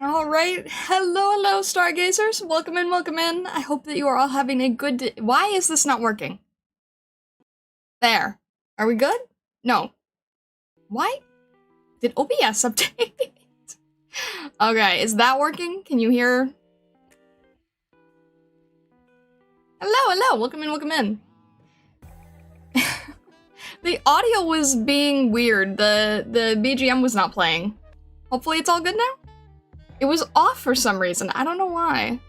Alright, hello, stargazers. Welcome in, welcome in. I hope that you are all having a good day. Why is this not working? There. Are we good? No. Why? Did OBS update? Okay, is that working? Can you hear? Hello, welcome in. The audio was being weird. The BGM was not playing. Hopefully it's all good now? It was off for some reason. I don't know why.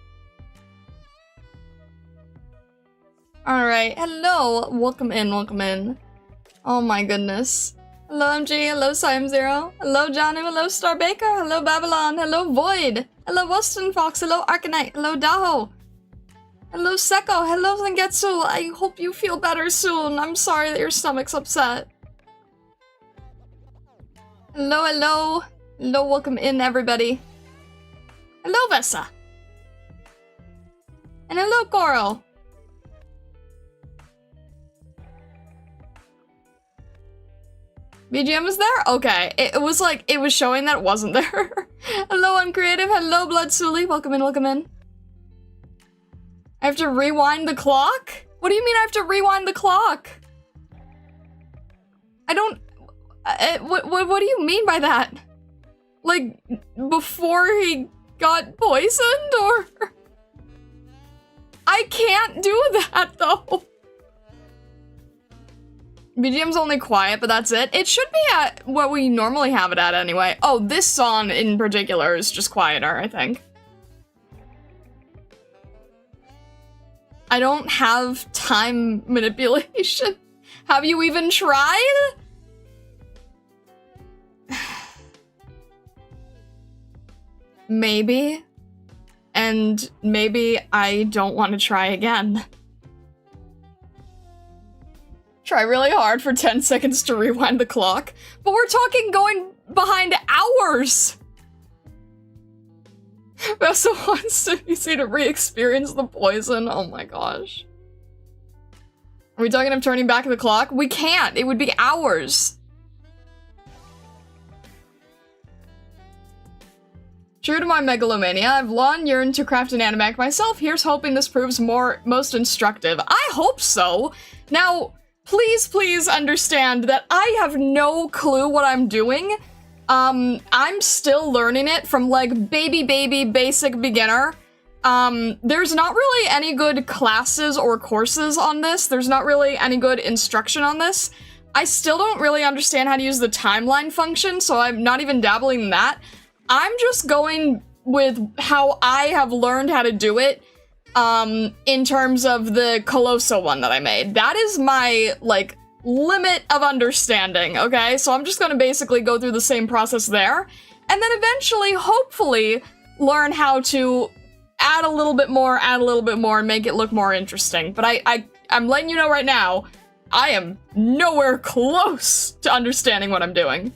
Alright, hello. Welcome in. Oh my goodness. Hello MG, hello Simzero, hello Janu, hello Starbaker, hello Babylon, hello Void, hello Weston Fox, hello Arknight, hello Daho, hello Seko, hello Zangetsu. I hope you feel better soon. I'm sorry that your stomach's upset. Hello, welcome in everybody. Hello, Vessa. And hello, Coral. BGM is there? Okay. It was like, it was showing that it wasn't there. Hello, Uncreative. Hello, Blood Suli. Welcome in. I have to rewind the clock? What do you mean I have to rewind the clock? I don't... what do you mean by that? Like, before he got poisoned, or? I can't do that, though. BGM's only quiet, but that's it. It should be at what we normally have it at anyway. Oh, this song in particular is just quieter, I think. I don't have time manipulation. Have you even tried? Maybe. And maybe I don't want to try again. Try really hard for 10 seconds to rewind the clock. But we're talking going behind hours! Vessa wants to be seen to re-experience the poison. Oh my gosh. Are we talking of turning back the clock? We can't! It would be hours! True to my megalomania, I've long yearned to craft an animatic myself. Here's hoping this proves most instructive. I hope so! Now, please understand that I have no clue what I'm doing. I'm still learning it from, like, baby basic beginner. There's not really any good classes or courses on this. There's not really any good instruction on this. I still don't really understand how to use the timeline function, so I'm not even dabbling in that. I'm just going with how I have learned how to do it, in terms of the Colosso one that I made. That is my, like, limit of understanding, okay? So I'm just gonna basically go through the same process there, and then eventually, hopefully, learn how to add a little bit more, and make it look more interesting. But I'm letting you know right now, I am nowhere close to understanding what I'm doing.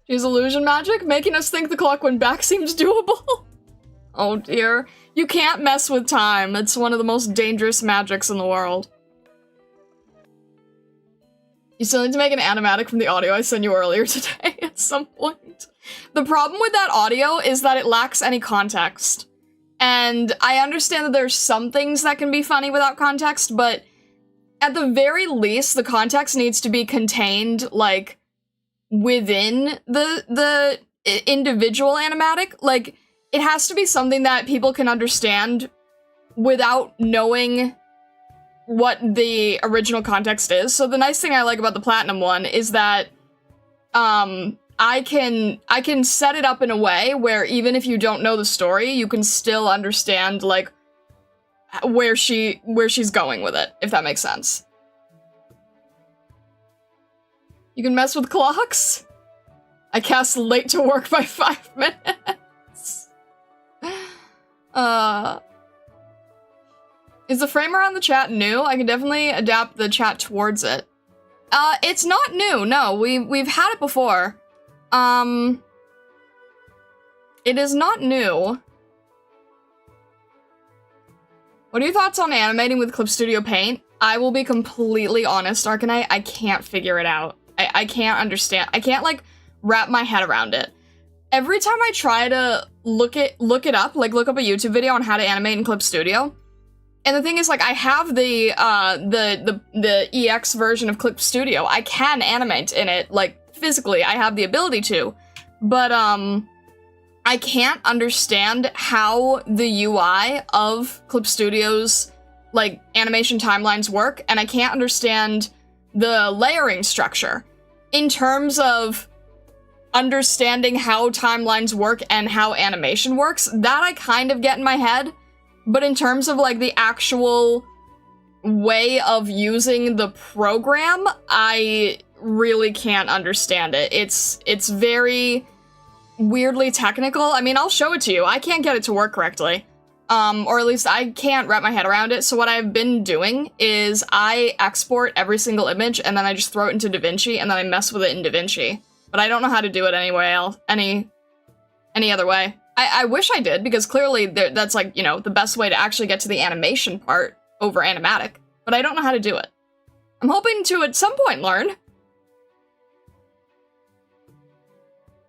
Use illusion magic? Making us think the clock went back seems doable. Oh dear. You can't mess with time. It's one of the most dangerous magics in the world. You still need to make an animatic from the audio I sent you earlier today at some point. The problem with that audio is that it lacks any context. And I understand that there's some things that can be funny without context, but at the very least, the context needs to be contained, like, within the individual animatic. Like, it has to be something that people can understand without knowing what the original context is. So the nice thing I like about the Platinum one is that I can set it up in a way where even if you don't know the story, you can still understand, like, where she's going with it, if that makes sense. You can mess with clocks? I cast late to work by 5 minutes. Is the framer on the chat new? I can definitely adapt the chat towards it. It's not new, no. We've had it before. It is not new. What are your thoughts on animating with Clip Studio Paint? I will be completely honest, Arknight, I can't figure it out. I can't understand. I can't, like, wrap my head around it. Every time I try to look up a YouTube video on how to animate in Clip Studio, and the thing is, like, I have the EX version of Clip Studio. I can animate in it, like, physically. I have the ability to, but, I can't understand how the UI of Clip Studio's, like, animation timelines work, and I can't understand the layering structure. In terms of understanding how timelines work and how animation works, that I kind of get in my head, but in terms of, like, the actual way of using the program, I really can't understand it. It's very weirdly technical. I mean, I'll show it to you. I can't get it to work correctly. Or at least I can't wrap my head around it. So what I've been doing is I export every single image and then I just throw it into DaVinci and then I mess with it in DaVinci. But I don't know how to do it any other way. I wish I did, because clearly that's, like, you know, the best way to actually get to the animation part over Animatic. But I don't know how to do it. I'm hoping to at some point learn.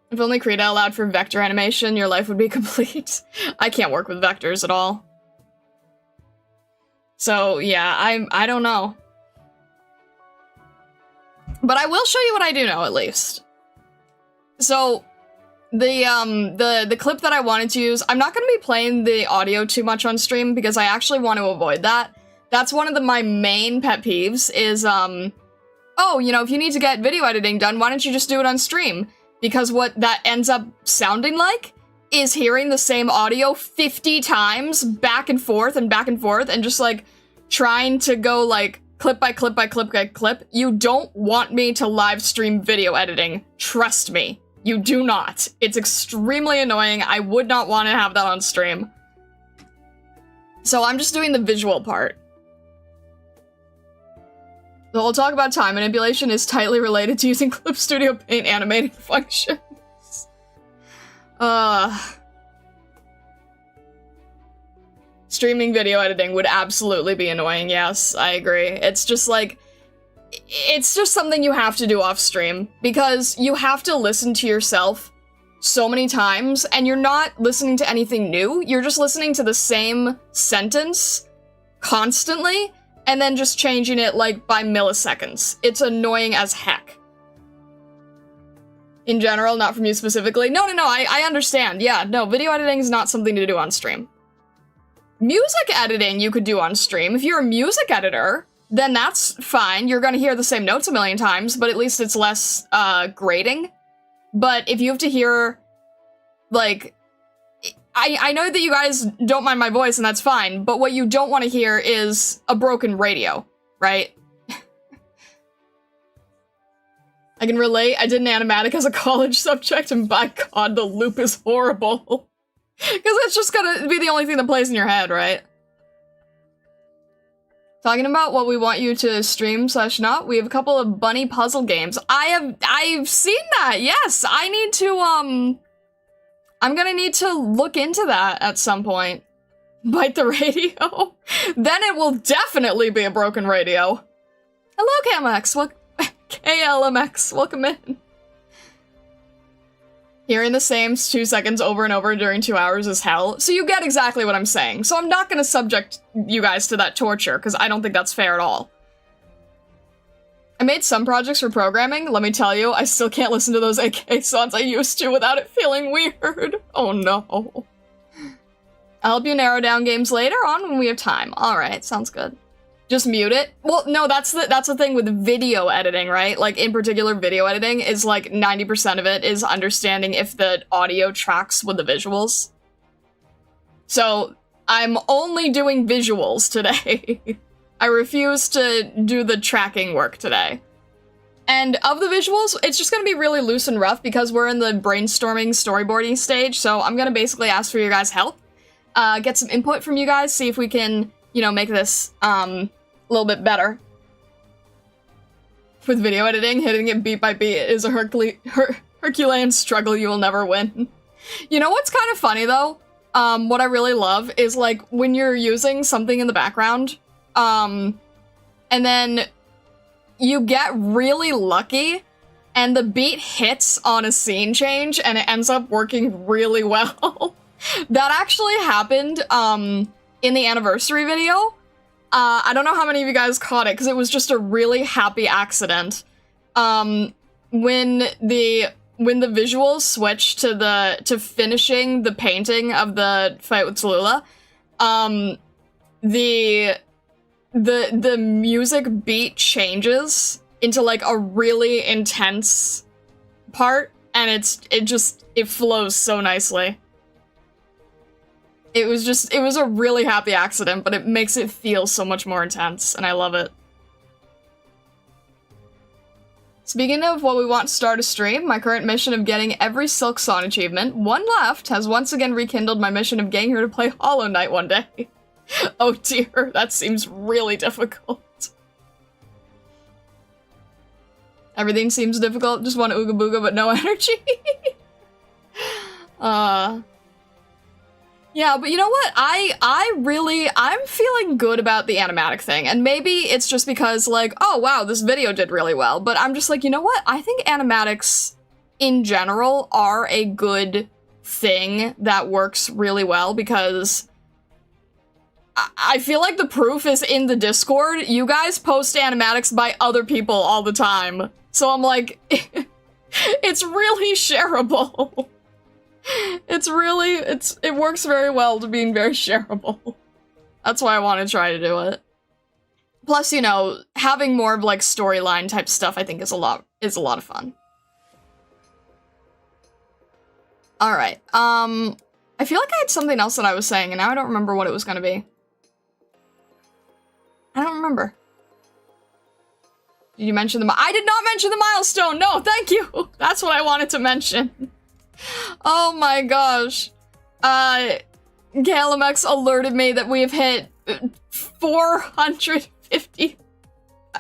If only Krita allowed for vector animation, your life would be complete. I can't work with vectors at all. So, yeah, I don't know. But I will show you what I do know, at least. So, the clip that I wanted to use, I'm not going to be playing the audio too much on stream, because I actually want to avoid that. That's one of my main pet peeves, is, oh, you know, if you need to get video editing done, why don't you just do it on stream? Because what that ends up sounding like is hearing the same audio 50 times back and forth and just, like, trying to go, like, clip by clip by clip by clip. You don't want me to live stream video editing. Trust me. You do not. It's extremely annoying. I would not want to have that on stream. So I'm just doing the visual part. The whole talk about time manipulation is tightly related to using Clip Studio Paint animating functions. Streaming video editing would absolutely be annoying, yes, I agree. It's just like, it's just something you have to do off stream, because you have to listen to yourself so many times, and you're not listening to anything new, you're just listening to the same sentence constantly, and then just changing it, like, by milliseconds. It's annoying as heck. In general, not from you specifically. No, I understand. Yeah, no, video editing is not something to do on stream. Music editing you could do on stream. If you're a music editor, then that's fine. You're gonna hear the same notes a million times, but at least it's less, grating. But if you have to hear, like, I know that you guys don't mind my voice, and that's fine, but what you don't want to hear is a broken radio, right? I can relate. I did an animatic as a college subject, and by God, the loop is horrible. Because it's just gonna be the only thing that plays in your head, right? Talking about what we want you to stream / not, we have a couple of bunny puzzle games. I've seen that, yes! I need to, I'm gonna need to look into that at some point. Bite the radio? Then it will definitely be a broken radio. Hello, KLMX. KLMX, welcome in. Hearing the same 2 seconds over and over during 2 hours is hell. So you get exactly what I'm saying. So I'm not gonna subject you guys to that torture, because I don't think that's fair at all. I made some projects for programming. Let me tell you, I still can't listen to those AK songs I used to without it feeling weird. Oh no. I'll help you narrow down games later on when we have time. Alright, sounds good. Just mute it? Well, no, that's the thing with video editing, right? Like, in particular, video editing is, like, 90% of it is understanding if the audio tracks with the visuals. So, I'm only doing visuals today. I refuse to do the tracking work today. And of the visuals, it's just gonna be really loose and rough because we're in the brainstorming, storyboarding stage, so I'm gonna basically ask for your guys' help, get some input from you guys, see if we can, you know, make this, a little bit better. With video editing, hitting it beat by beat is a Herculean struggle you will never win. You know what's kind of funny, though? What I really love is, like, when you're using something in the background, and then you get really lucky, and the beat hits on a scene change and it ends up working really well. That actually happened in the anniversary video. I don't know how many of you guys caught it because it was just a really happy accident. When the visuals switched to finishing the painting of the fight with Tallulah, the music beat changes into like a really intense part, and it flows so nicely. It was a really happy accident, but it makes it feel so much more intense, and I love it. Speaking of what we want to start a stream, my current mission of getting every Silk Song achievement, one left, has once again rekindled my mission of getting her to play Hollow Knight one day. Oh dear, that seems really difficult. Everything seems difficult, just want Ooga Booga but no energy. Yeah, but you know what? I'm feeling good about the animatic thing, and maybe it's just because, like, oh wow, this video did really well, but I'm just like, you know what? I think animatics, in general, are a good thing that works really well, because I feel like the proof is in the Discord. You guys post animatics by other people all the time, so I'm like, it's really shareable. It works very well to being very shareable. That's why I want to try to do it. Plus, you know, having more of like storyline type stuff I think is a lot of fun. Alright, I feel like I had something else that I was saying and now I don't remember what it was gonna be. I don't remember. Did you mention I did not mention the milestone! No, thank you! That's what I wanted to mention. Oh my gosh. Galamex alerted me that we have hit 450...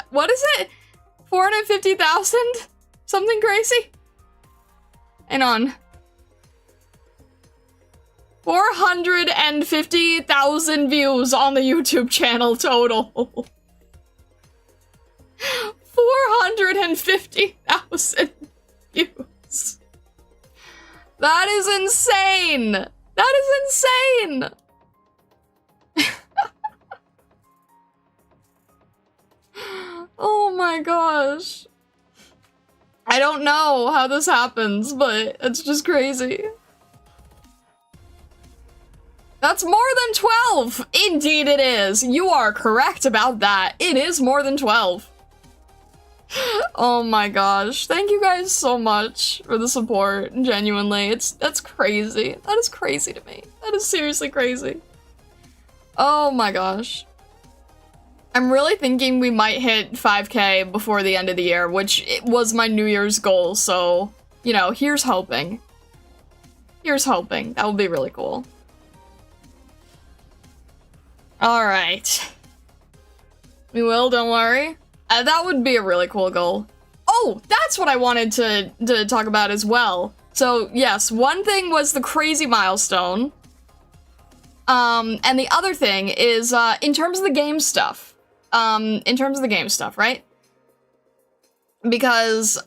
What is it? 450,000? Something crazy? Hang on. 450,000 views on the YouTube channel total. 450,000 views. That is insane! That is insane! Oh my gosh. I don't know how this happens, but it's just crazy. That's more than 12! Indeed it is! You are correct about that. It is more than 12. Oh my gosh. Thank you guys so much for the support. Genuinely. That's crazy. That is crazy to me. That is seriously crazy. Oh my gosh. I'm really thinking we might hit 5K before the end of the year, which was my New Year's goal, so, you know, here's hoping. Here's hoping. That would be really cool. Alright. We will, don't worry. That would be a really cool goal. Oh, that's what I wanted to talk about as well. So, yes, one thing was the crazy milestone. And the other thing is, in terms of the game stuff. Right? Because,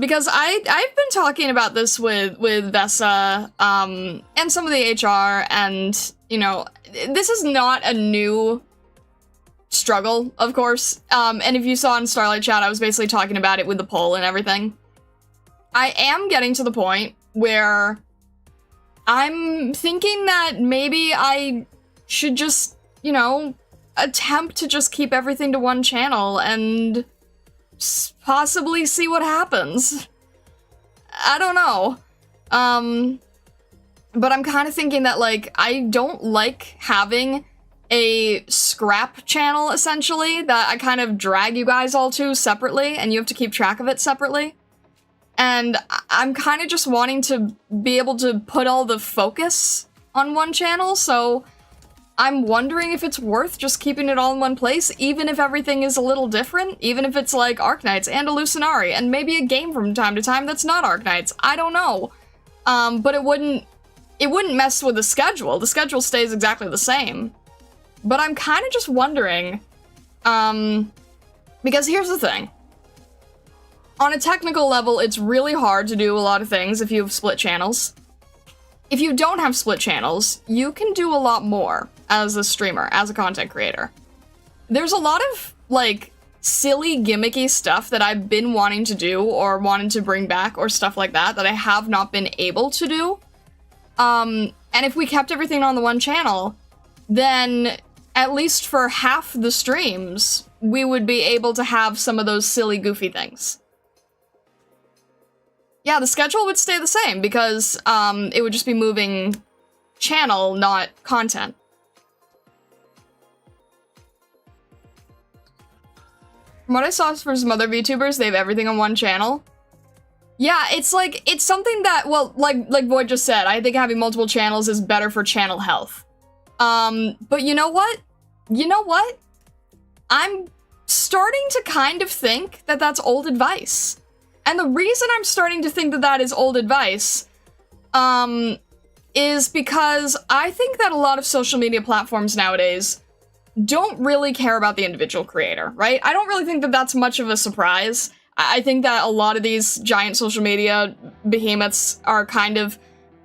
because I've been talking about this with Vesa, and some of the HR, and, you know, this is not a new struggle, of course, and if you saw in Starlight Chat, I was basically talking about it with the poll and everything. I am getting to the point where I'm thinking that maybe I should just, you know, attempt to just keep everything to one channel and possibly see what happens. I don't know. But I'm kind of thinking that, like, I don't like having a scrap channel, essentially, that I kind of drag you guys all to separately, and you have to keep track of it separately. And I'm kind of just wanting to be able to put all the focus on one channel, so I'm wondering if it's worth just keeping it all in one place, even if everything is a little different, even if it's like Arknights and a Lucinari, and maybe a game from time to time that's not Arknights. I don't know. But it wouldn't mess with the schedule. The schedule stays exactly the same. But I'm kind of just wondering Because here's the thing. On a technical level, it's really hard to do a lot of things if you have split channels. If you don't have split channels, you can do a lot more as a streamer, as a content creator. There's a lot of, like, silly, gimmicky stuff that I've been wanting to do or wanted to bring back or stuff like that I have not been able to do. And if we kept everything on the one channel, then at least for half the streams, we would be able to have some of those silly, goofy things. Yeah, the schedule would stay the same because it would just be moving channel, not content. From what I saw for some other VTubers, they have everything on one channel. Yeah, it's like, it's something that, well, like Void just said, I think having multiple channels is better for channel health. But you know what? You know what? I'm starting to kind of think that that's old advice. And the reason I'm starting to think that that is old advice, is because I think that a lot of social media platforms nowadays don't really care about the individual creator, right? I don't really think that that's much of a surprise. I think that a lot of these giant social media behemoths are kind of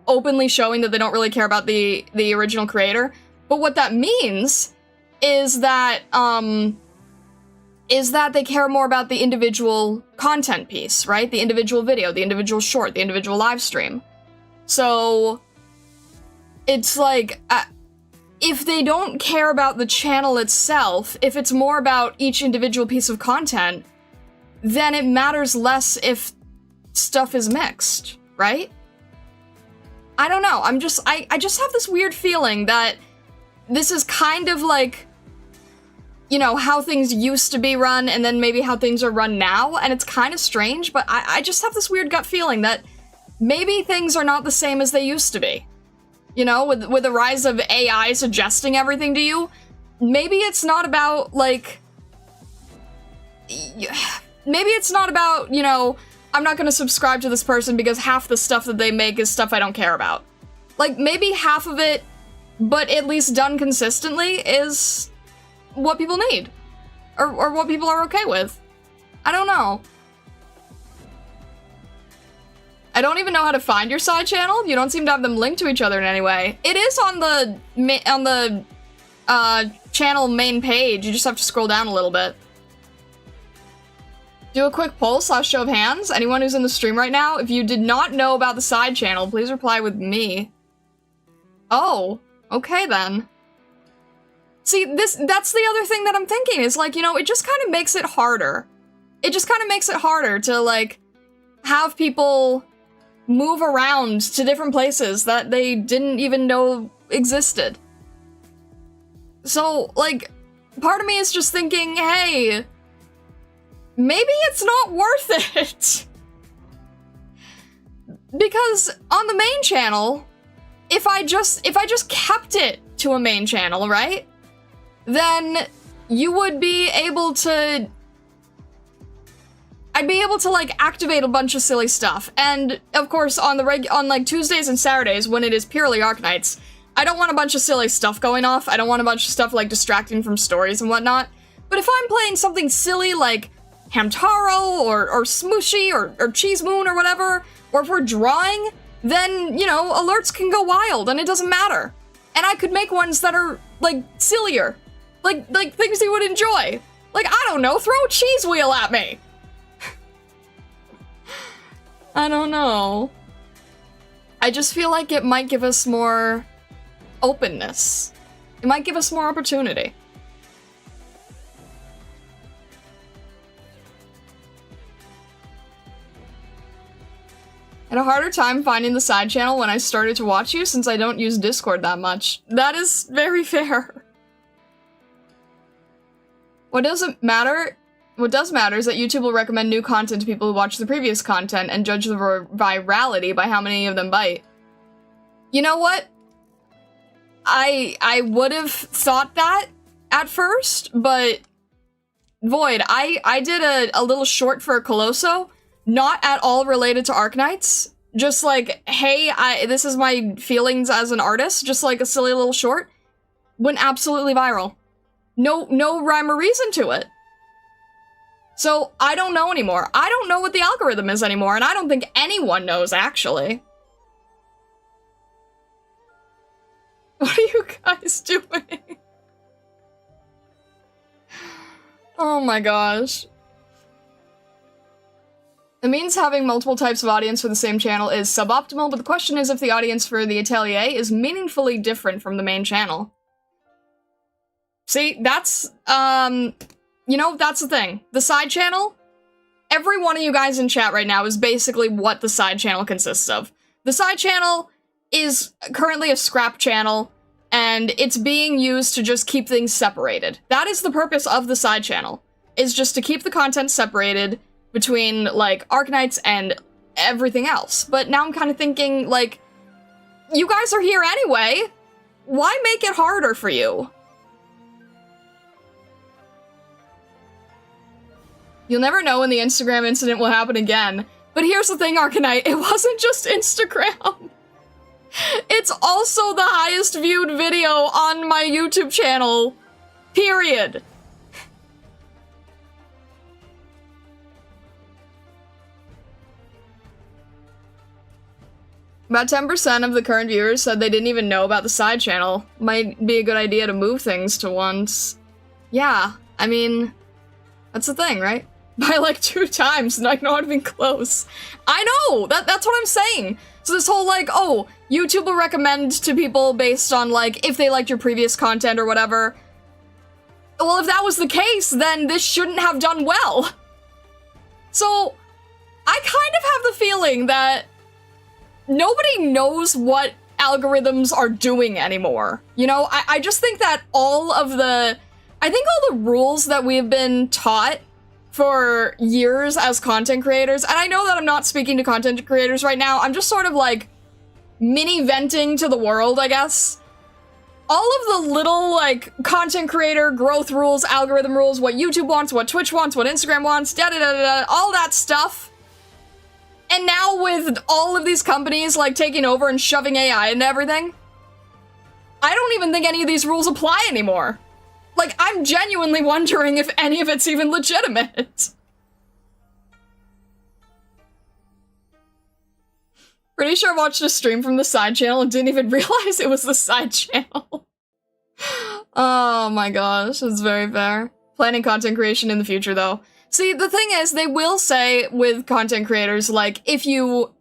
openly showing that they don't really care about the original creator. But what that means is that they care more about the individual content piece, right? The individual video, the individual short, the individual live stream. So it's like, if they don't care about the channel itself, if it's more about each individual piece of content, then it matters less if stuff is mixed, right? I don't know, I just have this weird feeling that this is kind of like, you know, how things used to be run and then maybe how things are run now, and it's kind of strange, but I just have this weird gut feeling that maybe things are not the same as they used to be. You know, with the rise of AI suggesting everything to you, maybe it's not about, like, maybe it's not about, you know, I'm not gonna subscribe to this person because half the stuff that they make is stuff I don't care about. Like, maybe half of it, but at least done consistently, is what people need. Or what people are okay with. I don't know. I don't even know how to find your side channel. You don't seem to have them linked to each other in any way. It is on the channel main page. You just have to scroll down a little bit. Do a quick poll / show of hands. Anyone who's in the stream right now, if you did not know about the side channel, please reply with me. Oh, okay then. See, that's the other thing that I'm thinking, is like, you know, it just kind of makes it harder. It just kind of makes it harder to, like, have people move around to different places that they didn't even know existed. So, like, part of me is just thinking, hey, maybe it's not worth it. Because on the main channel, if I just kept it to a main channel, right? Then you would be able to, I'd be able to, like, activate a bunch of silly stuff. And of course, on like Tuesdays and Saturdays, when it is purely Arknights, I don't want a bunch of silly stuff going off. I don't want a bunch of stuff, like, distracting from stories and whatnot. But if I'm playing something silly like Hamtaro or Smooshy or Cheese Moon or whatever, or if we're drawing, then, you know, alerts can go wild and it doesn't matter. And I could make ones that are, like, sillier. Like things you would enjoy. Like, I don't know, throw a cheese wheel at me! I don't know. I just feel like it might give us more openness. It might give us more opportunity. I had a harder time finding the side channel when I started to watch you since I don't use Discord that much. That is very fair. What does matter is that YouTube will recommend new content to people who watch the previous content and judge the virality by how many of them bite. You know what? I would have thought that at first, but Void, I did a little short for Colosso, not at all related to Arknights. Just like, hey, this is my feelings as an artist, just like a silly little short. Went absolutely viral. no rhyme or reason to it. So I don't know anymore. I don't know what the algorithm is anymore, and I don't think anyone knows, actually. What are you guys doing? Oh my gosh. It means having multiple types of audience for the same channel is suboptimal, but the question is if the audience for the Atelier is meaningfully different from the main channel. See, that's, you know, that's the thing. The side channel, every one of you guys in chat right now is basically what the side channel consists of. The side channel is currently a scrap channel, and it's being used to just keep things separated. That is the purpose of the side channel, is just to keep the content separated between, like, Arknights and everything else. But now I'm kind of thinking, like, you guys are here anyway. Why make it harder for you? You'll never know when the Instagram incident will happen again. But here's the thing, Arknight, it wasn't just Instagram. It's also the highest viewed video on my YouTube channel. Period. About 10% of the current viewers said they didn't even know about the side channel. Might be a good idea to move things to once. Yeah, I mean, that's the thing, right? By like 2 times, like not even close. I know! That's what I'm saying! So this whole like, oh, YouTube will recommend to people based on like, if they liked your previous content or whatever. Well, if that was the case, then this shouldn't have done well. So, I kind of have the feeling that nobody knows what algorithms are doing anymore. You know, I just think that I think all the rules that we've been taught for years as content creators, and I know that I'm not speaking to content creators right now, I'm just sort of like mini-venting to the world, I guess. All of the little, like, content creator growth rules, algorithm rules, what YouTube wants, what Twitch wants, what Instagram wants, da-da-da-da-da, all that stuff. And now with all of these companies, like, taking over and shoving AI into everything, I don't even think any of these rules apply anymore. Like, I'm genuinely wondering if any of it's even legitimate. Pretty sure I watched a stream from the side channel and didn't even realize it was the side channel. Oh my gosh, that's very fair. Planning content creation in the future, though. See, the thing is, they will say with content creators, like, if you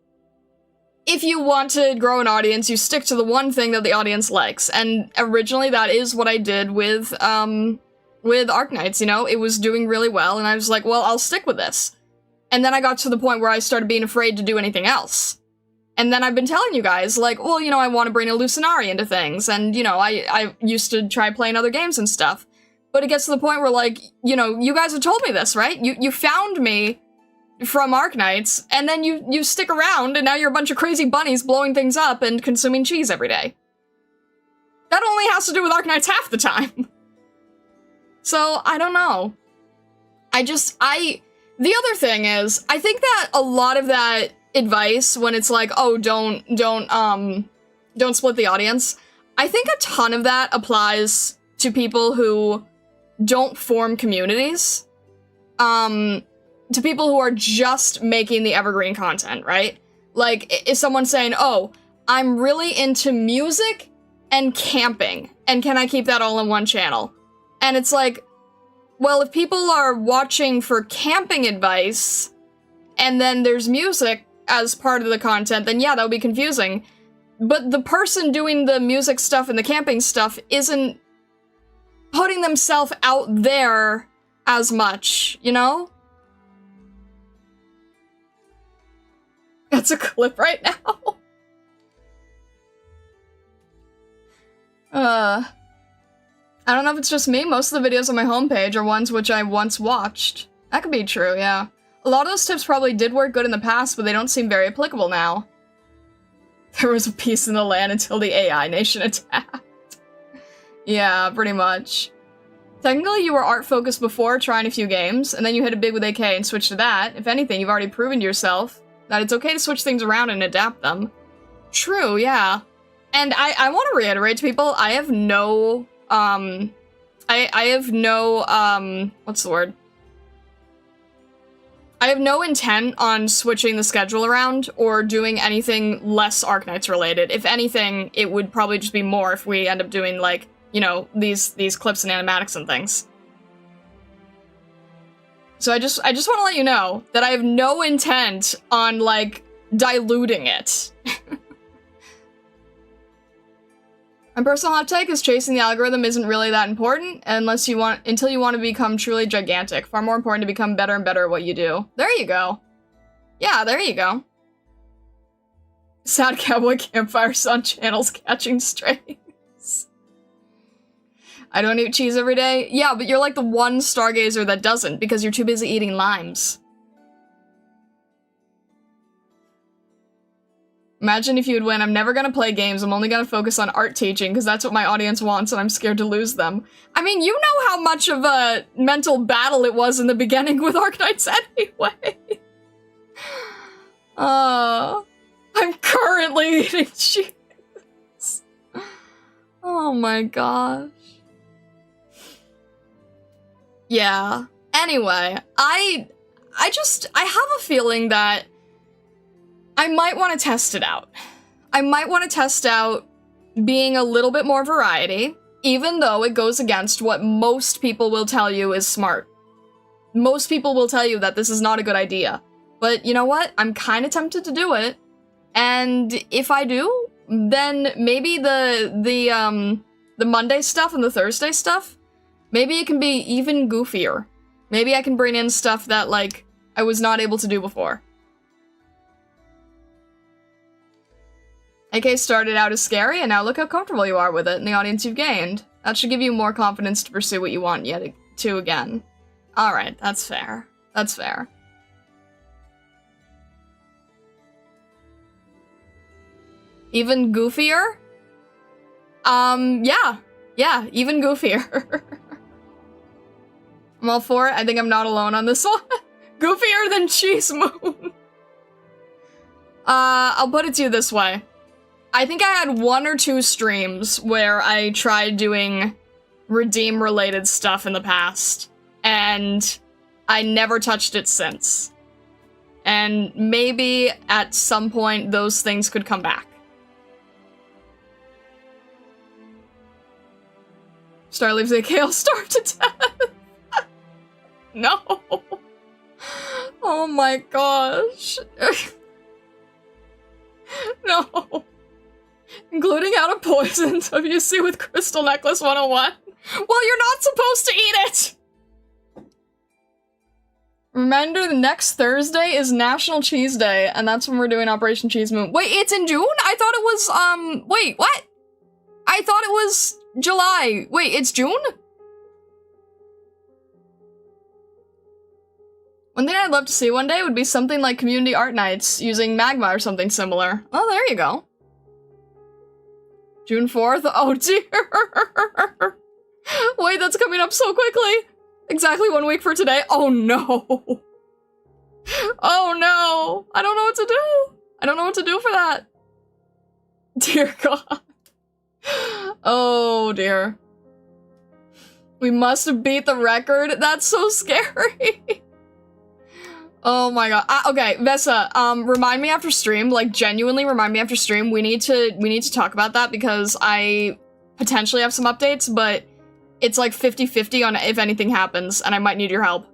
want to grow an audience, you stick to the one thing that the audience likes. And originally that is what I did with Arknights, you know? It was doing really well, and I was like, well, I'll stick with this. And then I got to the point where I started being afraid to do anything else. And then I've been telling you guys, like, well, you know, I want to bring Illusionari into things, and, you know, I used to try playing other games and stuff. But it gets to the point where, like, you know, you guys have told me this, right? You found me from Arknights, and then you stick around, and now you're a bunch of crazy bunnies blowing things up and consuming cheese every day. That only has to do with Arknights half the time. So, I don't know. The other thing is, I think that a lot of that advice, when it's like, oh, don't split the audience, I think a ton of that applies to people who don't form communities. To people who are just making the evergreen content, right? Like, if someone's saying, oh, I'm really into music and camping, and can I keep that all in one channel? And it's like, well, if people are watching for camping advice, and then there's music as part of the content, then yeah, that would be confusing. But the person doing the music stuff and the camping stuff isn't putting themselves out there as much, you know? That's a clip right now. I don't know if it's just me. Most of the videos on my homepage are ones which I once watched. That could be true, yeah. A lot of those tips probably did work good in the past, but they don't seem very applicable now. There was a peace in the land until the AI nation attacked. Yeah, pretty much. Technically, you were art-focused before, trying a few games, and then you hit it big with AK and switched to that. If anything, you've already proven to yourself that it's okay to switch things around and adapt them. True, yeah. And I want to reiterate to people, I have no I have no, what's the word? I have no intent on switching the schedule around or doing anything less Arknights related. If anything, it would probably just be more if we end up doing, like, you know, these clips and animatics and things. So I just want to let you know that I have no intent on, like, diluting it. My personal hot take is chasing the algorithm isn't really that important until you want to become truly gigantic. Far more important to become better and better at what you do. There you go. Yeah, there you go. Sad cowboy campfires on channels catching strays. I don't eat cheese every day. Yeah, but you're like the one stargazer that doesn't because you're too busy eating limes. Imagine if you'd win. I'm never gonna play games. I'm only gonna focus on art teaching because that's what my audience wants and I'm scared to lose them. I mean, you know how much of a mental battle it was in the beginning with Arknights anyway. I'm currently eating cheese. Oh my gosh. Yeah. Anyway, I have a feeling that I might want to test it out. I might want to test out being a little bit more variety, even though it goes against what most people will tell you is smart. Most people will tell you that this is not a good idea. But you know what? I'm kind of tempted to do it. And if I do, then maybe the Monday stuff and the Thursday stuff, maybe it can be even goofier. Maybe I can bring in stuff that, like, I was not able to do before. AK started out as scary, and now look how comfortable you are with it and the audience you've gained. That should give you more confidence to pursue what you want yet to again. Alright, that's fair. That's fair. Even goofier? Yeah. Yeah, even goofier. I'm all for it. I think I'm not alone on this one. Goofier than Cheese Moon. I'll put it to you this way. I think I had 1 or 2 streams where I tried doing Redeem-related stuff in the past, and I never touched it since. And maybe at some point those things could come back. Star leaves a kale starved to death. No. Oh my gosh. No. Including how to poison WC with Crystal Necklace 101. Well, you're not supposed to eat it! Remember, the next Thursday is National Cheese Day, and that's when we're doing Operation Cheese Moon. Wait, it's in June? I thought it was, wait, what? I thought it was July. Wait, it's June? One thing I'd love to see one day would be something like Community Arknights using magma or something similar. Oh, there you go. June 4th? Oh dear! Wait, that's coming up so quickly! Exactly 1 week for today? Oh no! Oh no! I don't know what to do! I don't know what to do for that! Dear God. Oh dear. We must have beat the record? That's so scary! Oh my god. Okay, Vesa, remind me after stream, like, genuinely remind me after stream. We need to talk about that because I potentially have some updates, but it's like 50-50 on if anything happens, and I might need your help.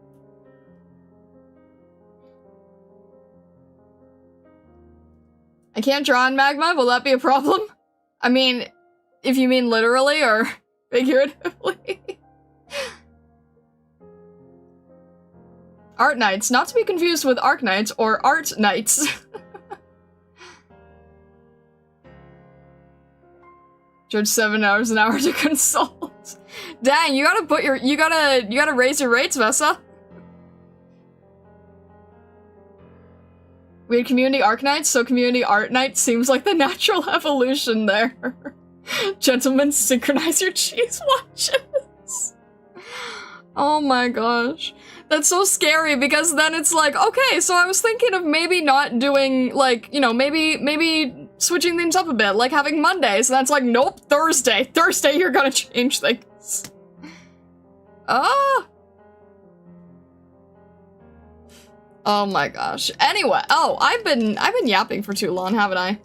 I can't draw in magma, will that be a problem? I mean, if you mean literally or figuratively. Arknights, not to be confused with Arknights or Arknights. Charge 7 hours an hour to consult. Dang, you gotta put your, you gotta raise your rates, Vesa. We had Community Arknights, so Community Arknights seems like the natural evolution there. Gentlemen, synchronize your cheese watches. Oh my gosh. That's so scary because then it's like, okay, so I was thinking of maybe not doing, like, you know, maybe switching things up a bit, like having Mondays, and that's like, nope, Thursday, you're gonna change things. Oh! Oh my gosh. Anyway, I've been yapping for too long, haven't I?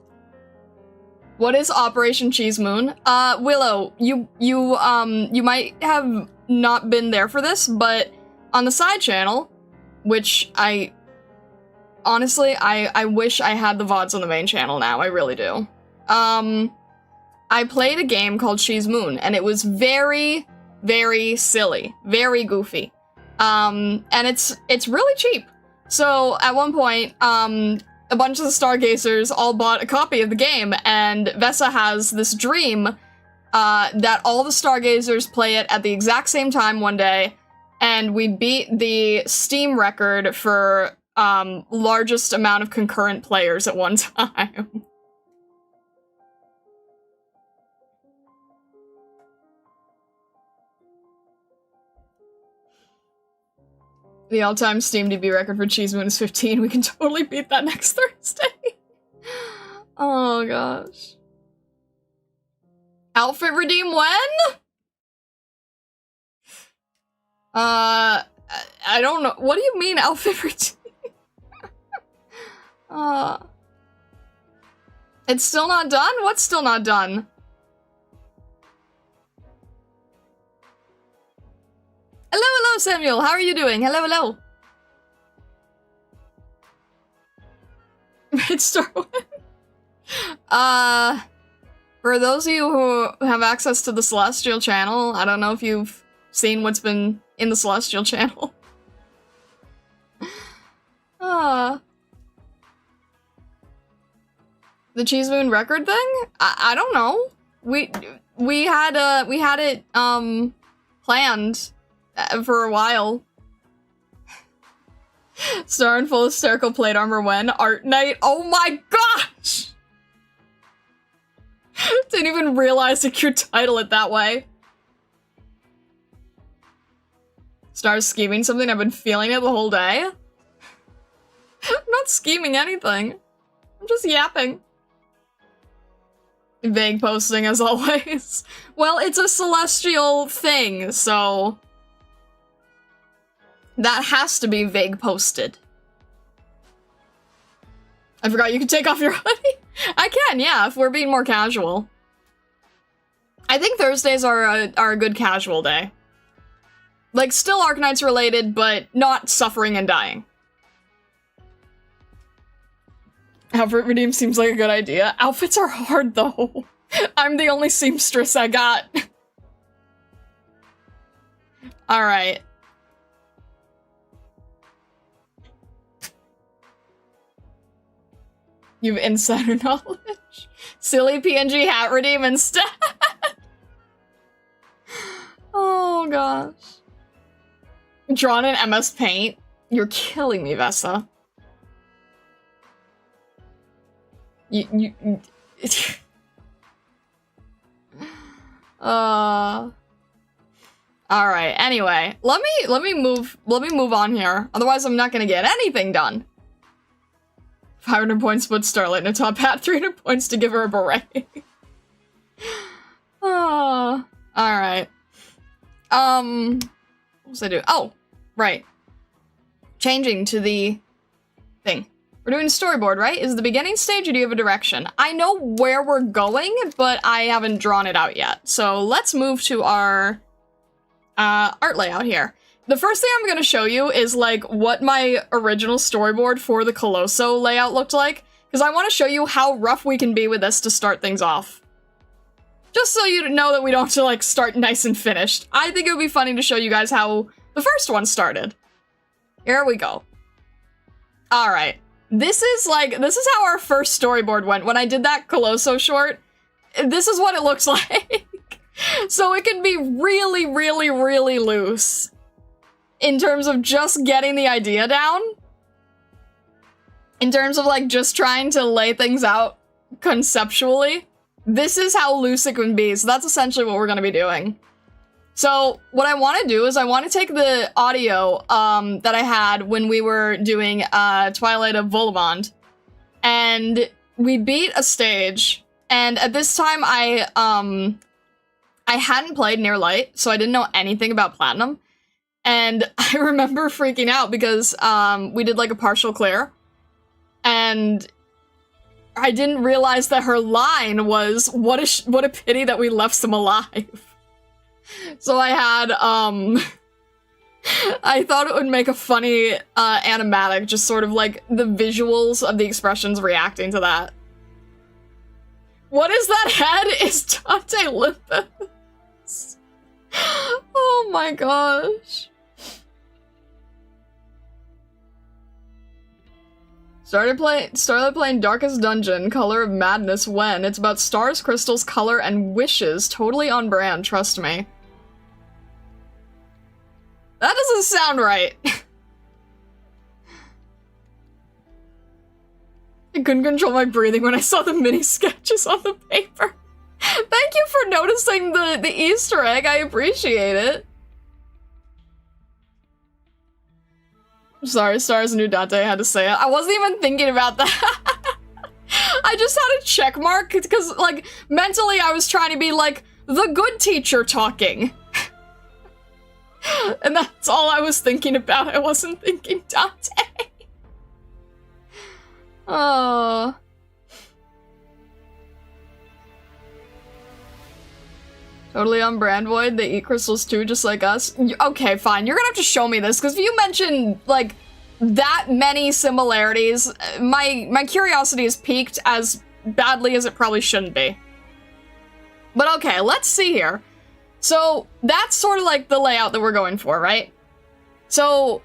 What is Operation Cheese Moon? Willow, you might have not been there for this, but on the side channel, which honestly, I wish I had the VODs on the main channel now, I really do. I played a game called Cheese Moon, and it was very, very silly, very goofy. And it's really cheap. So at one point, a bunch of the Stargazers all bought a copy of the game, and Vesa has this dream that all the Stargazers play it at the exact same time one day, and we beat the Steam record for largest amount of concurrent players at one time. The all-time Steam DB record for Cheese Moon is 15. We can totally beat that next Thursday. Oh, gosh. Outfit redeem when? I don't know. What do you mean outfit redeem? It's still not done? What's still not done? Hello, Samuel. How are you doing? Hello. It's Starwood. For those of you who have access to the Celestial channel, I don't know if you've seen what's been in the Celestial channel. The Cheese Moon record thing? I don't know. We had it planned for a while. Star in full hysterical plate armor when? Arknight? Oh my gosh! Didn't even realize I could title it that way. Star's scheming something, I've been feeling it the whole day. I'm not scheming anything. I'm just yapping. Vague posting as always. Well, it's a Celestial thing, so that has to be vague posted. I forgot you can take off your hoodie. I can, yeah, if we're being more casual. I think Thursdays are a good casual day. Like, still Arknights related, but not suffering and dying. Outfit redeem seems like a good idea. Outfits are hard, though. I'm the only seamstress I got. Alright. You've insider knowledge. Silly PNG hat redeem instead. Oh gosh. Drawn in MS Paint. You're killing me, Vesa. You Alright, anyway. Let me move on here. Otherwise I'm not gonna get anything done. 500 points to put Starlight in a top hat, 300 points to give her a beret. Oh, alright. What was I doing? Oh, right. Changing to the thing. We're doing a storyboard, right? Is it the beginning stage or do you have a direction? I know where we're going, but I haven't drawn it out yet. So let's move to our art layout here. The first thing I'm going to show you is, like, what my original storyboard for the Colosso layout looked like, because I want to show you how rough we can be with this to start things off. Just so you know that we don't have to, like, start nice and finished. I think it would be funny to show you guys how the first one started. Here we go. Alright. This is how our first storyboard went. When I did that Colosso short, this is what it looks like. So it can be really, really, really loose. In terms of just getting the idea down. In terms of, like, just trying to lay things out conceptually. This is how loose it can be, so that's essentially what we're gonna be doing. So, what I want to do is I want to take the audio that I had when we were doing Twilight of Volibond, and we beat a stage, and at this time I hadn't played Near Light, so I didn't know anything about Platinum. And I remember freaking out because we did like a partial clear, and I didn't realize that her line was, what a pity that we left some alive. So I had, I thought it would make a funny animatic, just sort of like the visuals of the expressions reacting to that. What is that head? Is Dante Limpus? Oh my gosh. Started playing Darkest Dungeon, Color of Madness when? It's about stars, crystals, color, and wishes. Totally on brand, trust me. That doesn't sound right. I couldn't control my breathing when I saw the mini sketches on the paper. Thank you for noticing the Easter egg, I appreciate it. Sorry, Stars knew Dante had to say it. I wasn't even thinking about that. I just had a check mark because, like, mentally I was trying to be like the good teacher talking. And that's all I was thinking about. I wasn't thinking Dante. Oh. Totally on brand, Void. They eat crystals too, just like us. Okay, fine. You're gonna have to show me this, because if you mention, like, that many similarities, my curiosity is piqued as badly as it probably shouldn't be. But okay, let's see here. So, that's sort of like the layout that we're going for, right? So,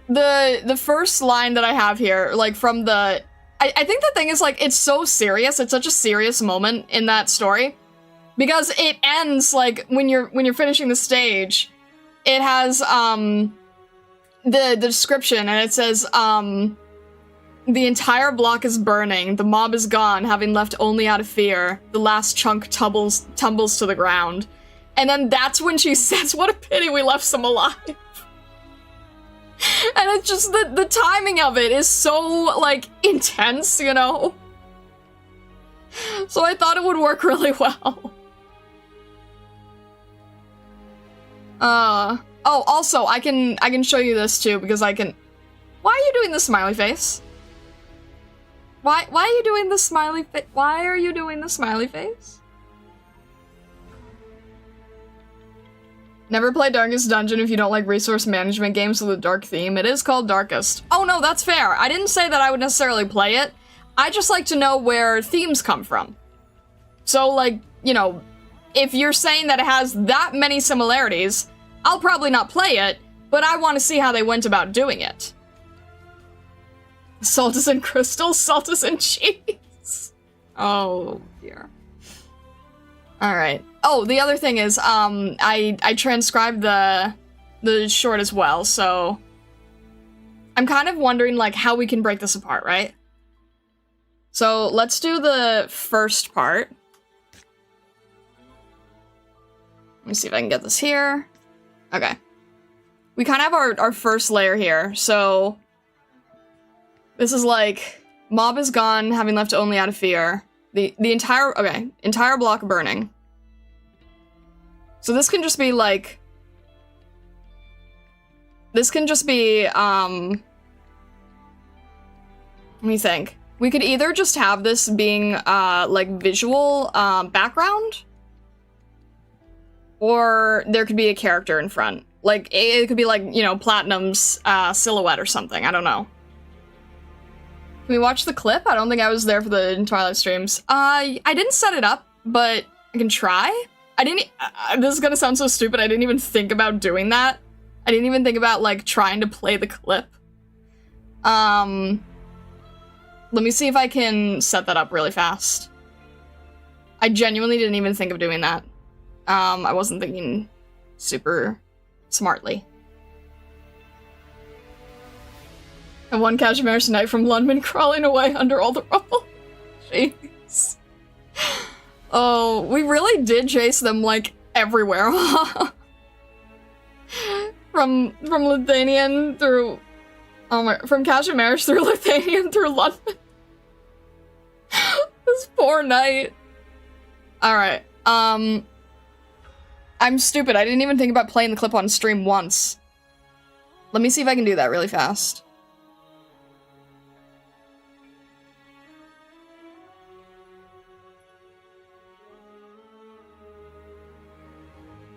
the first line that I have here, like, from the... I think the thing is, like, it's so serious. It's such a serious moment in that story. Because it ends, like, when you're finishing the stage, it has, the description, and it says, the entire block is burning, the mob is gone, having left only out of fear, the last chunk tumbles to the ground. And then that's when she says, what a pity we left some alive. And it's just, the timing of it is so, like, intense, you know? So I thought it would work really well. Oh, also, I can show you this too, because I can... Why are you doing the smiley face? Why are you doing the smiley face? Why are you doing the smiley face? Never play Darkest Dungeon if you don't like resource management games with a dark theme. It is called Darkest. Oh no, that's fair. I didn't say that I would necessarily play it. I just like to know where themes come from. So, like, you know, if you're saying that it has that many similarities, I'll probably not play it, but I want to see how they went about doing it. Salt is in crystals, salt is in cheese. Oh, dear. Alright. Oh, the other thing is, I transcribed the short as well, so... I'm kind of wondering, like, how we can break this apart, right? So, let's do the first part. Let me see if I can get this here. Okay. We kind of have our first layer here, so... This is like, mob is gone, having left only out of fear. The entire, okay, entire block burning. So this can just be like... This can just be, let me think. We could either just have this being, like, visual, background, or there could be a character in front. Like, it could be like, you know, Platinum's, silhouette or something, I don't know. Can we watch the clip? I don't think I was there for the Twilight streams. I didn't set it up, but I can try? I didn't, this is gonna sound so stupid, I didn't even think about doing that. I didn't even think about, like, trying to play the clip. Let me see if I can set that up really fast. I genuinely didn't even think of doing that. I wasn't thinking super smartly. And one Cashmere's Knight from Lundman crawling away under all the rubble. Jeez. Oh, we really did chase them, like, everywhere, huh? From Luthanian through... Oh my... From Cashmere's through Luthanian through Lundman. This poor knight. Alright, I'm stupid. I didn't even think about playing the clip on stream once. Let me see if I can do that really fast.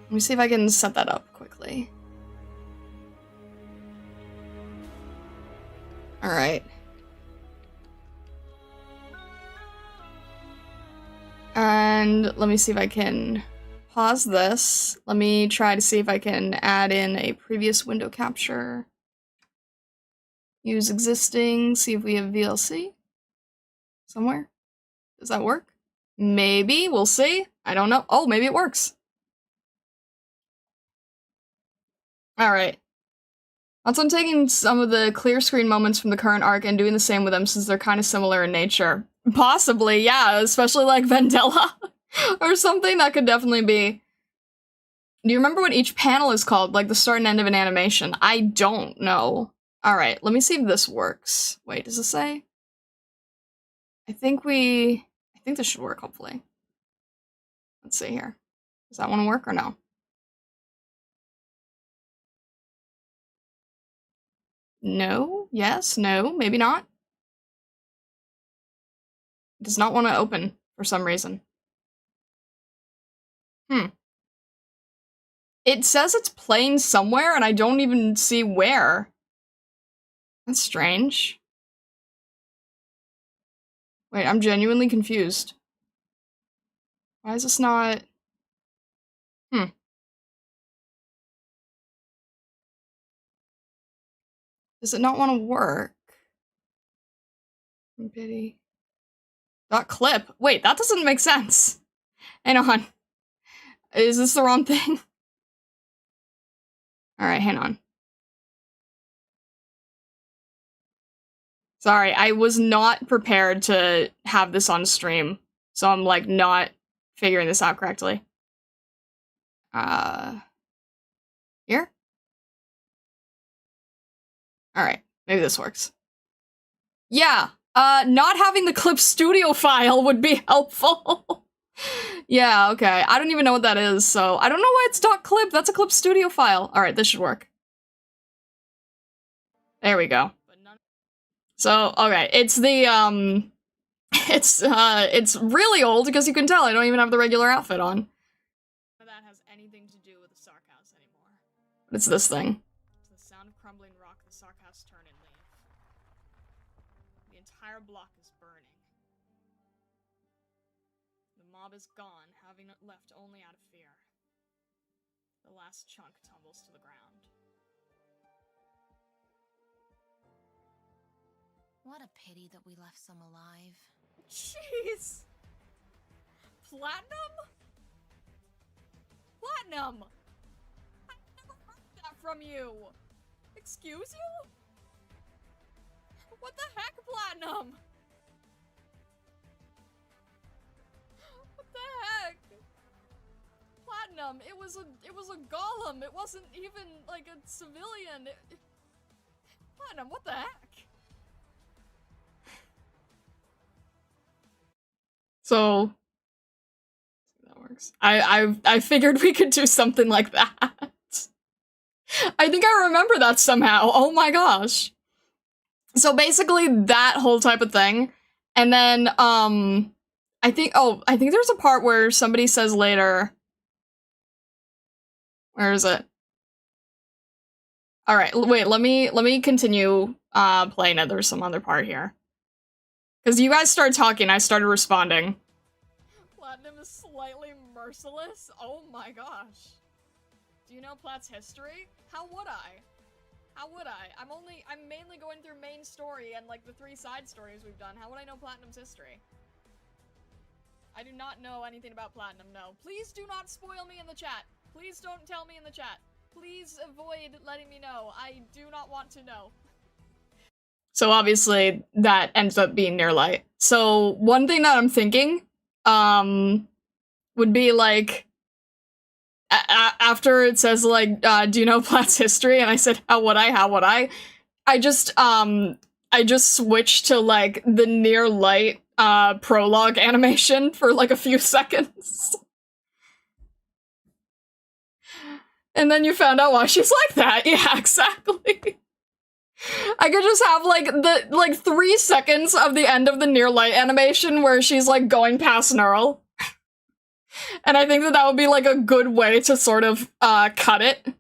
Let me see if I can set that up quickly. Alright. And let me see if I can pause this. Let me try to see if I can add in a previous window capture. Use existing, see if we have VLC somewhere. Does that work? Maybe, we'll see. I don't know. Oh, maybe it works. Alright. Also, I'm taking some of the clear screen moments from the current arc and doing the same with them since they're kind of similar in nature. Possibly, yeah, especially like Vendela or something. That could definitely be. Do you remember what each panel is called? Like the start and end of an animation? I don't know. Alright, let me see if this works. Wait, does it say? I think this should work, hopefully. Let's see here. Does that one work or no? No? Yes? No? Maybe not? It does not want to open for some reason. It says it's playing somewhere and I don't even see where. That's strange. Wait, I'm genuinely confused. Why is this not... Does it not want to work? Pity. Dot clip. Wait, that doesn't make sense. Hang on. Is this the wrong thing? Alright, hang on. Sorry, I was not prepared to have this on stream, so I'm, like, not figuring this out correctly. Here? Alright, maybe this works. Yeah, not having the Clip Studio file would be helpful. Yeah, okay. I don't even know what that is, so I don't know why it's .clip. That's a Clip Studio file. Alright, this should work. There we go. So, okay, it's the, it's really old because you can tell I don't even have the regular outfit on. That has anything to do with the Sark House anymore. It's this thing. To the sound of crumbling rock, the Sark House turn and leave. The entire block is burning. The mob is gone, having it left only out of fear. The last chunk tumbles to the ground. What a pity that we left some alive. Jeez! Platinum? Platinum! I never heard that from you! Excuse you? What the heck, Platinum? What the heck? Platinum, it was a golem. It wasn't even like a civilian. Platinum, what the heck? So that works. I figured we could do something like that. I think I remember that somehow. Oh my gosh. So basically that whole type of thing. And then I think there's a part where somebody says later. Where is it? All right, wait, let me continue playing it. There's some other part here. Because you guys started talking, I started responding. Platinum is slightly merciless? Oh my gosh. Do you know Plat's history? How would I? How would I? I'm mainly going through main story and like the 3 side stories we've done. How would I know Platinum's history? I do not know anything about Platinum, no. Please do not spoil me in the chat. Please don't tell me in the chat. Please avoid letting me know. I do not want to know. So obviously that ends up being near light. So one thing that I'm thinking would be like after it says like do you know Plat's history, and I said how would I I just switched to like the near light prologue animation for like a few seconds. And then you found out why she's like that. Yeah, exactly. I could just have, like, the 3 seconds of the end of the near light animation where she's, like, going past Neural. And I think that would be, like, a good way to sort of, cut it.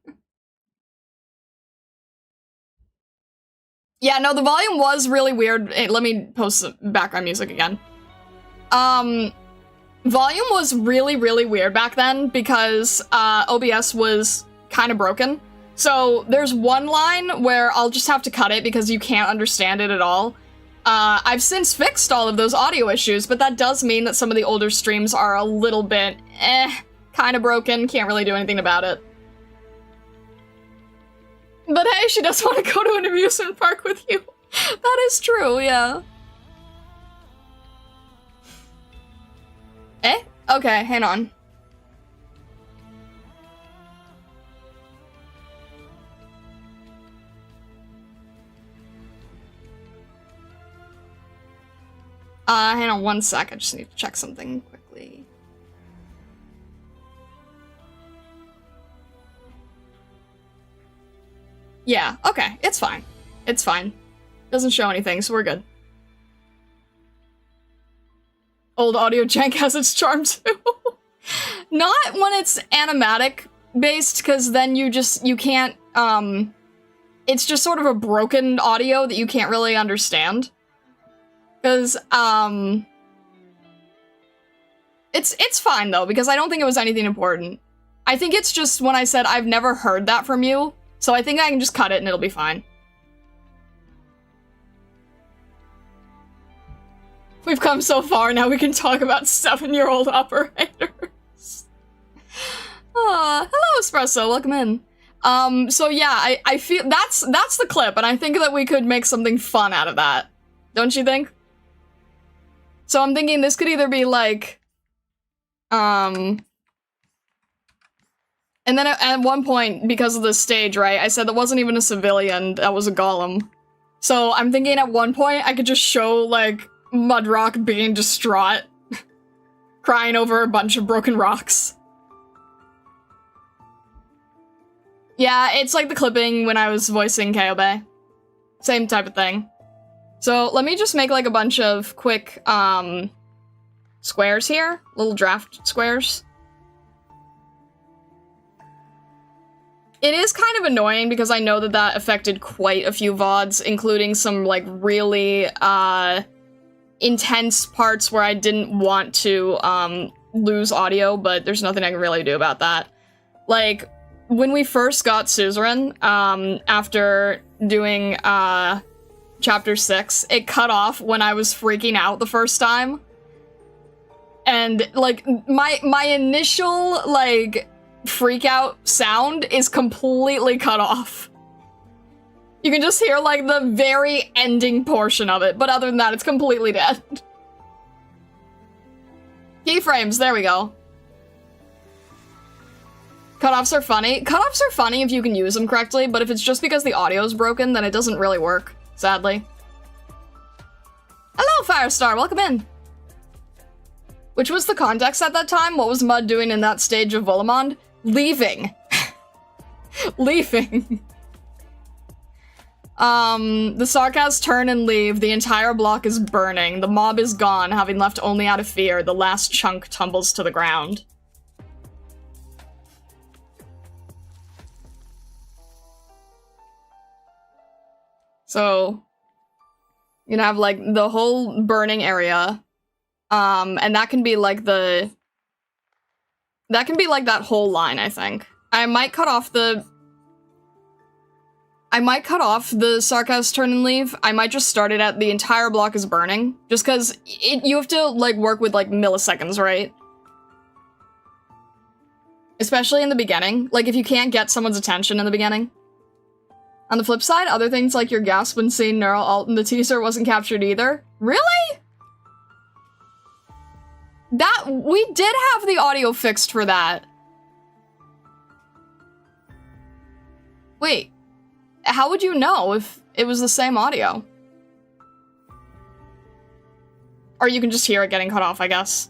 Yeah, no, the volume was really weird. Hey, let me post some background music again. Volume was really, really weird back then because, OBS was kind of broken. So there's one line where I'll just have to cut it because you can't understand it at all. I've since fixed all of those audio issues, but that does mean that some of the older streams are a little bit, kind of broken. Can't really do anything about it. But hey, she does want to go to an amusement park with you. That is true, yeah. Okay, hang on. Hang on 1 sec, I just need to check something quickly. Yeah, okay, it's fine. It's fine. Doesn't show anything, so we're good. Old audio jank has its charm too. Not when it's animatic based, because then you can't, it's just sort of a broken audio that you can't really understand. Because, it's fine though, because I don't think it was anything important. I think it's just when I said I've never heard that from you, so I think I can just cut it and it'll be fine. We've come so far, now we can talk about 7-year-old operators. Hello, Espresso, welcome in. So yeah, I feel that's the clip, and I think that we could make something fun out of that. Don't you think? So I'm thinking this could either be like, and then at one point, because of the stage, right, I said that wasn't even a civilian, that was a golem. So I'm thinking at one point I could just show, like, Mudrock being distraught, crying over a bunch of broken rocks. Yeah, it's like the clipping when I was voicing Kaobe. Same type of thing. So let me just make like a bunch of quick, squares here. Little draft squares. It is kind of annoying because I know that that affected quite a few VODs, including some like really, intense parts where I didn't want to, lose audio, but there's nothing I can really do about that. Like, when we first got Suzerain, after doing, Chapter 6, it cut off when I was freaking out the first time. And, like, my initial, like, freak out sound is completely cut off. You can just hear, like, the very ending portion of it, but other than that, it's completely dead. Keyframes, there we go. Cutoffs are funny. Cutoffs are funny if you can use them correctly, but if it's just because the audio's broken, then it doesn't really work, sadly. Hello, Firestar, welcome in. Which was the context at that time? What was Mud doing in that stage of Volamond? Leaving. Leaving. The Sarkas turn and leave. The entire block is burning. The mob is gone, having left only out of fear. The last chunk tumbles to the ground. So, you can have, like, the whole burning area, and that can be, like, that whole line, I think. I might cut off the Sarkas turn and leave. I might just start it at the entire block is burning, just because you have to, like, work with, like, milliseconds, right? Especially in the beginning. Like, if you can't get someone's attention in the beginning. On the flip side, other things like your gasp when seeing Neural Alt in the teaser wasn't captured either. Really? We did have the audio fixed for that. Wait, how would you know if it was the same audio? Or you can just hear it getting cut off, I guess.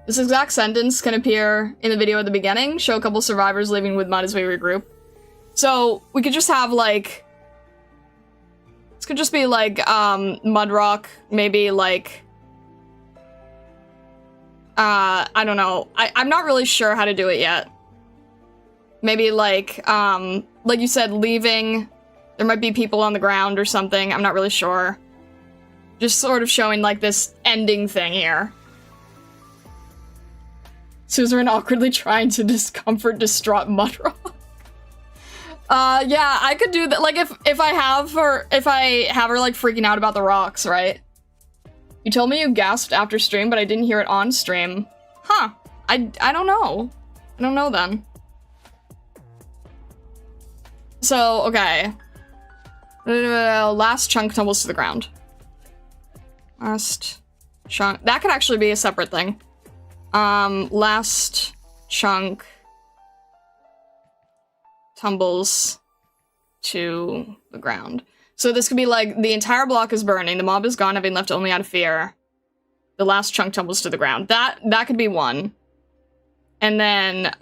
This exact sentence can appear in the video at the beginning. Show a couple survivors leaving with mud as we regroup. So we could just have like, this could just be like Mudrock, maybe like, I don't know. I'm not really sure how to do it yet. Maybe like you said, leaving. There might be people on the ground or something. I'm not really sure. Just sort of showing like this ending thing here. Suzerain awkwardly trying to discomfort distraught Mudrock. Yeah, I could do that. Like if I have her like freaking out about the rocks, right? You told me you gasped after stream, but I didn't hear it on stream. Huh. I don't know. I don't know then. So, okay. Last chunk tumbles to the ground. Last chunk. That could actually be a separate thing. Last chunk tumbles to the ground. So this could be like, the entire block is burning, the mob is gone, having left only out of fear. The last chunk tumbles to the ground. That could be one. And then,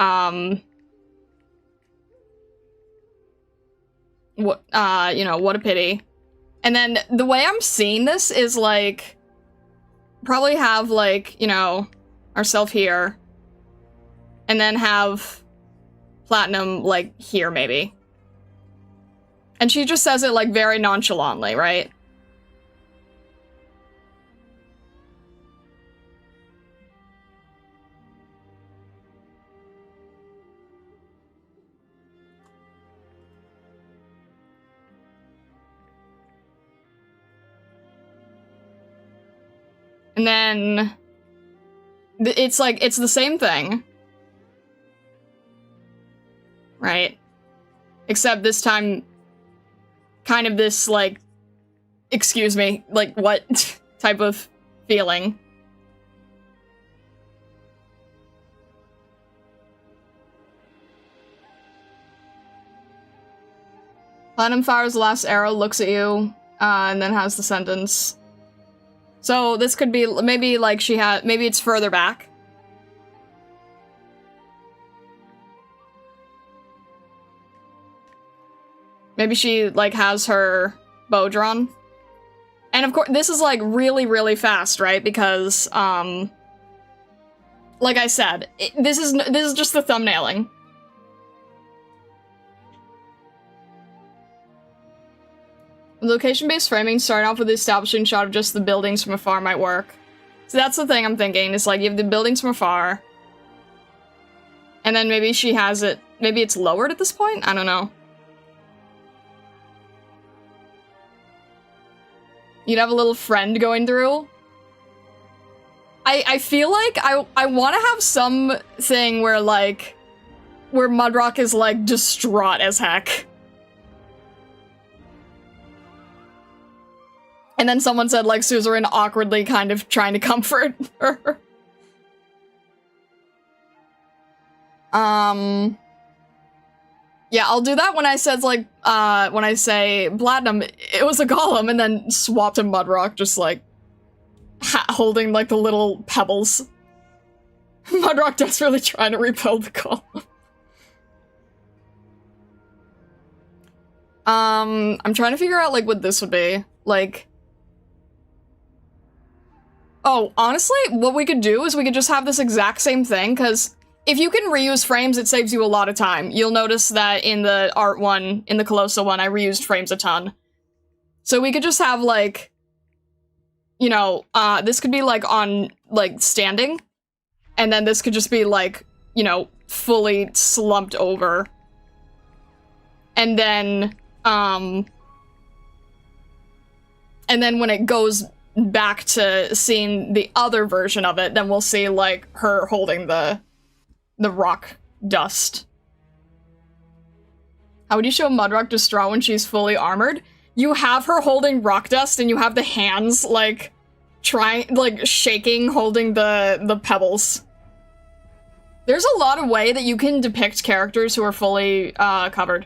you know, what a pity. And then the way I'm seeing this is like, probably have like, you know, ourselves here. And then have Platinum like here maybe. And she just says it like very nonchalantly, right? And then it's like, it's the same thing. Right? Except this time, kind of this, like, excuse me, like, what type of feeling. Platinum fires the last arrow, looks at you, and then has the sentence. So this could be, maybe, like, she had, maybe it's further back. Maybe she, like, has her bow drawn. And of course, this is, like, really, really fast, right? Because, like I said, this is just the thumbnailing. Location-based framing, starting off with the establishing shot of just the buildings from afar might work. So that's the thing I'm thinking, is, like, you have the buildings from afar. And then maybe she has it, maybe it's lowered at this point? I don't know. You'd have a little friend going through. I feel like I want to have something where, like, where Mudrock is, like, distraught as heck. And then someone said, like, Suzerain awkwardly kind of trying to comfort her. Yeah, I'll do that when I says, like, when I say Platinum, it was a golem, and then swap to Mudrock, just, like, holding, like, the little pebbles. Mudrock desperately trying to repel the golem. I'm trying to figure out, like, what this would be. Like... Oh, honestly, what we could do is we could just have this exact same thing, because if you can reuse frames, it saves you a lot of time. You'll notice that in the art one, in the Colossal one, I reused frames a ton. So we could just have, like, you know, this could be, like, on, like, standing, and then this could just be, like, you know, fully slumped over. And then when it goes back to seeing the other version of it, then we'll see, like, her holding the rock dust. How would you show Mudrock distraught when she's fully armored? You have her holding rock dust, and you have the hands, like, shaking, holding the pebbles. There's a lot of way that you can depict characters who are fully, covered.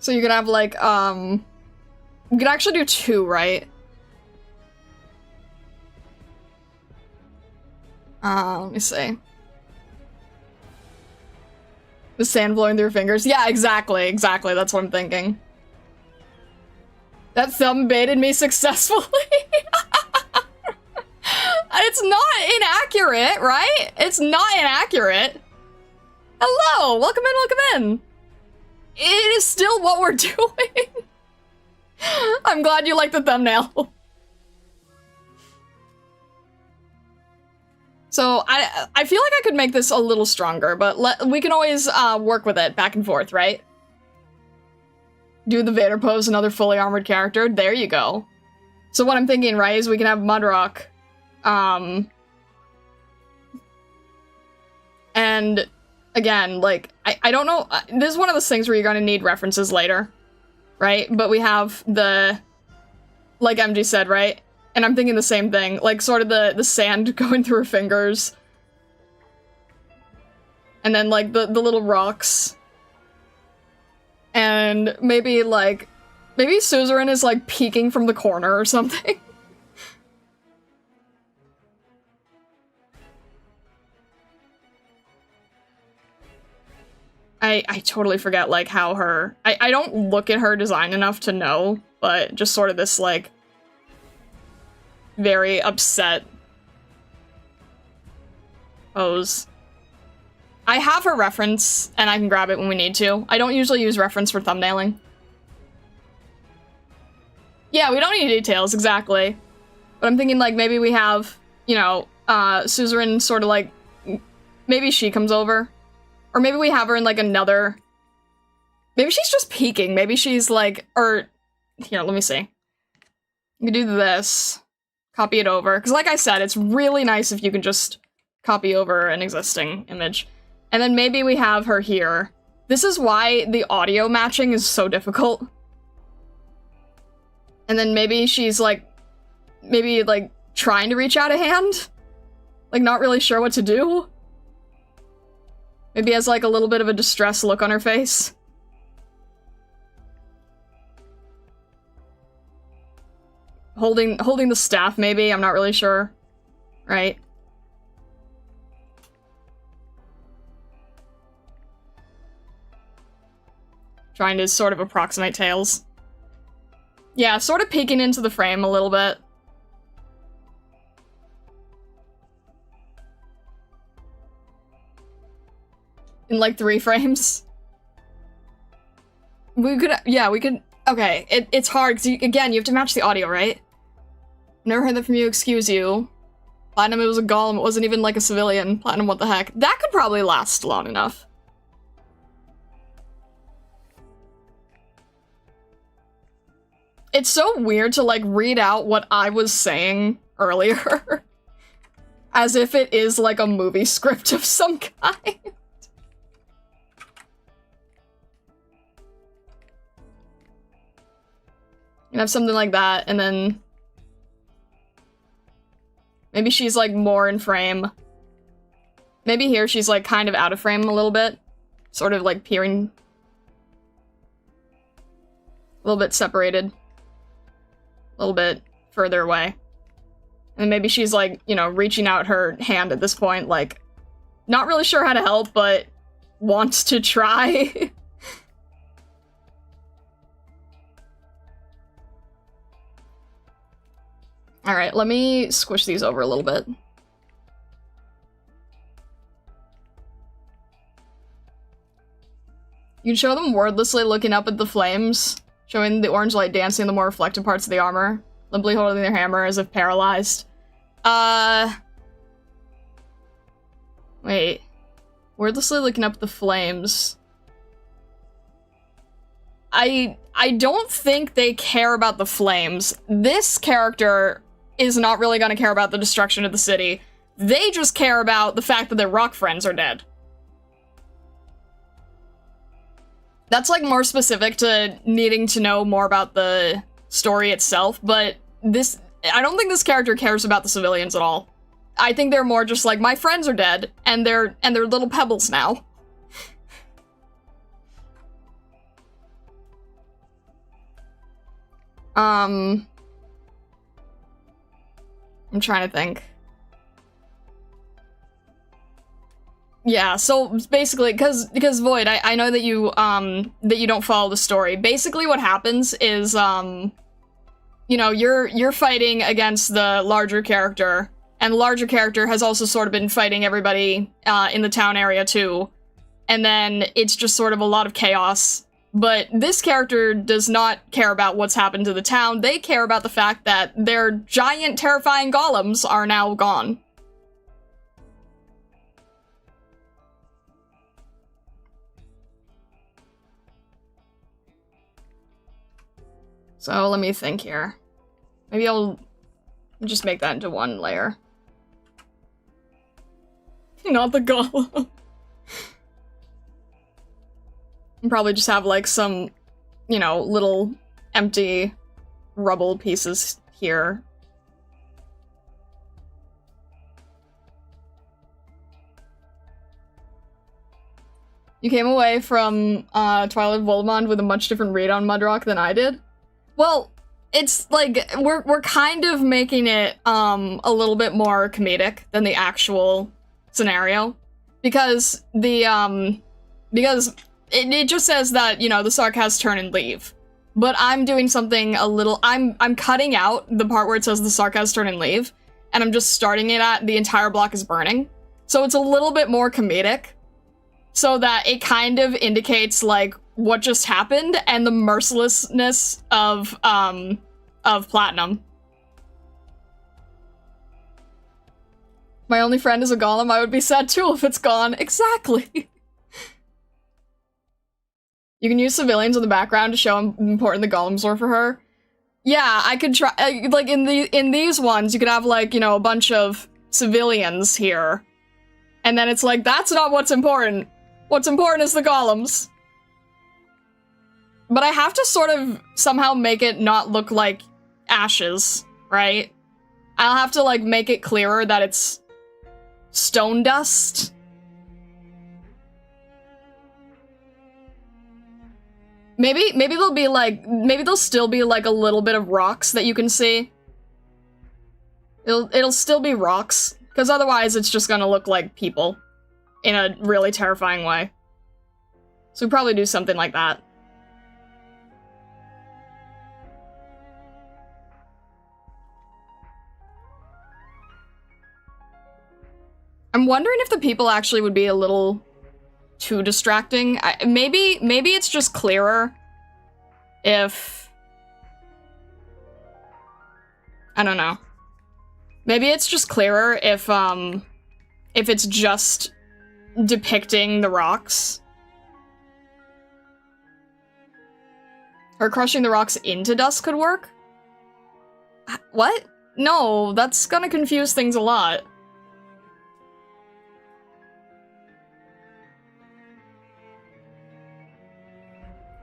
So you could have, like, you could actually do 2, right? Let me see. The sand blowing through your fingers. Yeah, exactly, that's what I'm thinking. That thumb baited me successfully. It's not inaccurate, right? It's not inaccurate. Hello, welcome in. It is still what we're doing. I'm glad you like the thumbnail. So I feel like I could make this a little stronger, but we can always work with it back and forth, right? Do the Vader pose, another fully armored character. There you go. So what I'm thinking, right, is we can have Mudrock. And again, like, I don't know. This is one of those things where you're gonna need references later, right? But we have like MG said, right? And I'm thinking the same thing, like sort of the sand going through her fingers. And then like the little rocks. And maybe Suzerain is like peeking from the corner or something. I totally forget like how her, I don't look at her design enough to know, but just sort of this like very upset pose. I have her reference, and I can grab it when we need to. I don't usually use reference for thumbnailing. Yeah, we don't need details, exactly. But I'm thinking, like, maybe we have, you know, Suzerain sort of, like, maybe she comes over. Or maybe we have her in, like, another... Maybe she's just peeking. Maybe she's, like, or... Here, let me see. You can do this. Copy it over. Because, like I said, it's really nice if you can just copy over an existing image. And then maybe we have her here. This is why the audio matching is so difficult. And then maybe she's, like, maybe, like, trying to reach out a hand? Like, not really sure what to do? Maybe has, like, a little bit of a distressed look on her face. Holding the staff, maybe? I'm not really sure. Right? Trying to sort of approximate Tails. Yeah, sort of peeking into the frame a little bit. In like 3 frames. We could, yeah, we could, okay, it's hard, because again, you have to match the audio, right? Never heard that from you, excuse you. Platinum, it was a golem, it wasn't even like a civilian. Platinum, what the heck? That could probably last long enough. It's so weird to, like, read out what I was saying earlier. As if it is, like, a movie script of some kind. You have something like that, and then... Maybe she's, like, more in frame. Maybe here she's, like, kind of out of frame a little bit. Sort of, like, peering... A little bit separated. A little bit further away. And maybe she's, like, you know, reaching out her hand at this point, like, not really sure how to help, but wants to try. Alright, let me squish these over a little bit. You can show them wordlessly looking up at the flames, showing the orange light dancing in the more reflective parts of the armor, limply holding their hammer as if paralyzed. Wait. Wordlessly looking up at the flames. I don't think they care about the flames. This character is not really gonna care about the destruction of the city. They just care about the fact that their rock friends are dead. That's, like, more specific to needing to know more about the story itself, but this... I don't think this character cares about the civilians at all. I think they're more just like, my friends are dead, and they're little pebbles now. I'm trying to think. Yeah, so basically, because Void, I know that you don't follow the story. Basically what happens is, you know, you're fighting against the larger character, and the larger character has also sort of been fighting everybody in the town area too. And then it's just sort of a lot of chaos. But this character does not care about what's happened to the town. They care about the fact that their giant, terrifying golems are now gone. So let me think here. Maybe I'll just make that into one layer. Not the golem. And probably just have like some, you know, little empty rubble pieces here. You came away from Twilight Volmond with a much different read on Mudrock than I did. Well, it's like we're kind of making it a little bit more comedic than the actual scenario, because it just says that, you know, the Sark has turn and leave. But I'm doing something a little, I'm cutting out the part where it says the Sark has turn and leave, and I'm just starting it at the entire block is burning. So it's a little bit more comedic, so that it kind of indicates, like, what just happened and the mercilessness of Platinum. My only friend is a golem. I would be sad too if it's gone. Exactly. You can use civilians in the background to show how important the golems were for her. Yeah, I could try, like, in these ones, you could have, like, you know, a bunch of civilians here. And then it's like, that's not what's important. What's important is the golems. But I have to sort of somehow make it not look like ashes, right? I'll have to, like, make it clearer that it's stone dust. Maybe they'll be like, maybe there'll still be like a little bit of rocks that you can see. It'll still be rocks, because otherwise it's just gonna look like people in a really terrifying way. So we probably do something like that. I'm wondering if the people actually would be a little too distracting. Maybe it's just clearer if... I don't know. Maybe it's just clearer if it's just depicting the rocks. Or crushing the rocks into dust could work? What? No, that's gonna confuse things a lot.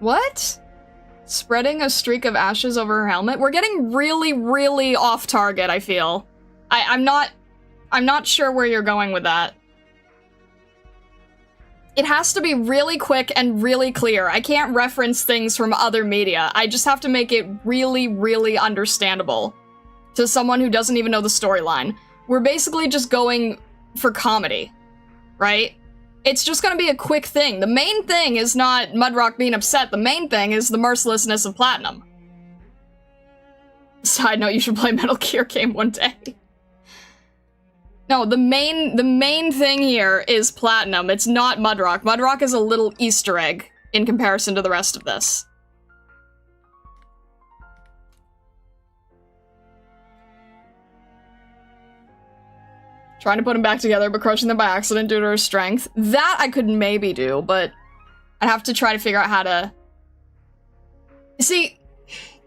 What? Spreading a streak of ashes over her helmet? We're getting really, really off target, I feel. I'm not sure where you're going with that. It has to be really quick and really clear. I can't reference things from other media. I just have to make it really, really understandable to someone who doesn't even know the storyline. We're basically just going for comedy, right? It's just gonna be a quick thing. The main thing is not Mudrock being upset. The main thing is the mercilessness of Platinum. Side note, you should play a Metal Gear game one day. No, the main thing here is Platinum. It's not Mudrock. Mudrock is a little Easter egg in comparison to the rest of this. Trying to put them back together, but crushing them by accident due to her strength. That I could maybe do, but I'd have to try to figure out how to... See,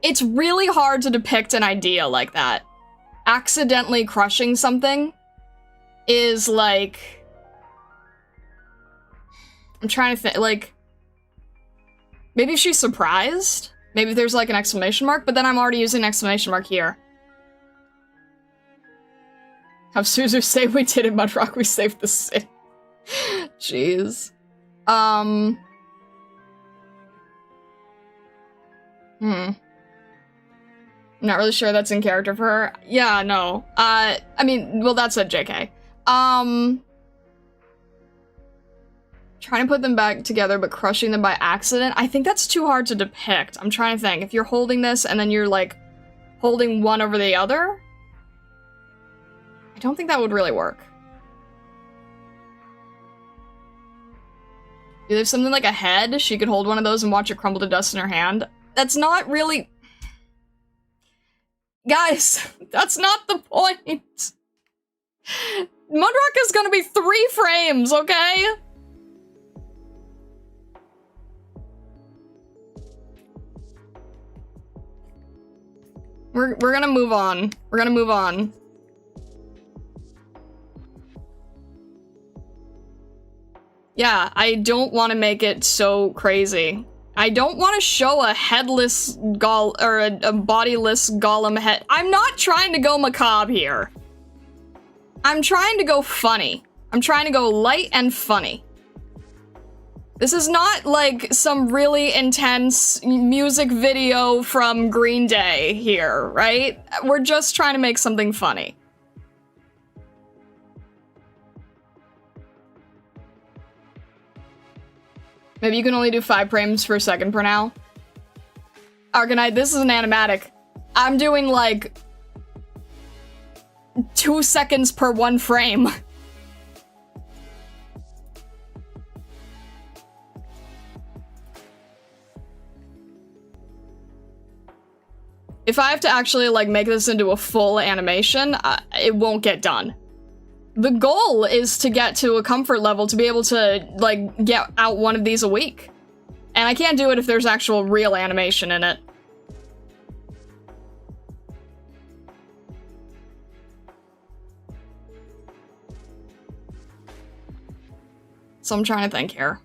it's really hard to depict an idea like that. Accidentally crushing something is like... I'm trying to think, like... Maybe she's surprised? Maybe there's like an exclamation mark, but then I'm already using an exclamation mark here. Have Suzu say we did in Mudrock, we saved the city. Jeez. Not really sure that's in character for her. Yeah, no. I mean, well, that's a JK. Trying to put them back together but crushing them by accident. I think that's too hard to depict. I'm trying to think. If you're holding this and then you're, like, holding one over the other? I don't think that would really work. Do they have something like a head? She could hold one of those and watch it crumble to dust in her hand. That's not really... Guys, that's not the point. Mudrock is gonna be 3 frames, okay? We're gonna move on. We're gonna move on. Yeah, I don't want to make it so crazy. I don't want to show a headless or a bodiless golem head. I'm not trying to go macabre here. I'm trying to go funny. I'm trying to go light and funny. This is not like some really intense music video from Green Day here, right? We're just trying to make something funny. Maybe you can only do 5 frames per second for now. Arknight, this is an animatic. I'm doing like 2 seconds per 1 frame. If I have to actually like make this into a full animation, it won't get done. The goal is to get to a comfort level to be able to, like, get out one of these a week. And I can't do it if there's actual real animation in it. So I'm trying to think here.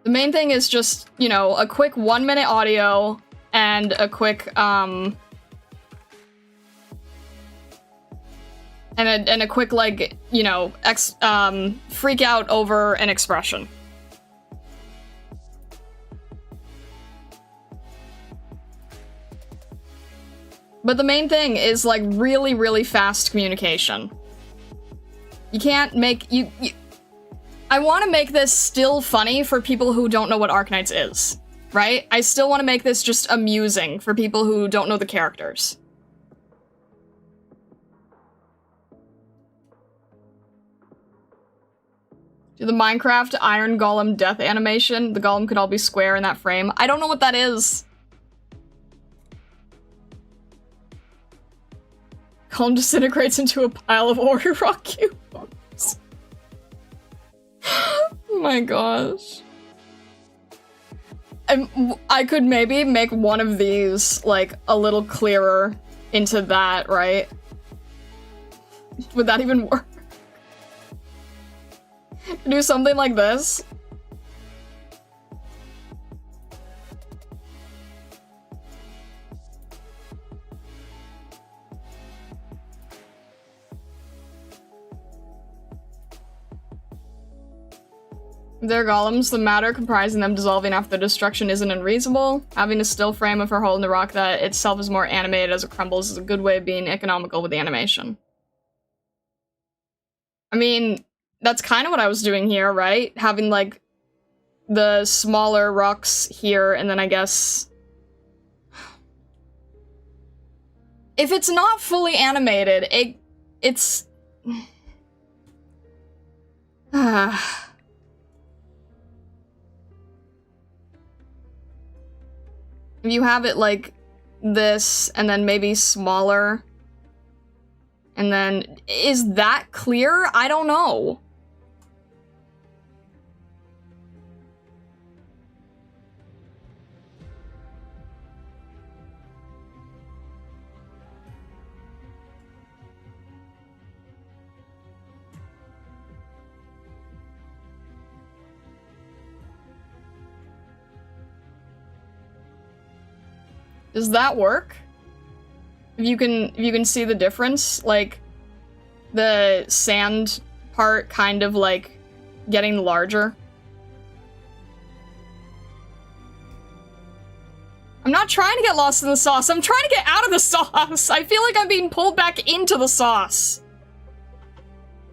The main thing is just, you know, a quick 1-minute audio and a quick, and a quick, like, you know, freak out over an expression. But the main thing is, like, really, really fast communication. You can't make, I want to make this still funny for people who don't know what Arknights is, right? I still want to make this just amusing for people who don't know the characters. Do the Minecraft Iron Golem death animation. The golem could all be square in that frame. I don't know what that is. Golem disintegrates into a pile of ore rock cubes. Oh my gosh. I could maybe make one of these, like, a little clearer into that, right? Would that even work? Do something like this. They're golems. The matter comprising them dissolving after destruction isn't unreasonable. Having a still frame of her holding the rock that itself is more animated as it crumbles is a good way of being economical with the animation. I mean, that's kind of what I was doing here, right? Having, like, the smaller rocks here, and then I guess... If it's not fully animated, it's... If you have it like this, and then maybe smaller, and then, is that clear? I don't know. Does that work? If you can see the difference, like the sand part kind of like getting larger. I'm not trying to get lost in the sauce. I'm trying to get out of the sauce. I feel like I'm being pulled back into the sauce.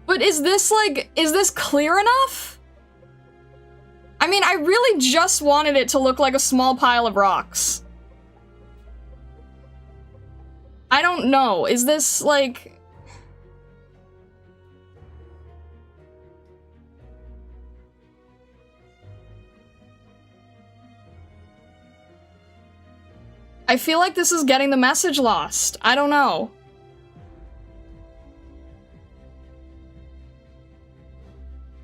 But is this clear enough? I mean, I really just wanted it to look like a small pile of rocks. I don't know. Is this, like... I feel like this is getting the message lost. I don't know.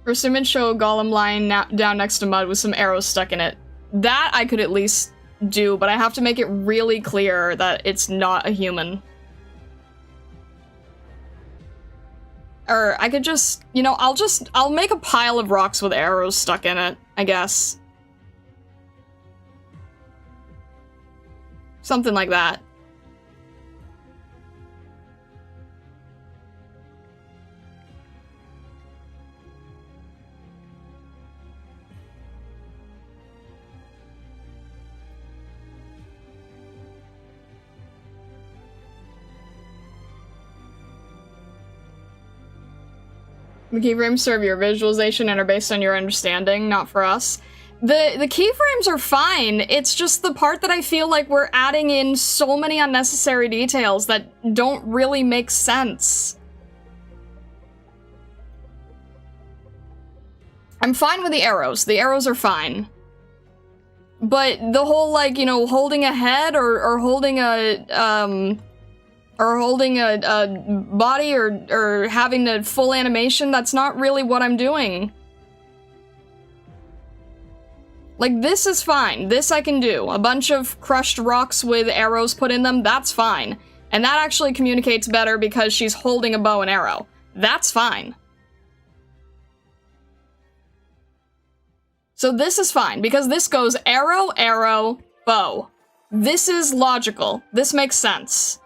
First image show a golem lying down next to mud with some arrows stuck in it. That I could at least do, but I have to make it really clear that it's not a human. Or I could just, you know, I'll make a pile of rocks with arrows stuck in it, I guess. Something like that. The keyframes serve your visualization and are based on your understanding, not for us. The keyframes are fine, it's just the part that I feel like we're adding in so many unnecessary details that don't really make sense. I'm fine with the arrows are fine. But the whole, like, you know, holding a head or holding a body or having the full animation, that's not really what I'm doing. Like, this is fine. This I can do. A bunch of crushed rocks with arrows put in them, that's fine. And that actually communicates better because she's holding a bow and arrow. That's fine. So this is fine, because this goes arrow, arrow, bow. This is logical. This makes sense.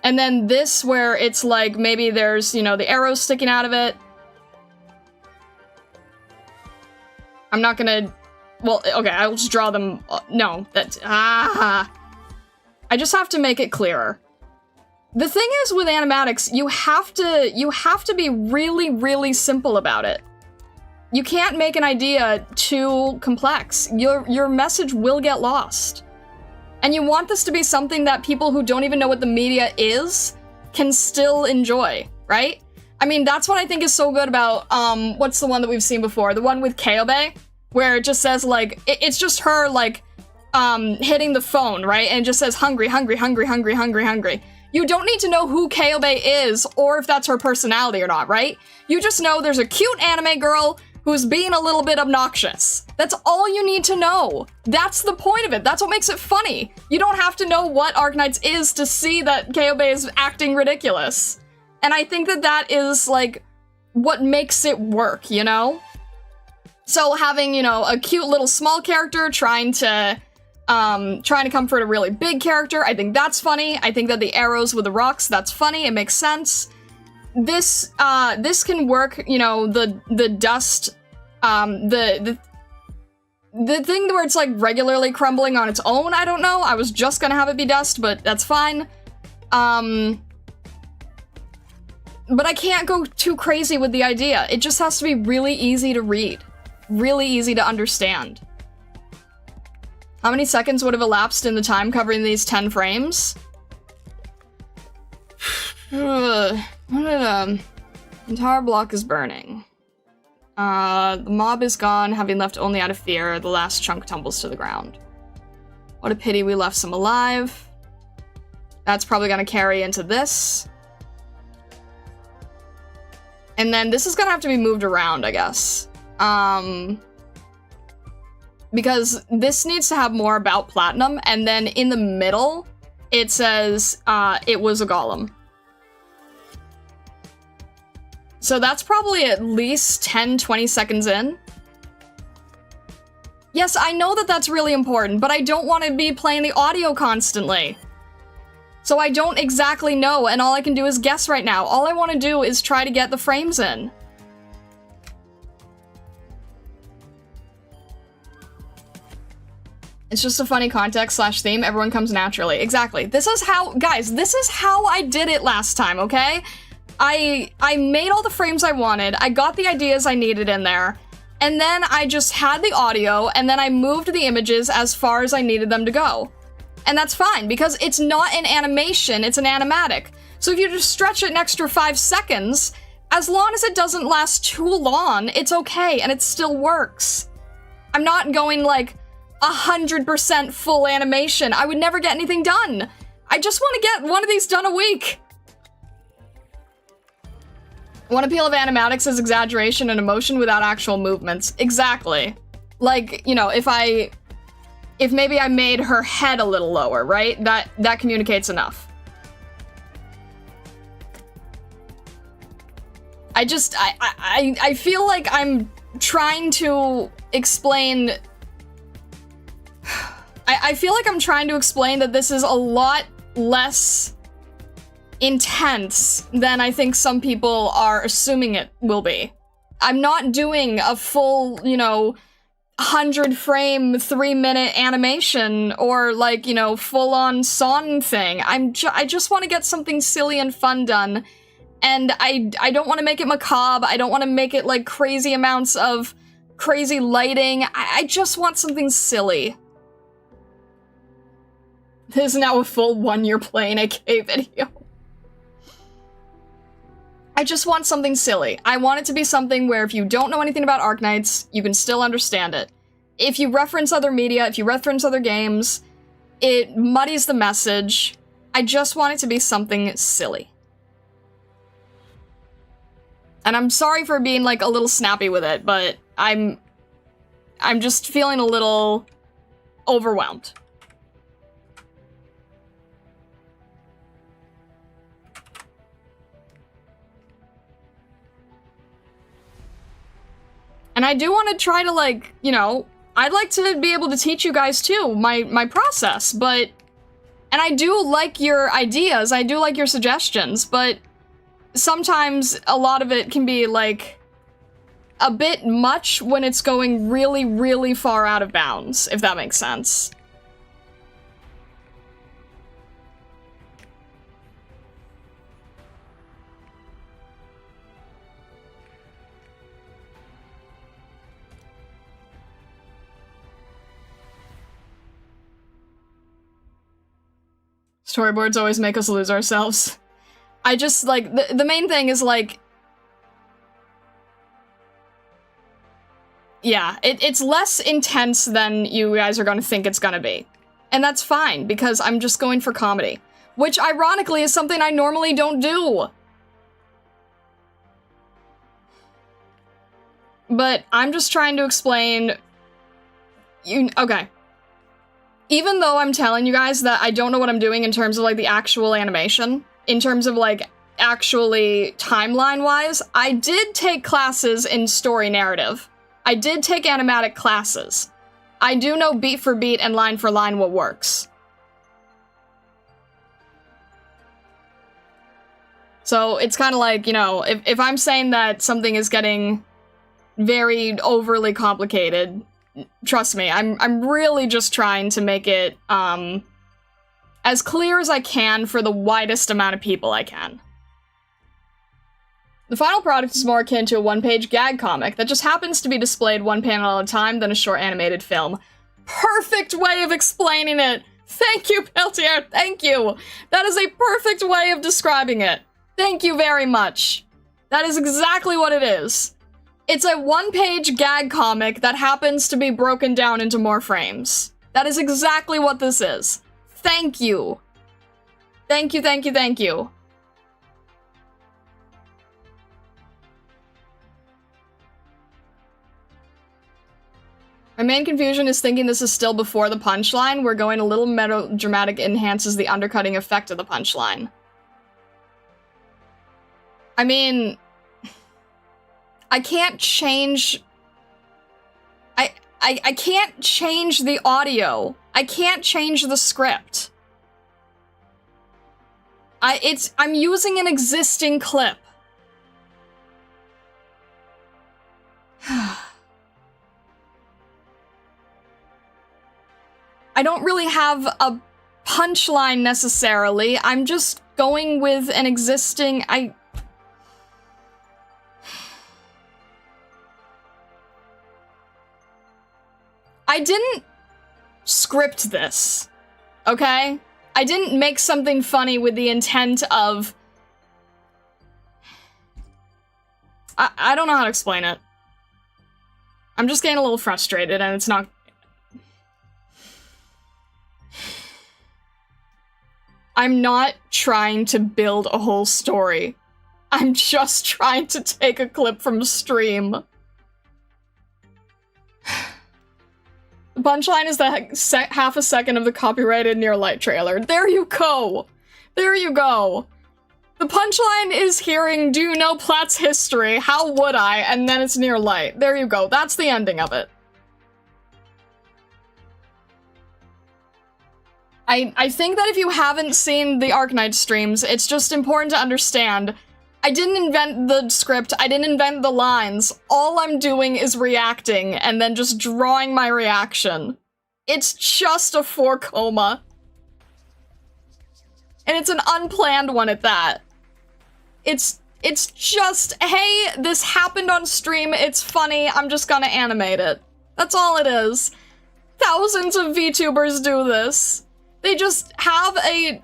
And then this, where it's like, maybe there's, you know, the arrows sticking out of it. I'm not gonna... Well, okay, I'll just draw them... No, that's... I just have to make it clearer. The thing is with animatics, you have to be really, really simple about it. You can't make an idea too complex. Your message will get lost. And you want this to be something that people who don't even know what the media is can still enjoy, right? I mean, that's what I think is so good about, what's the one that we've seen before? The one with Kaobe, where it just says, like, it's just her, like, hitting the phone, right? And it just says, hungry, hungry, hungry, hungry, hungry, hungry. You don't need to know who Kaobe is, or if that's her personality or not, right? You just know there's a cute anime girl who's being a little bit obnoxious. That's all you need to know. That's the point of it. That's what makes it funny. You don't have to know what Arknights is to see that Kaobe is acting ridiculous. And I think that that is, like, what makes it work, you know? So having, you know, a cute little small character trying to comfort a really big character, I think that's funny. I think that the arrows with the rocks, that's funny. It makes sense. This can work, you know, the dust, the thing where it's, like, regularly crumbling on its own, I don't know. I was just gonna have it be dust, but that's fine. But I can't go too crazy with the idea. It just has to be really easy to read. Really easy to understand. How many seconds would have elapsed in the time covering these 10 frames? Entire block is burning. The mob is gone, having left only out of fear. The last chunk tumbles to the ground. What a pity we left some alive. That's probably gonna carry into this. And then this is gonna have to be moved around, I guess. Because this needs to have more about Platinum, and then in the middle, it says, it was a golem. So that's probably at least 10-20 seconds in. Yes, I know that that's really important, but I don't want to be playing the audio constantly. So I don't exactly know, and all I can do is guess right now. All I want to do is try to get the frames in. It's just a funny context slash theme. Everyone comes naturally. Exactly. This is how, guys, this is how I did it last time, okay? I made all the frames I wanted. I got the ideas I needed in there. And then I just had the audio, and then I moved the images as far as I needed them to go. And that's fine, because it's not an animation, it's an animatic. So if you just stretch it an extra 5 seconds, as long as it doesn't last too long, it's okay, and it still works. I'm not going like 100% full animation. I would never get anything done. I just want to get one of these done a week. One appeal of animatics is exaggeration and emotion without actual movements. Exactly. Like, you know, if maybe I made her head a little lower, right? That communicates enough. I feel like I'm trying to explain... I feel like I'm trying to explain that this is a lot less intense than I think some people are assuming it will be. I'm not doing a full, you know, 100-frame, 3-minute animation or, like, you know, full-on song thing. I just want to get something silly and fun done, and I don't want to make it macabre. I don't want to make it, like, crazy amounts of crazy lighting. I just want something silly. This is now a full 1 year playing AK video. I just want something silly. I want it to be something where if you don't know anything about Arknights, you can still understand it. If you reference other media, if you reference other games, it muddies the message. I just want it to be something silly. And I'm sorry for being, like, a little snappy with it, but I'm just feeling a little overwhelmed. And I do want to try to, like, you know, I'd like to be able to teach you guys, too, my process, but... And I do like your ideas, I do like your suggestions, but sometimes a lot of it can be, like, a bit much when it's going really, really far out of bounds, if that makes sense. Storyboards always make us lose ourselves. I just, like, the main thing is, like... Yeah, it's less intense than you guys are gonna think it's gonna be. And that's fine, because I'm just going for comedy. Which, ironically, is something I normally don't do. But I'm just trying to explain... Okay. Even though I'm telling you guys that I don't know what I'm doing in terms of, like, the actual animation, in terms of, like, actually timeline-wise, I did take classes in story narrative. I did take animatic classes. I do know beat for beat and line for line what works. So it's kind of like, you know, if I'm saying that something is getting very overly complicated... Trust me, I'm really just trying to make it, as clear as I can for the widest amount of people I can. The final product is more akin to a one-page gag comic that just happens to be displayed one panel at a time than a short animated film. Perfect way of explaining it! Thank you, Peltier, thank you! That is a perfect way of describing it. Thank you very much. That is exactly what it is. It's a one-page gag comic that happens to be broken down into more frames. That is exactly what this is. Thank you. Thank you, thank you, thank you. My main confusion is thinking this is still before the punchline, where going a little melodramatic enhances the undercutting effect of the punchline. I mean... I can't change... I can't change the audio. I can't change the script. I'm using an existing clip. I don't really have a punchline necessarily. I'm just going with an existing... I didn't script this, okay? I didn't make something funny with the intent of... I don't know how to explain it. I'm just getting a little frustrated and it's not... I'm not trying to build a whole story. I'm just trying to take a clip from stream. The punchline is the half a second of the copyrighted Near Light trailer. There you go! There you go! The punchline is hearing, do you know Platt's history? How would I? And then it's Near Light. There you go. That's the ending of it. I think that if you haven't seen the Arknights streams, it's just important to understand. I didn't invent the script, I didn't invent the lines. All I'm doing is reacting and then just drawing my reaction. It's just a 4-coma. And it's an unplanned one at that. It's just, hey, this happened on stream, it's funny, I'm just gonna animate it. That's all it is. Thousands of VTubers do this. They just have a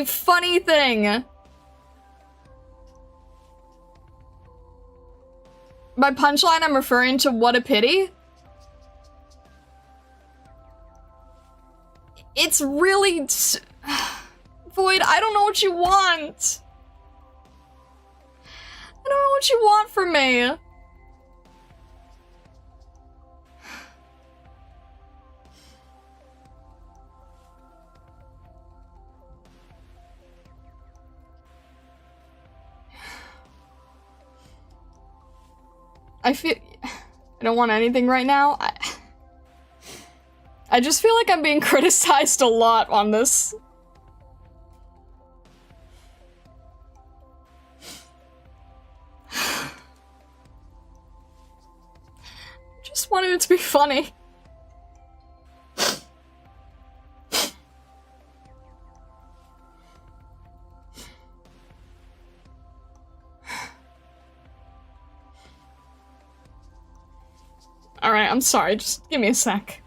funny thing. By punchline, I'm referring to What a Pity. It's really... Void, I don't know what you want. I don't know what you want from me. I don't want anything right now. I just feel like I'm being criticized a lot on this. Just wanted it to be funny. Alright, I'm sorry, just give me a sec.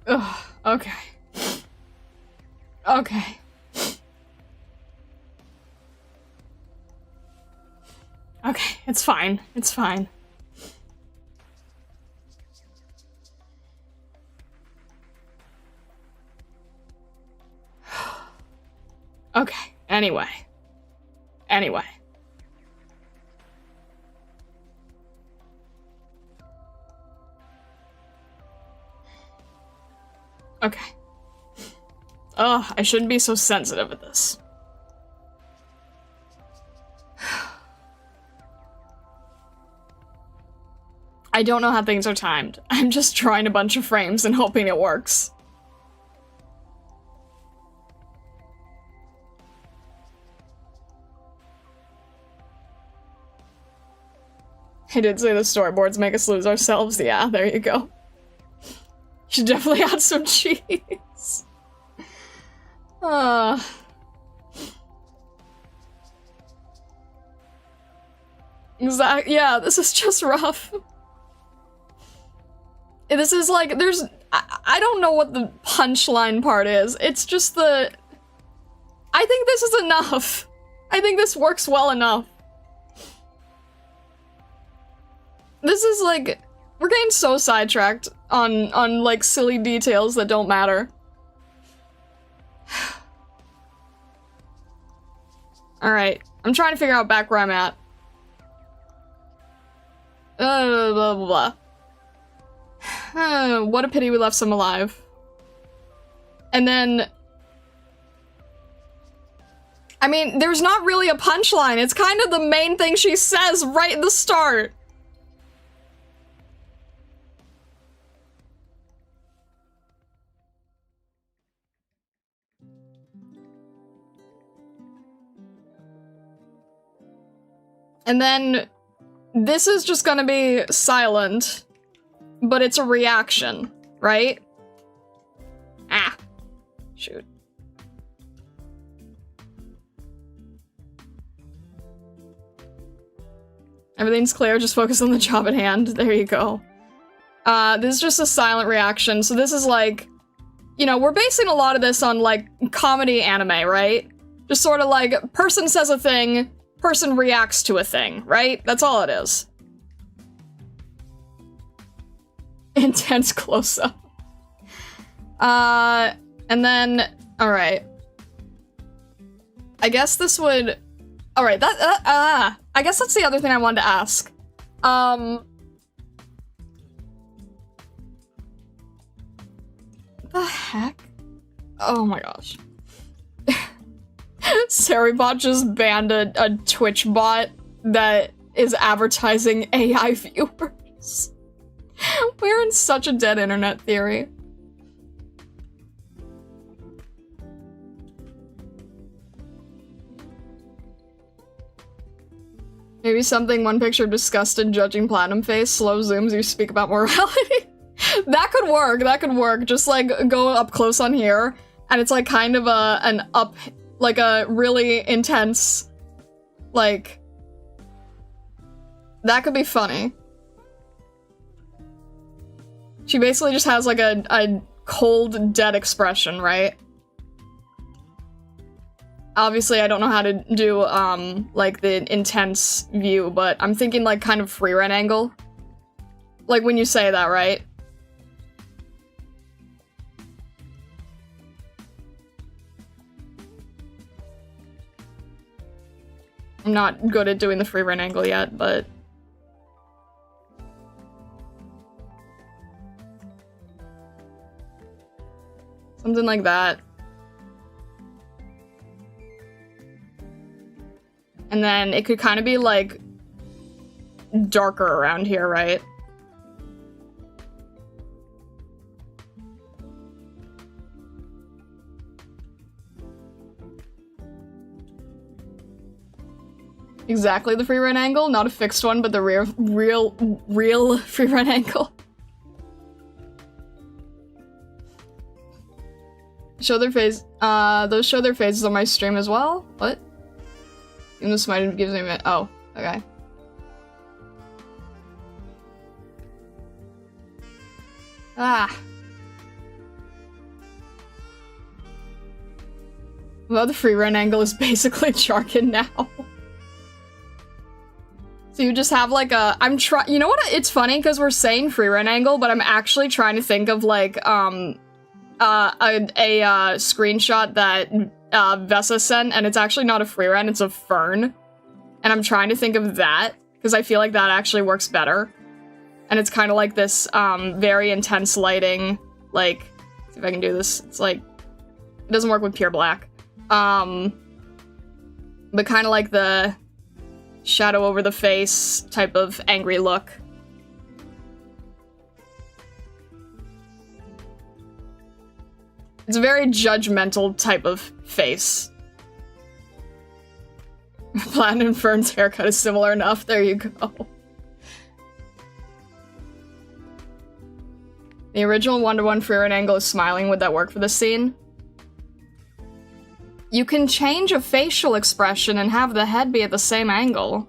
Ugh, okay. Okay. Okay, it's fine. It's fine. Okay, anyway. Anyway. Okay. Ugh, I shouldn't be so sensitive with this. I don't know how things are timed. I'm just trying a bunch of frames and hoping it works. I did say the storyboards make us lose ourselves. Yeah, there you go. Should definitely add some cheese. Exactly. Yeah, this is just rough. This is like, I don't know what the punchline part is. It's just the... I think this is enough. I think this works well enough. This is like, we're getting so sidetracked on like silly details that don't matter. Alright, I'm trying to figure out back where I'm at. Blah, blah, blah. What a pity we left some alive. And then... I mean, there's not really a punchline. It's kind of the main thing she says right at the start. And then this is just gonna be silent, but it's a reaction, right? Ah, shoot. Everything's clear, just focus on the job at hand. There you go. This is just a silent reaction, so this is like, you know, we're basing a lot of this on, like, comedy anime, right? Just sort of like, person says a thing, person reacts to a thing, right? That's all it is. Intense close-up. And then, alright. I guess this would... Alright, I guess that's the other thing I wanted to ask. The heck? Oh my gosh. Storybot just banned a Twitch bot that is advertising AI viewers. We're in such a dead internet theory. Maybe something one picture of disgusted judging platinum face, slow zooms, you speak about morality. That could work, that could work. Just like go up close on here, and it's like kind of like a really intense, like, that could be funny. She basically just has like a cold, dead expression, right? Obviously, I don't know how to do, like, the intense view, but I'm thinking, like, kind of free rent angle. Like, when you say that, right? I'm not good at doing the free rent angle yet, but... something like that. And then it could kind of be, like, darker around here, right? Exactly the free run angle, not a fixed one, but the real free run angle. Show their face, those show their faces on my stream as well? What? Even this might have given me a- oh, okay. Ah. Well, the free run angle is basically jargon now. So you just have like a- you know what, it's funny because we're saying free run angle, but I'm actually trying to think of like, a screenshot that Vessa sent, and it's actually not a free run, it's a fern. And I'm trying to think of that, because I feel like that actually works better. And it's kind of like this, very intense lighting, like, let's see if I can do this, it's like, it doesn't work with pure black. But kind of like the shadow over the face type of angry look. It's a very judgmental type of face. Platinum Fern's haircut is similar enough, there you go. The original 1-to-1 free run angle is smiling, would that work for this scene? You can change a facial expression and have the head be at the same angle.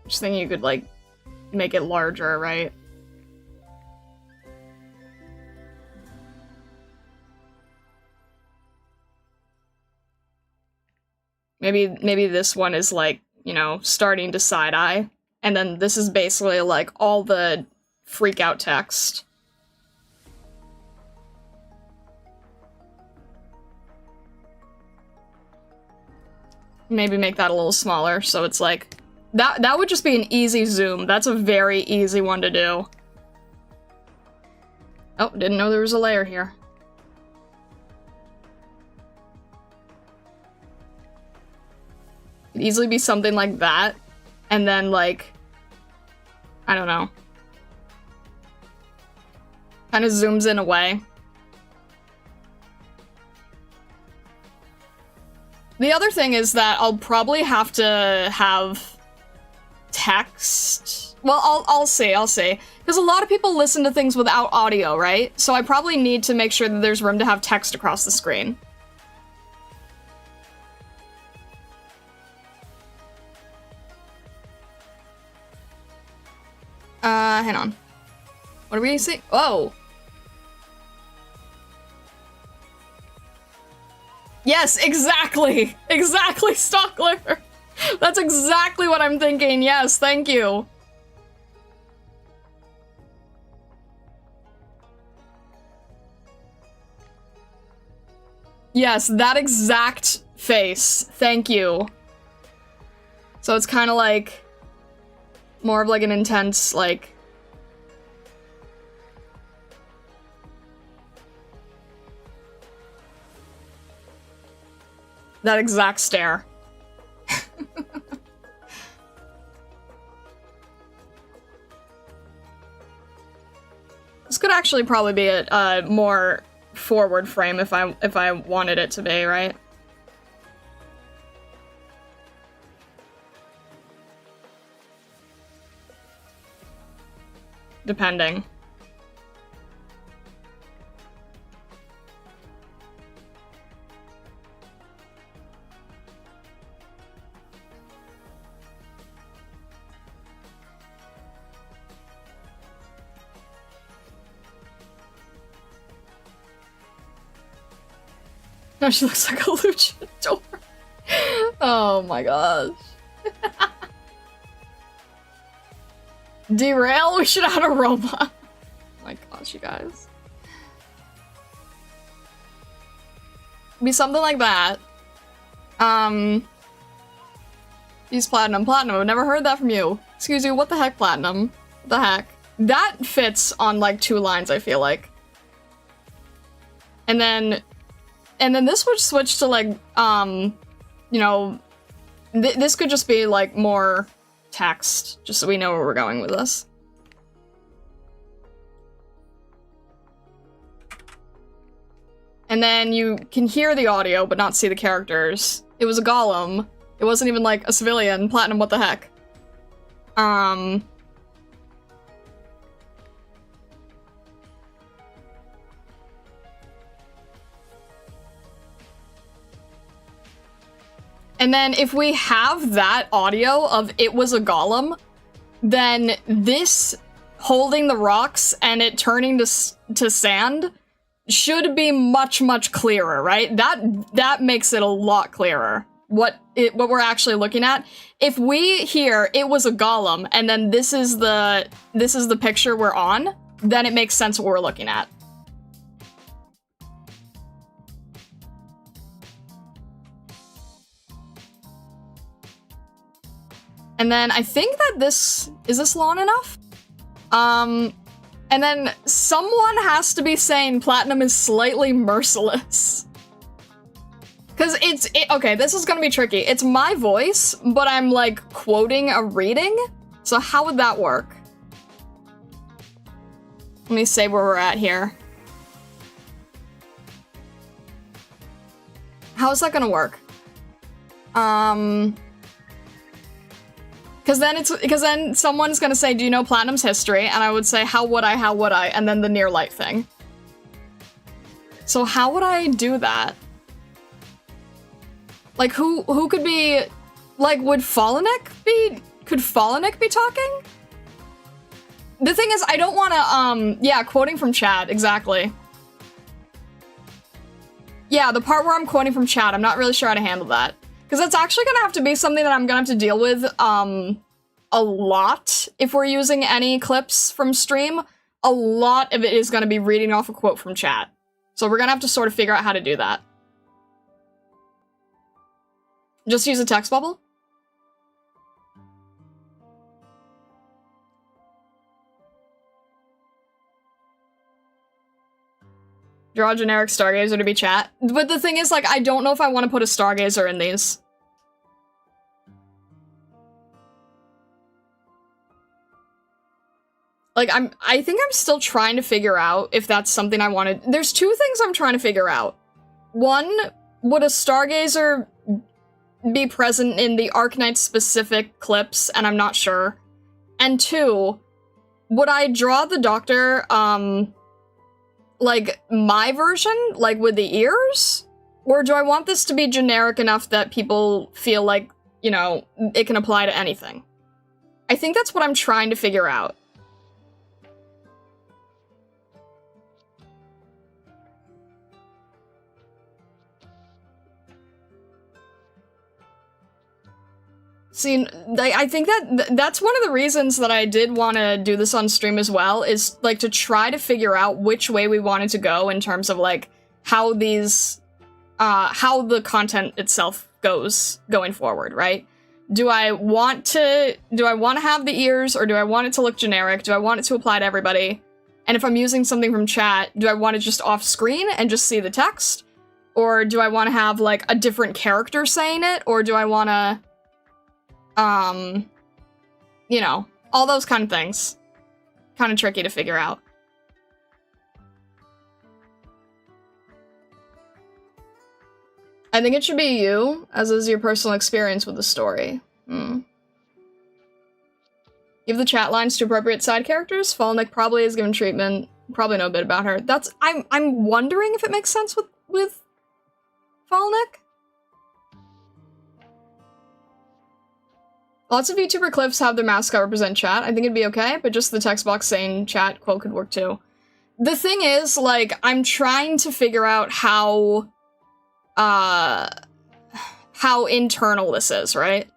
Just thinking you could, like, make it larger, right? Maybe this one is, like, you know, starting to side-eye. And then this is basically, like, all the freak-out text. Maybe make that a little smaller, so it's like... That would just be an easy zoom. That's a very easy one to do. Oh, didn't know there was a layer here. It'd easily be something like that, and then, like... I don't know. Kind of zooms in away. The other thing is that I'll probably have to have text. Well, I'll see. Because a lot of people listen to things without audio, right? So I probably need to make sure that there's room to have text across the screen. Hang on. What are we seeing? Oh! Yes, exactly! Exactly, Stockler! That's exactly what I'm thinking, yes, thank you. Yes, that exact face, thank you. So it's kind of like... more of like an intense, like... that exact stare. This could actually probably be a more forward frame if I wanted it to be, right? Depending. No, she looks like a luchador. Oh my gosh. Derail? We should add a robot. Oh my gosh, you guys. Be something like that. Use platinum. Platinum, I've never heard that from you. Excuse you, what the heck, platinum? What the heck? That fits on like 2 lines, I feel like. And then this would switch to like, you know, this could just be like more text, just so we know where we're going with this. And then you can hear the audio, but not see the characters. It was a golem. It wasn't even like a civilian. Platinum, what the heck? And then if we have that audio of it was a golem, then this holding the rocks and it turning to sand should be much, much clearer, right? That makes it a lot clearer. What we're actually looking at. If we hear it was a golem and then this is the picture we're on, then it makes sense what we're looking at. And then I think that is this long enough? And then someone has to be saying platinum is slightly merciless. Cause okay, this is gonna be tricky. It's my voice, but I'm like quoting a reading. So how would that work? Let me say where we're at here. How is that gonna work? Because then someone's gonna say, do you know Platinum's history? And I would say, how would I? And then the near light thing. So how would I do that? Like, who could be, like, could Fallenek be talking? The thing is, I don't wanna, yeah, quoting from chat, exactly. Yeah, the part where I'm quoting from chat, I'm not really sure how to handle that. Because it's actually gonna have to be something that I'm gonna have to deal with, a lot if we're using any clips from stream. A lot of it is gonna be reading off a quote from chat. So we're gonna have to sort of figure out how to do that. Just use a text bubble? Draw a generic Stargazer to be chat. But the thing is, like, I don't know if I want to put a Stargazer in these. Like, I think I'm still trying to figure out if that's something I wanted. There's two things I'm trying to figure out. One, would a Stargazer be present in the Arknights specific clips? And I'm not sure. And two, would I draw the Doctor, like, my version? Like, with the ears? Or do I want this to be generic enough that people feel like, you know, it can apply to anything? I think that's what I'm trying to figure out. See, I think that's one of the reasons that I did want to do this on stream as well, is, like, to try to figure out which way we wanted to go in terms of, like, how these, how the content itself goes going forward, right? Do I want to have the ears, or do I want it to look generic? Do I want it to apply to everybody? And if I'm using something from chat, do I want it just off screen and just see the text? Or do I want to have, like, a different character saying it? Or do I want to... you know, all those kind of things. Kind of tricky to figure out. I think it should be you, as is your personal experience with the story. Give the chat lines to appropriate side characters. Falnick probably is given treatment. Probably know a bit about her. That's I'm wondering if it makes sense with Falnick. Lots of VTuber clips have their mascot represent chat. I think it'd be okay, but just the text box saying chat quote could work too. The thing is, like, I'm trying to figure out how internal this is, right?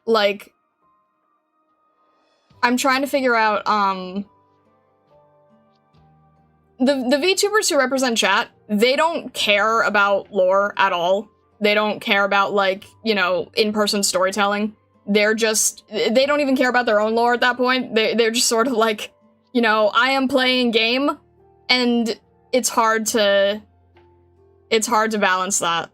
Like, I'm trying to figure out, the VTubers who represent chat, they don't care about lore at all. They don't care about, like, you know, in-person storytelling. They're just, they don't even care about their own lore at that point. They're just sort of like, you know, I am playing game, and it's hard to balance that.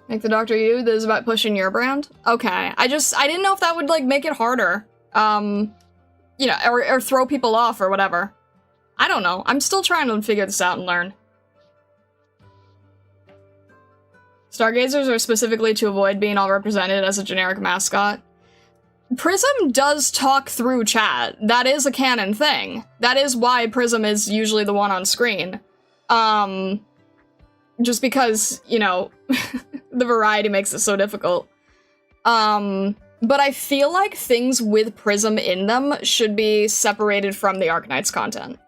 Make the Doctor you, this is about pushing your brand? Okay, I didn't know if that would, like, make it harder. You know, or throw people off or whatever. I don't know. I'm still trying to figure this out and learn. Stargazers are specifically to avoid being all represented as a generic mascot. Prism does talk through chat. That is a canon thing. That is why Prism is usually the one on screen. Just because, you know, the variety makes it so difficult. But I feel like things with Prism in them should be separated from the Arknights content.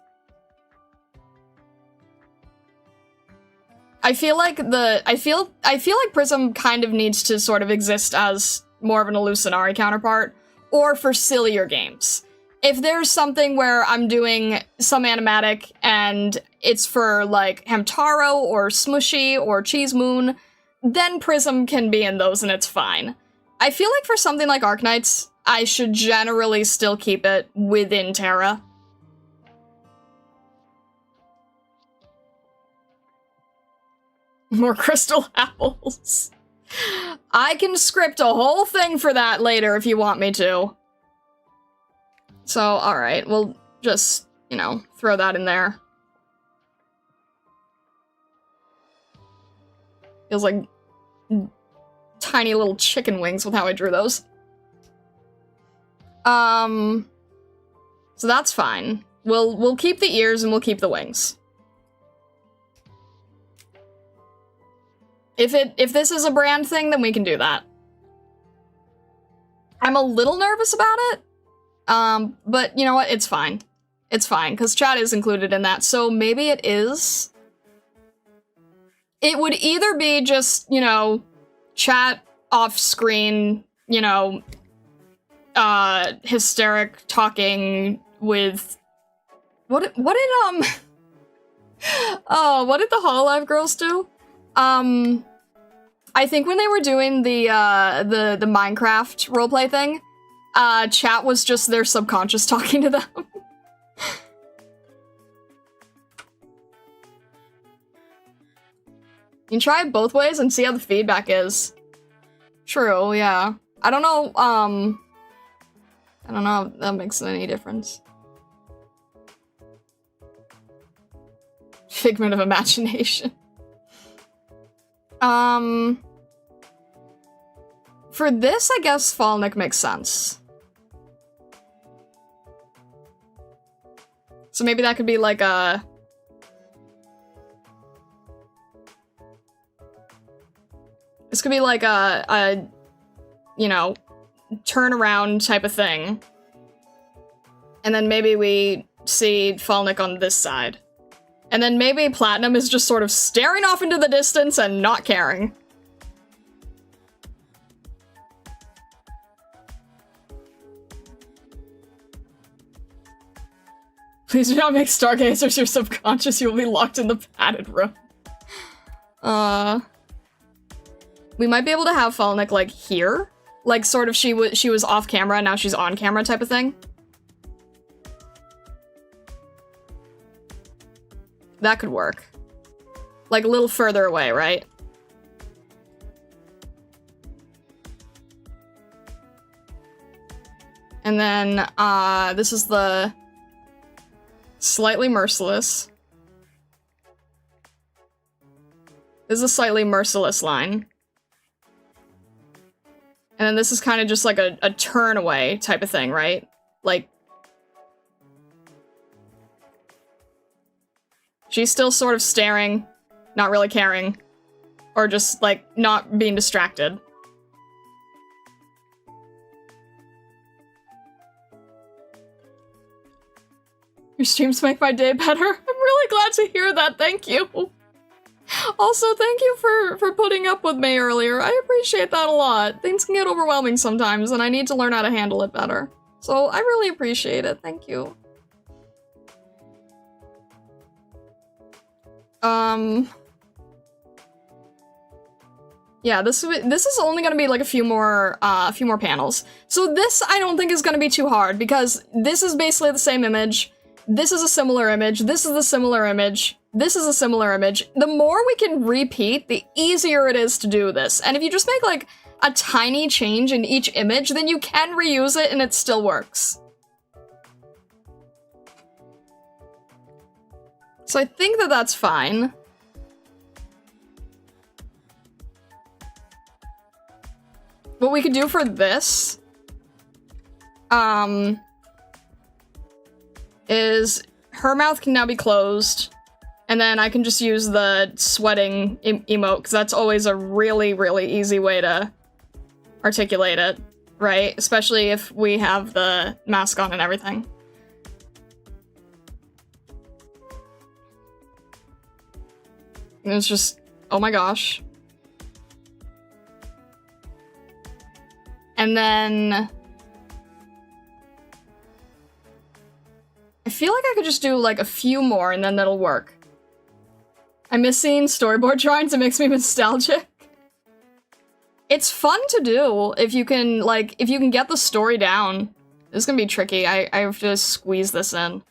I feel like Prism kind of needs to sort of exist as more of an Illusionari counterpart, or for sillier games. If there's something where I'm doing some animatic and it's for, like, Hamtaro or Smushy or Cheese Moon, then Prism can be in those and it's fine. I feel like for something like Arknights, I should generally still keep it within Terra. More crystal apples. I can script a whole thing for that later if you want me to. So, alright, we'll just, you know, throw that in there. Feels like tiny little chicken wings with how I drew those. So that's fine. We'll keep the ears and we'll keep the wings. If this is a brand thing, then we can do that. I'm a little nervous about it. But you know what? It's fine. It's fine, because chat is included in that, so maybe it is. It would either be just, you know, chat off screen, you know, hysteric talking with... What did what did the Hololive girls do? I think when they were doing the Minecraft roleplay thing, chat was just their subconscious talking to them. You can try it both ways and see how the feedback is. True, yeah. I don't know, I don't know if that makes any difference. Figment of imagination. For this, I guess Falnik makes sense. So maybe that could be like a... This could be like a you know, turnaround type of thing. And then maybe we see Falnik on this side. And then maybe Platinum is just sort of staring off into the distance and not caring. Please do not make stargazers your subconscious, you will be locked in the padded room. We might be able to have Falnik, like, here? Like, sort of she was off camera, now she's on camera type of thing. That could work. Like, a little further away, right? And then, this is the slightly merciless. This is a slightly merciless line. And then this is kind of just like a turn away type of thing, right? Like, she's still sort of staring, not really caring, or just, like, not being distracted. Your streams make my day better. I'm really glad to hear that, thank you. Also, thank you for putting up with me earlier. I appreciate that a lot. Things can get overwhelming sometimes, and I need to learn how to handle it better. So, I really appreciate it, thank you. Yeah, this is only gonna be like a few more panels. So this, I don't think is gonna be too hard, because this is basically the same image. This is a similar image, this is a similar image, this is a similar image. The more we can repeat, the easier it is to do this. And if you just make like a tiny change in each image, then you can reuse it and it still works. So I think that that's fine. What we could do for this, is her mouth can now be closed, and then I can just use the sweating emote, because that's always a really, really easy way to articulate it, right? Especially if we have the mask on and everything. And it's just, oh my gosh. And then I feel like I could just do like a few more and then that'll work. I miss seeing storyboard drawings, it makes me nostalgic. It's fun to do if you can, like, if you can get the story down. This is gonna be tricky, I have to squeeze this in.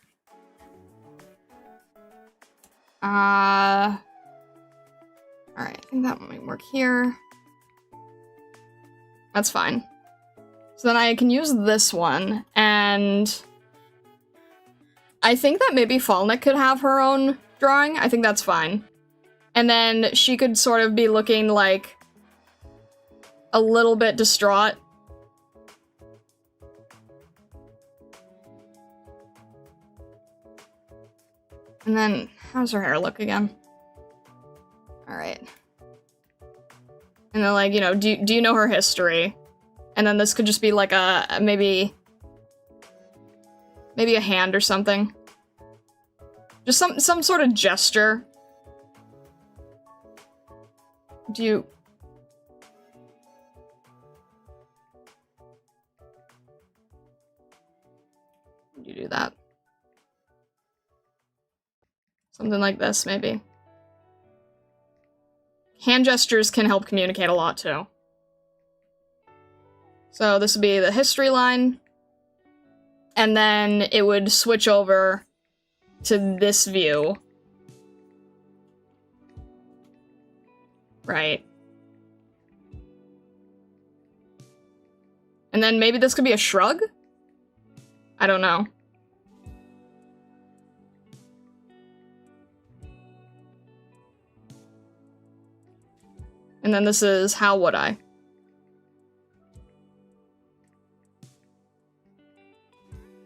Alright, I think that might work here. That's fine. So then I can use this one, and I think that maybe Falnik could have her own drawing. I think that's fine. And then she could sort of be looking like a little bit distraught. And then, how's her hair look again? Alright. And then, like, you know, do you know her history? And then this could just be like a, maybe a hand or something. Just some sort of gesture. Do you... You do that. Something like this, maybe. Hand gestures can help communicate a lot, too. So this would be the history line, and then it would switch over to this view. Right. And then maybe this could be a shrug? I don't know. And then this is how would I?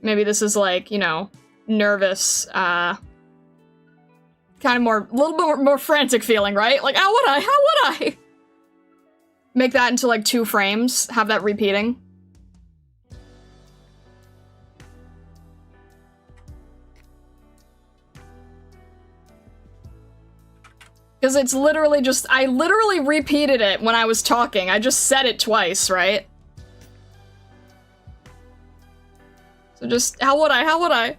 Maybe this is like, you know, nervous, kind of more, a little bit more frantic feeling, right? Like, how would I? How would I? Make that into like 2 frames, have that repeating. Because it's literally just, I literally repeated it when I was talking. I just said it twice, right? So just, how would I? How would I?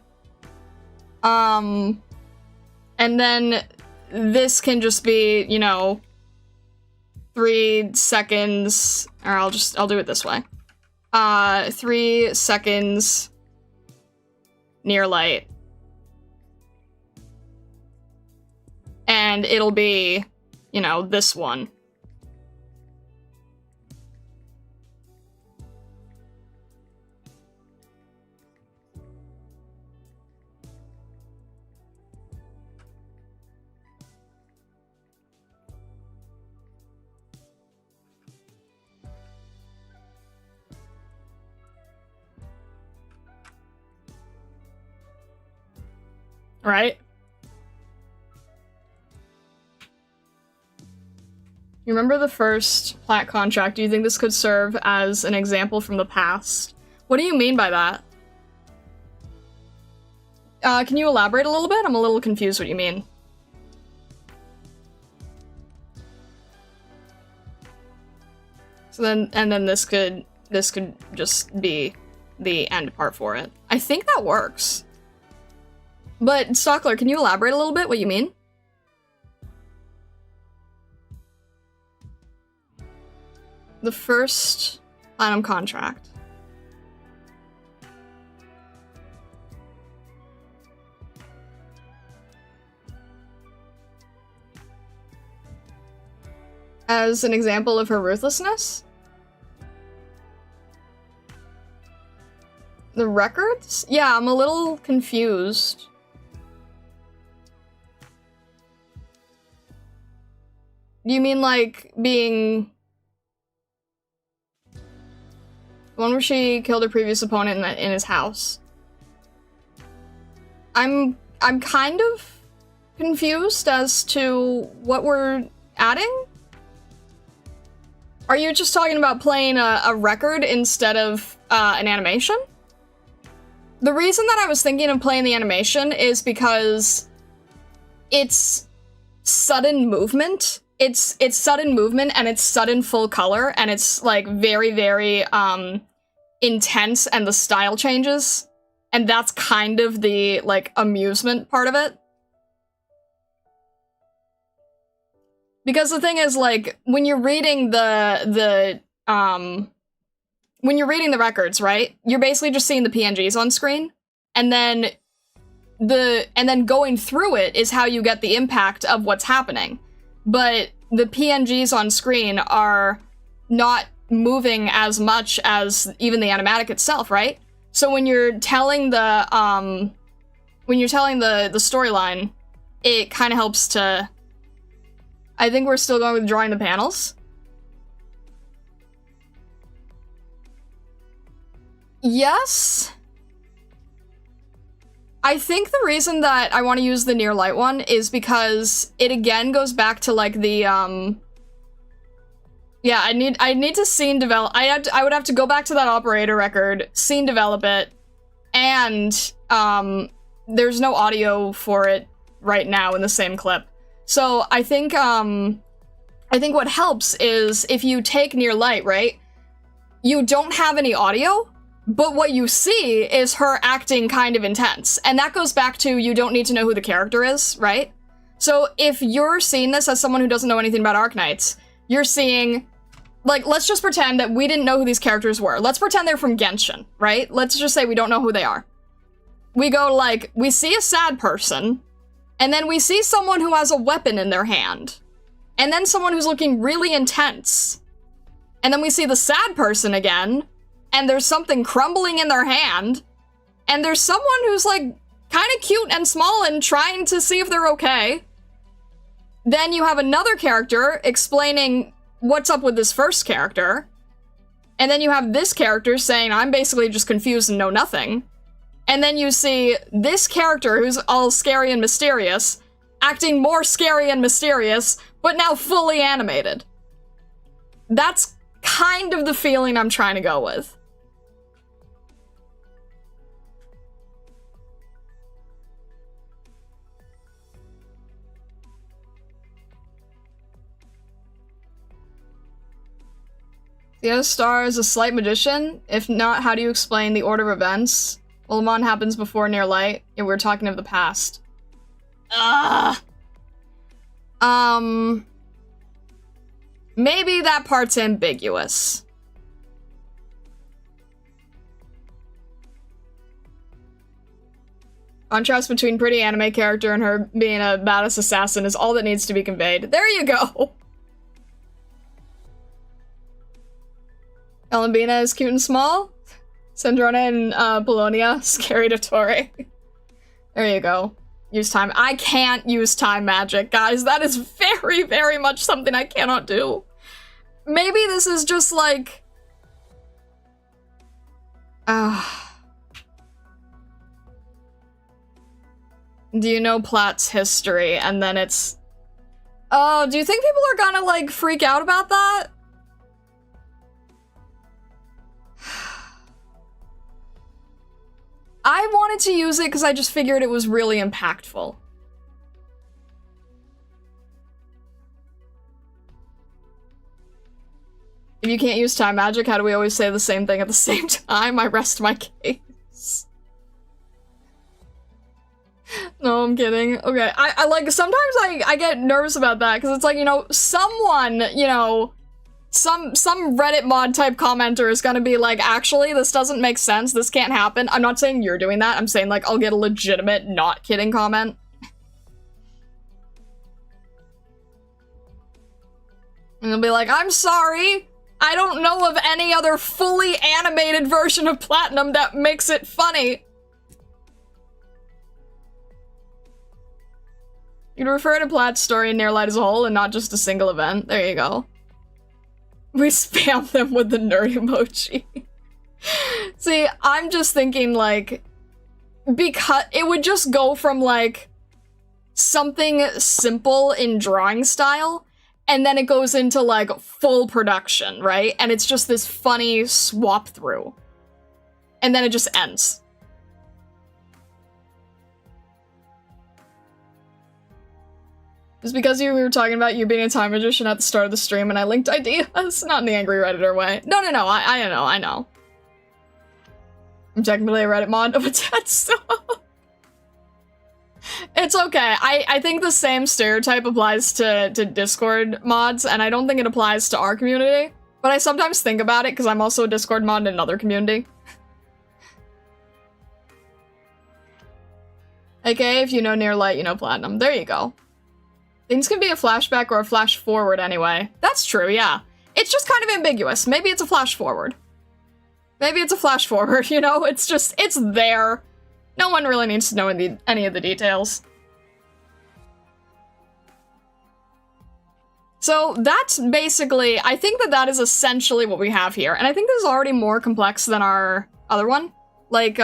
And then this can just be, you know, 3 seconds, or I'll do it this way. 3 seconds near light. And it'll be, you know, this one. Right? You remember the first plat contract? Do you think this could serve as an example from the past? What do you mean by that? Can you elaborate a little bit? I'm a little confused what you mean. So then, and then this could just be the end part for it. I think that works. But, Stockler, can you elaborate a little bit what you mean? The first platinum contract. As an example of her ruthlessness? The records? Yeah, I'm a little confused. Do you mean like being... the one where she killed her previous opponent in his house? I'm kind of confused as to what we're adding? Are you just talking about playing a record instead of an animation? The reason that I was thinking of playing the animation is because it's sudden movement. It's sudden movement and it's sudden full color and it's like very, very intense and the style changes. And that's kind of the like amusement part of it. Because the thing is, like, when you're reading the records, right? You're basically just seeing the PNGs on screen, and then going through it is how you get the impact of what's happening. But the PNGs on screen are not moving as much as even the animatic itself, right? So when you're telling the storyline, it kind of helps to... I think we're still going with drawing the panels. Yes. I think the reason that I want to use the near light one is because it again goes back to like the yeah, I need to scene develop. I would have to go back to that operator record, scene develop it, and there's no audio for it right now in the same clip. So I think what helps is if you take near light, right? You don't have any audio, but what you see is her acting kind of intense. And that goes back to you don't need to know who the character is, right? So if you're seeing this as someone who doesn't know anything about Arknights, you're seeing, like, let's just pretend that we didn't know who these characters were. Let's pretend they're from Genshin, right? Let's just say we don't know who they are. We go, like, we see a sad person, and then we see someone who has a weapon in their hand. And then someone who's looking really intense. And then we see the sad person again. and there's something crumbling in their hand, and there's someone who's like kind of cute and small and trying to see if they're okay. Then you have another character explaining what's up with this first character. And then you have this character saying, I'm basically just confused and know nothing. And then you see this character who's all scary and mysterious, acting more scary and mysterious, but now fully animated. That's kind of the feeling I'm trying to go with. The other star is a slight magician. If not, how do you explain the order of events? Well, Amon happens before near light. Yeah, we're talking of the past. Maybe that part's ambiguous. Contrast between pretty anime character and her being a badass assassin is all that needs to be conveyed. There you go! Elambina is cute and small. Sandrona and Bologna, scary to Tori. There you go. Use time. I can't use time magic, guys. That is very, very much something I cannot do. Maybe this is just like... Do you know Platt's history? And then it's... Oh, do you think people are gonna, like, freak out about that? I wanted to use it because I just figured it was really impactful. If you can't use time magic, how do we always say the same thing at the same time? I rest my case. No, I'm kidding. Okay, I like, sometimes I get nervous about that, because it's like, you know, someone, you know, some Reddit mod type commenter is gonna be like, actually, this doesn't make sense, this can't happen. I'm not saying you're doing that, I'm saying, like, I'll get a legitimate not kidding comment. And they'll be like, I'm sorry, I don't know of any other fully animated version of Platinum that makes it funny. You'd refer to Platt's story in Near Light as a whole and not just a single event. There you go. We spam them with the nerd emoji. See, I'm just thinking, like, because it would just go from, like, something simple in drawing style, and then it goes into, like, full production, right? And it's just this funny swap through. And then it just ends. It's because we were talking about you being a time magician at the start of the stream and I linked ideas, not in the angry Redditor way. No, I know. I'm technically a Reddit mod, but that's so... It's okay. I think the same stereotype applies to Discord mods, and I don't think it applies to our community, but I sometimes think about it because I'm also a Discord mod in another community. Okay, if you know Near Light, you know Platinum. There you go. Things can be a flashback or a flash forward anyway. That's true, yeah. It's just kind of ambiguous. Maybe it's a flash forward. Maybe it's a flash forward, you know? It's just, it's there. No one really needs to know any of the details. So that's basically, I think that is essentially what we have here. And I think this is already more complex than our other one. Like,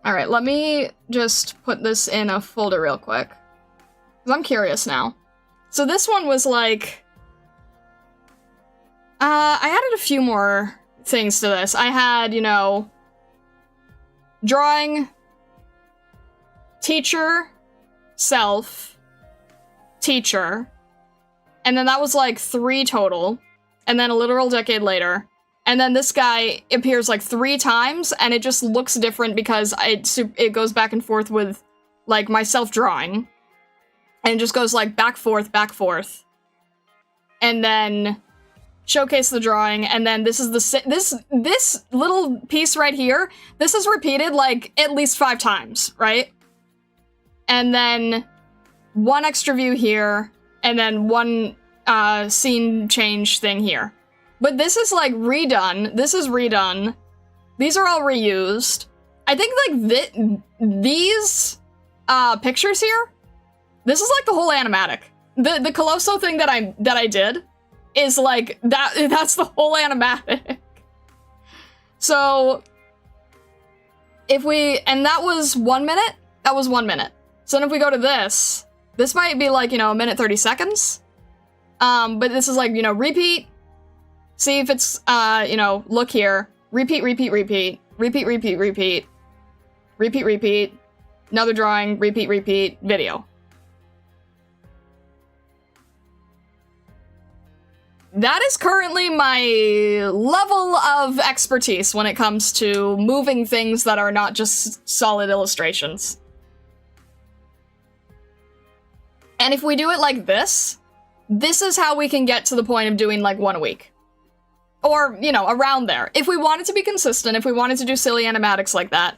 Alright, let me just put this in a folder real quick. Because I'm curious now. So this one was like... I added a few more things to this. I had, you know... drawing... teacher... self... teacher... and then that was like 3 total. And then a literal decade later... and then this guy appears like 3 times, and it just looks different because it goes back and forth with, like, myself drawing. And it just goes, like, back, forth. And then showcase the drawing, and then this is this little piece right here, this is repeated, like, at least 5 times, right? And then 1 extra view here, and then 1 scene change thing here. But this is, like, redone. This is redone. These are all reused. I think, like, these pictures here, this is, like, the whole animatic. The Colosso thing that I did is, like, that's the whole animatic. So, if we, and that was 1 minute? That was 1 minute. So then if we go to this might be, like, you know, 1:30. But this is, like, you know, repeat. See if it's, you know, look here. Repeat, repeat, repeat. Repeat, repeat, repeat. Repeat, repeat. Another drawing. Repeat, repeat. Video. That is currently my level of expertise when it comes to moving things that are not just solid illustrations. And if we do it like this is how we can get to the point of doing, like, 1 a week. Or, you know, around there. If we wanted to be consistent, if we wanted to do silly animatics like that,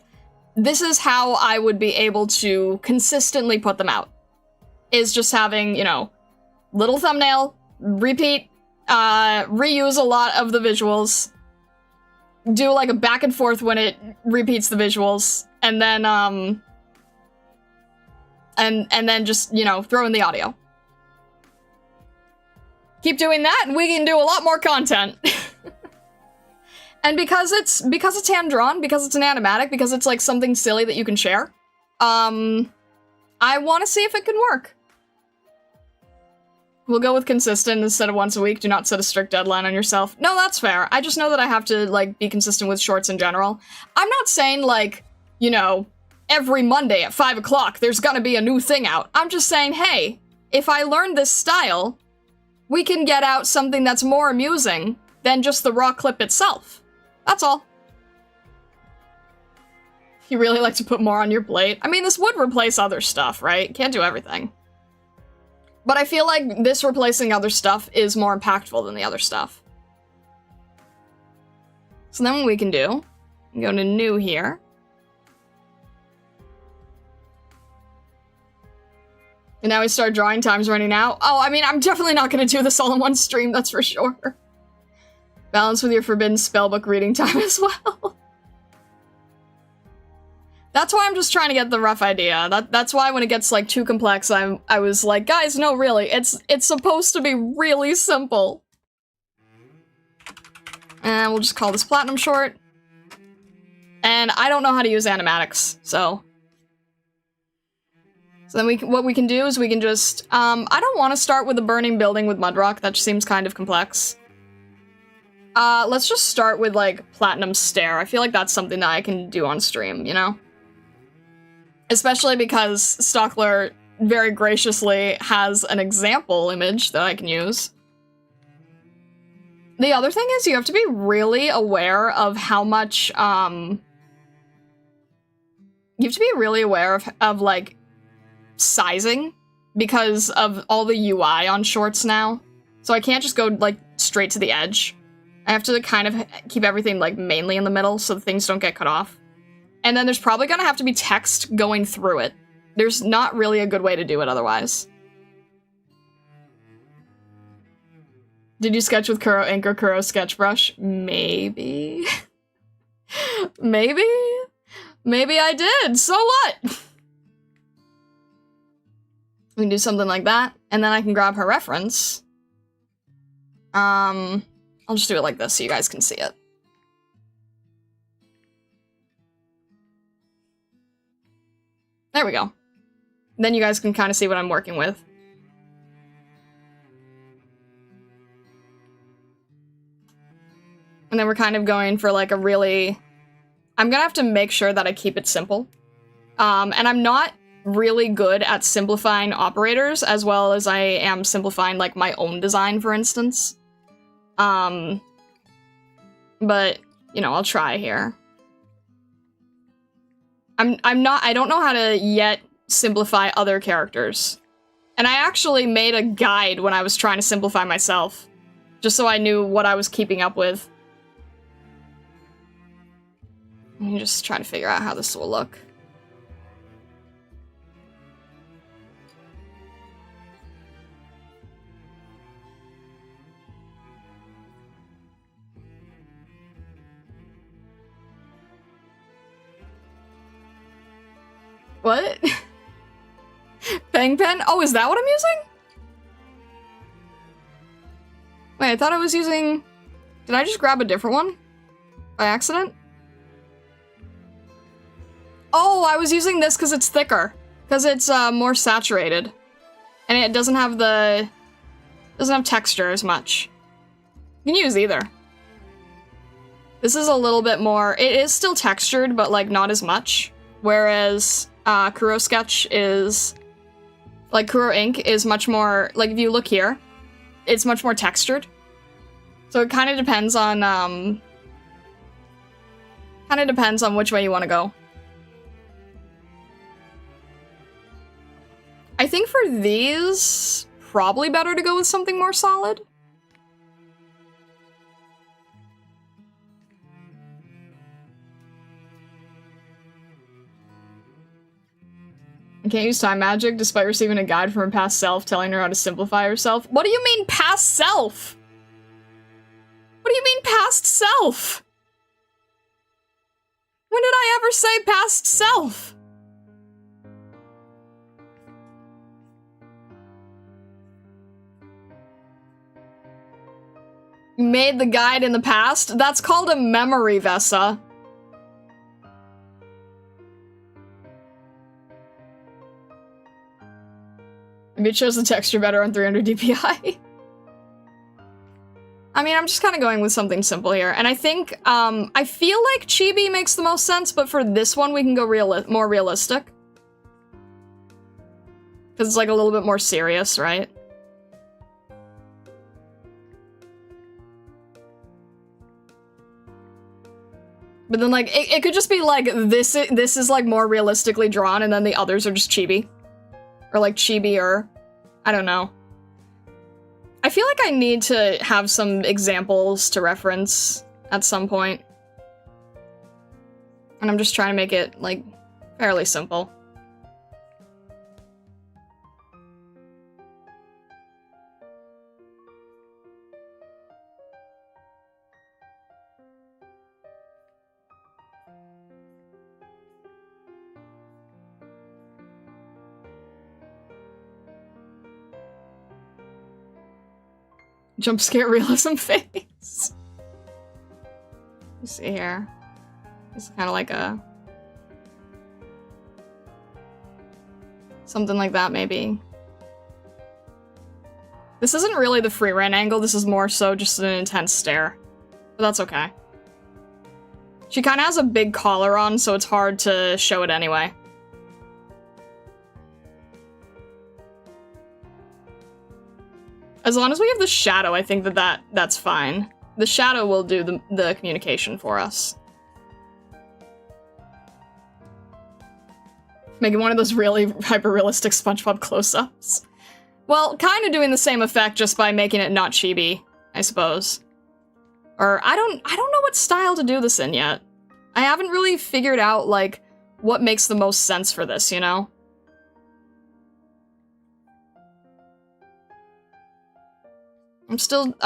this is how I would be able to consistently put them out. Is just having, you know, little thumbnail, repeat, reuse a lot of the visuals, do, like, a back and forth when it repeats the visuals, and then, and then just, you know, throw in the audio. Keep doing that, and we can do a lot more content. And because it's hand-drawn, because it's an animatic, because it's, like, something silly that you can share, I want to see if it can work. We'll go with consistent instead of once a week. Do not set a strict deadline on yourself. No, that's fair. I just know that I have to, like, be consistent with shorts in general. I'm not saying, like, you know, every Monday at 5 o'clock there's gonna be a new thing out. I'm just saying, hey, if I learn this style, we can get out something that's more amusing than just the raw clip itself. That's all. You really like to put more on your plate? I mean, this would replace other stuff, right? Can't do everything. But I feel like this replacing other stuff is more impactful than the other stuff. So then what we can do, go to new here. And now we start drawing times running out. Oh, I mean, I'm definitely not going to do this all in one stream, that's for sure. Balance with your forbidden spellbook reading time as well. That's why I'm just trying to get the rough idea. That's why when it gets, like, too complex, I was like, guys, no, really, it's supposed to be really simple. And we'll just call this Platinum Short. And I don't know how to use animatics, so... So then what we can do is we can just, I don't want to start with a burning building with Mudrock, that just seems kind of complex. Let's just start with, like, Platinum Stare. I feel like that's something that I can do on stream, you know? Especially because Stockler very graciously has an example image that I can use. The other thing is you have to be really aware of how much, you have to be really aware of like, sizing because of all the UI on shorts now. So I can't just go, like, straight to the edge. I have to kind of keep everything, like, mainly in the middle so things don't get cut off. And then there's probably gonna have to be text going through it. There's not really a good way to do it otherwise. Did you sketch with Kuro ink or Kuro sketch brush? Maybe. Maybe? Maybe I did, so what? We can do something like that, and then I can grab her reference. I'll just do it like this so you guys can see it. There we go. Then you guys can kind of see what I'm working with. And then we're kind of going for, like, a really... I'm gonna have to make sure that I keep it simple. And I'm not really good at simplifying operators as well as I am simplifying, like, my own design, for instance. But, you know, I'll try here. I don't know how to yet simplify other characters. And I actually made a guide when I was trying to simplify myself, just so I knew what I was keeping up with. Let me just try to figure out how this will look. What? Peng pen? Oh, is that what I'm using? Wait, I thought I was using... Did I just grab a different one? By accident? Oh, I was using this because it's thicker. Because it's more saturated. And it doesn't have the... doesn't have texture as much. You can use either. This is a little bit more... It is still textured, but like not as much. Whereas Kuro Sketch is... Like Kuro Ink is much more... Like if you look here, it's much more textured. So it kind of depends on... kind of depends on which way you want to go. I think for these, probably better to go with something more solid. I can't use time magic despite receiving a guide from her past self telling her how to simplify herself. What do you mean past self? What do you mean past self? When did I ever say past self? You made the guide in the past? That's called a memory, Vessa. Maybe it shows the texture better on 300 DPI. I mean, I'm just kind of going with something simple here. And I think, I feel like Chibi makes the most sense, but for this one, we can go more realistic. Because it's like a little bit more serious, right? But then, like, it could just be like, this is like more realistically drawn, and then the others are just chibi. Or like chibi-er. I don't know. I feel like I need to have some examples to reference at some point. And I'm just trying to make it, like, fairly simple. Jump scare realism face. Let's see here. It's kind of like a... something like that, maybe. This isn't really the free rein angle, this is more so just an intense stare. But that's okay. She kind of has a big collar on, so it's hard to show it anyway. As long as we have the shadow, I think that's fine. The shadow will do the communication for us. Making one of those really hyper-realistic SpongeBob close-ups. Well, kind of doing the same effect just by making it not chibi, I suppose. Or, I don't know what style to do this in yet. I haven't really figured out, like, what makes the most sense for this, you know? I'm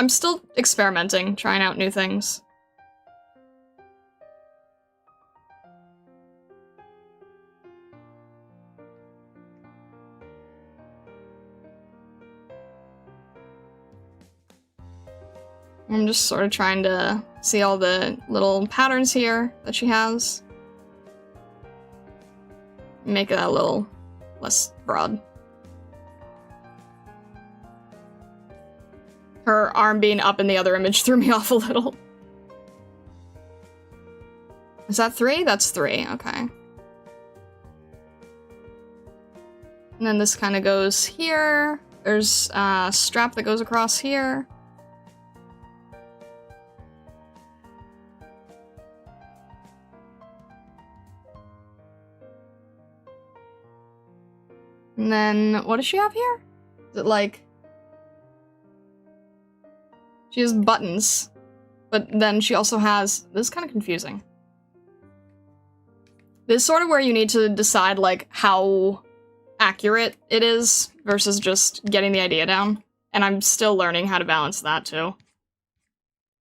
still experimenting, trying out new things. I'm just sort of trying to see all the little patterns here that she has. Make it a little less broad. Her arm being up in the other image threw me off a little. Is that 3? That's 3, okay. And then this kind of goes here. There's a strap that goes across here. And then, what does she have here? Is it like... She has buttons, but then she also has... This is kind of confusing. This is sort of where you need to decide, like, how accurate it is versus just getting the idea down. And I'm still learning how to balance that, too.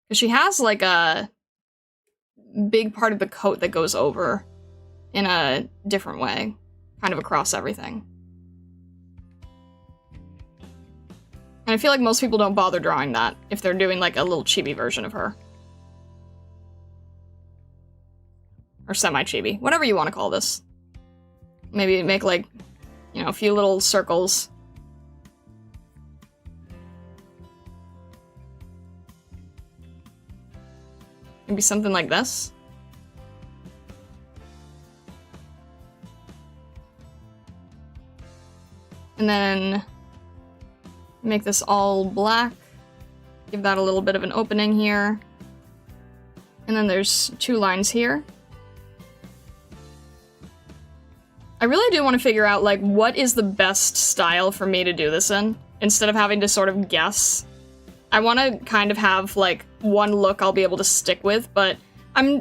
Because she has, like, a big part of the coat that goes over in a different way. kind of across everything. And I feel like most people don't bother drawing that if they're doing like a little chibi version of her. Or semi-chibi, whatever you want to call this. Maybe make like, you know, a few little circles. Maybe something like this. And then make this all black. Give that a little bit of an opening here. And then there's 2 lines here. I really do want to figure out, like, what is the best style for me to do this in, instead of having to sort of guess. I want to kind of have, like, one look I'll be able to stick with, but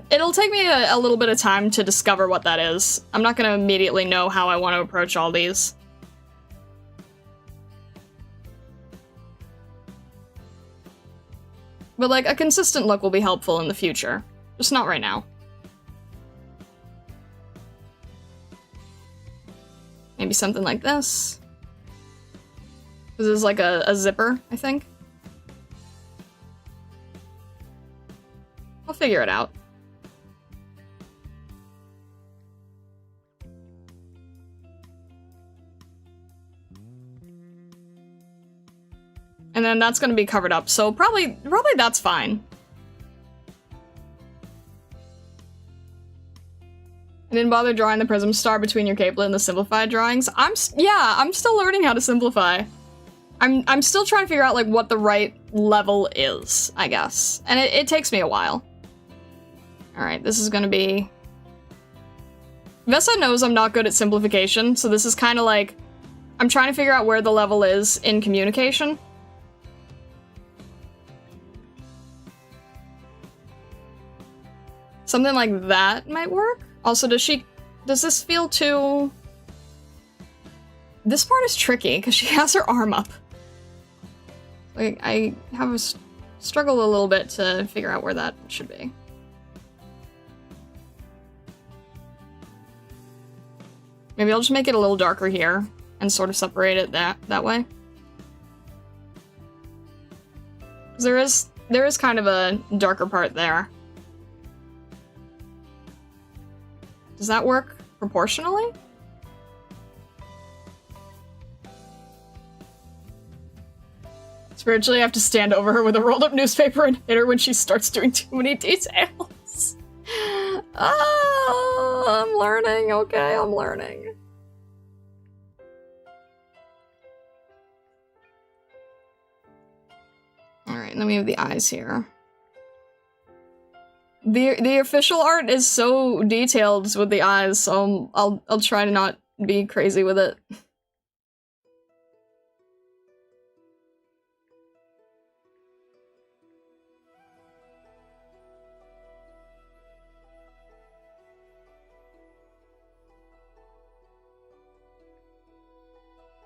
it'll take me a little bit of time to discover what that is. I'm not going to immediately know how I want to approach all these. But, like, a consistent look will be helpful in the future. Just not right now. Maybe something like this. This is like a zipper, I think. I'll figure it out. And then that's gonna be covered up, so probably that's fine. I didn't bother drawing the prism star between your capelet and the simplified drawings. I'm still learning how to simplify. I'm still trying to figure out, like, what the right level is, I guess. And it takes me a while. Alright, this is gonna be... Vesa knows I'm not good at simplification, so this is kind of like... I'm trying to figure out where the level is in communication. Something like that might work. Also, does this feel too... This part is tricky, because she has her arm up. Like, I have a struggle a little bit to figure out where that should be. Maybe I'll just make it a little darker here, and sort of separate it that way. Because there is kind of a darker part there. Does that work proportionally? Spiritually, I have to stand over her with a rolled up newspaper and hit her when she starts doing too many details. Ah, I'm learning, okay, I'm learning. Alright, and then we have the eyes here. The official art is so detailed with the eyes, so I'll try to not be crazy with it.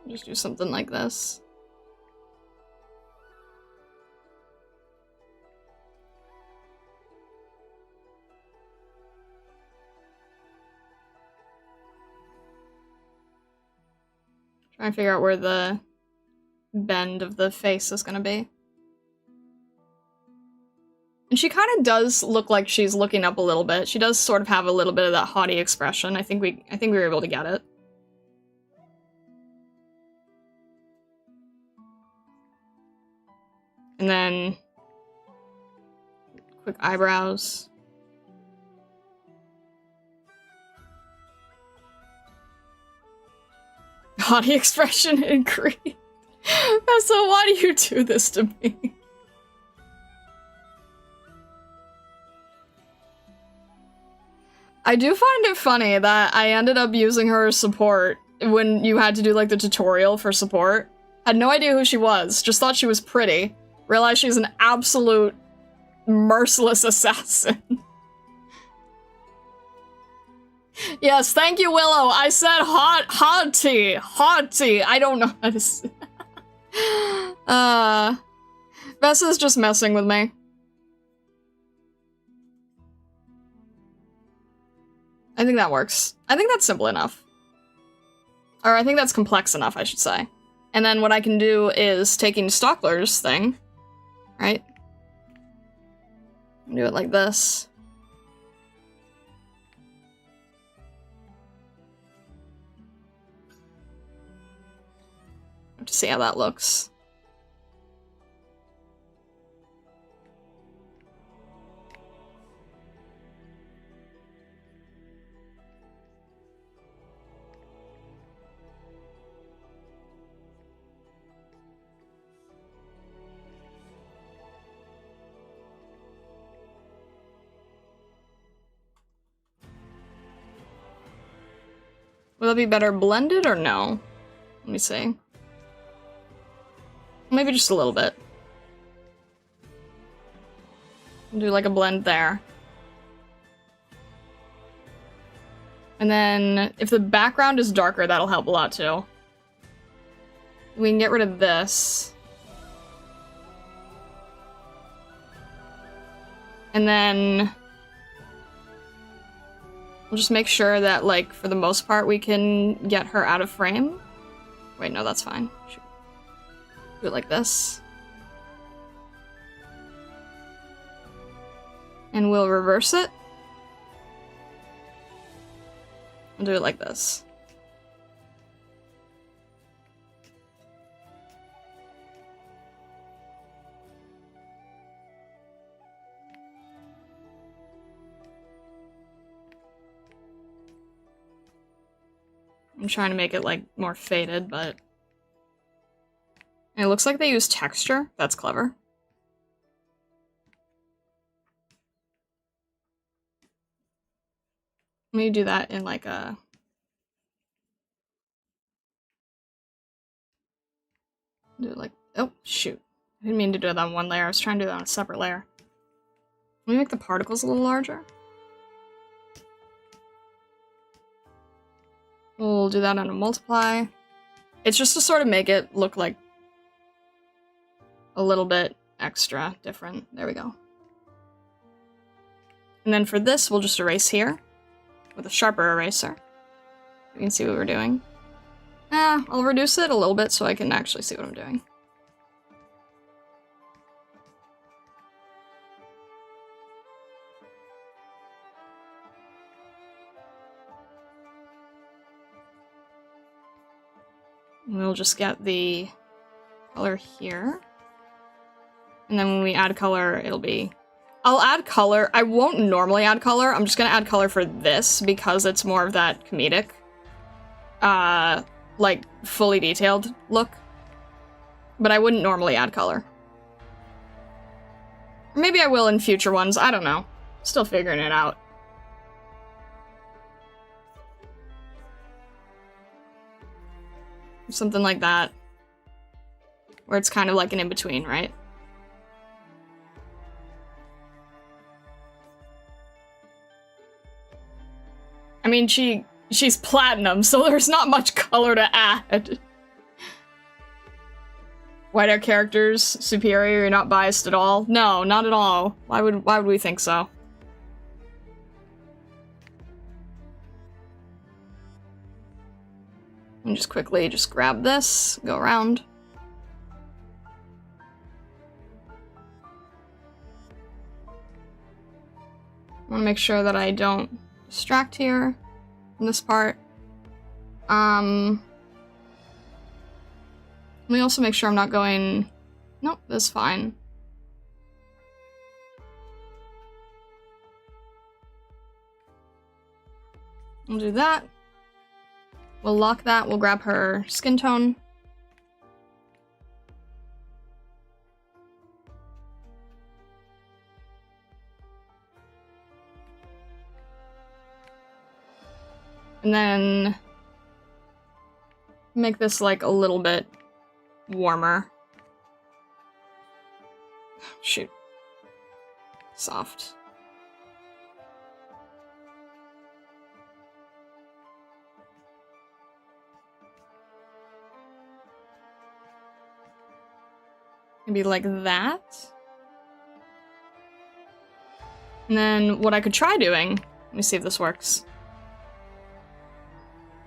Just do something like this. Trying to figure out where the bend of the face is gonna be. And she kind of does look like she's looking up a little bit. She does sort of have a little bit of that haughty expression. I think we were able to get it. And then quick eyebrows. Haughty expression increased. So why do you do this to me? I do find it funny that I ended up using her as support when you had to do like the tutorial for support. Had no idea who she was, just thought she was pretty. Realized she's an absolute merciless assassin. Yes, thank you, Willow. I said haughty. I don't know how to say. Vessa's just messing with me. I think that works. I think that's simple enough. Or I think that's complex enough, I should say. And then what I can do is taking Stockler's thing, right? Do it like this. Have to see how that looks. Will that be better blended or no? Let me see. Maybe just a little bit. Do like a blend there. And then if the background is darker, that'll help a lot too. We can get rid of this. And then we'll just make sure that, like, for the most part, we can get her out of frame. Wait, no, that's fine. Shoot. Do it like this. And we'll reverse it. And do it like this. I'm trying to make it, like, more faded, but it looks like they use texture. That's clever. Let me do that in, like, a... Do it like... Oh, shoot. I didn't mean to do it on one layer. I was trying to do that on a separate layer. Let me make the particles a little larger. We'll do that on a multiply. It's just to sort of make it look like a little bit extra different. There we go. And then for this, we'll just erase here with a sharper eraser. You can see what we're doing. I'll reduce it a little bit so I can actually see what I'm doing. We'll just get the color here. And then when we add color, it'll be... I'll add color. I won't normally add color. I'm just gonna add color for this because it's more of that comedic, like, fully detailed look. But I wouldn't normally add color. Or maybe I will in future ones. I don't know. Still figuring it out. Something like that. Where it's kind of like an in-between, right? I mean, she's platinum, so there's not much color to add. White hair characters, superior, you're not biased at all? No, not at all. Why would we think so? And just quickly just grab this, go around. I want to make sure that I don't distract here in this part. Let me also make sure I'm not going... Nope, that's fine. We'll do that. We'll lock that, we'll grab her skin tone. And then make this like a little bit warmer. Shoot. Soft. Maybe like that. And then what I could try doing, let me see if this works.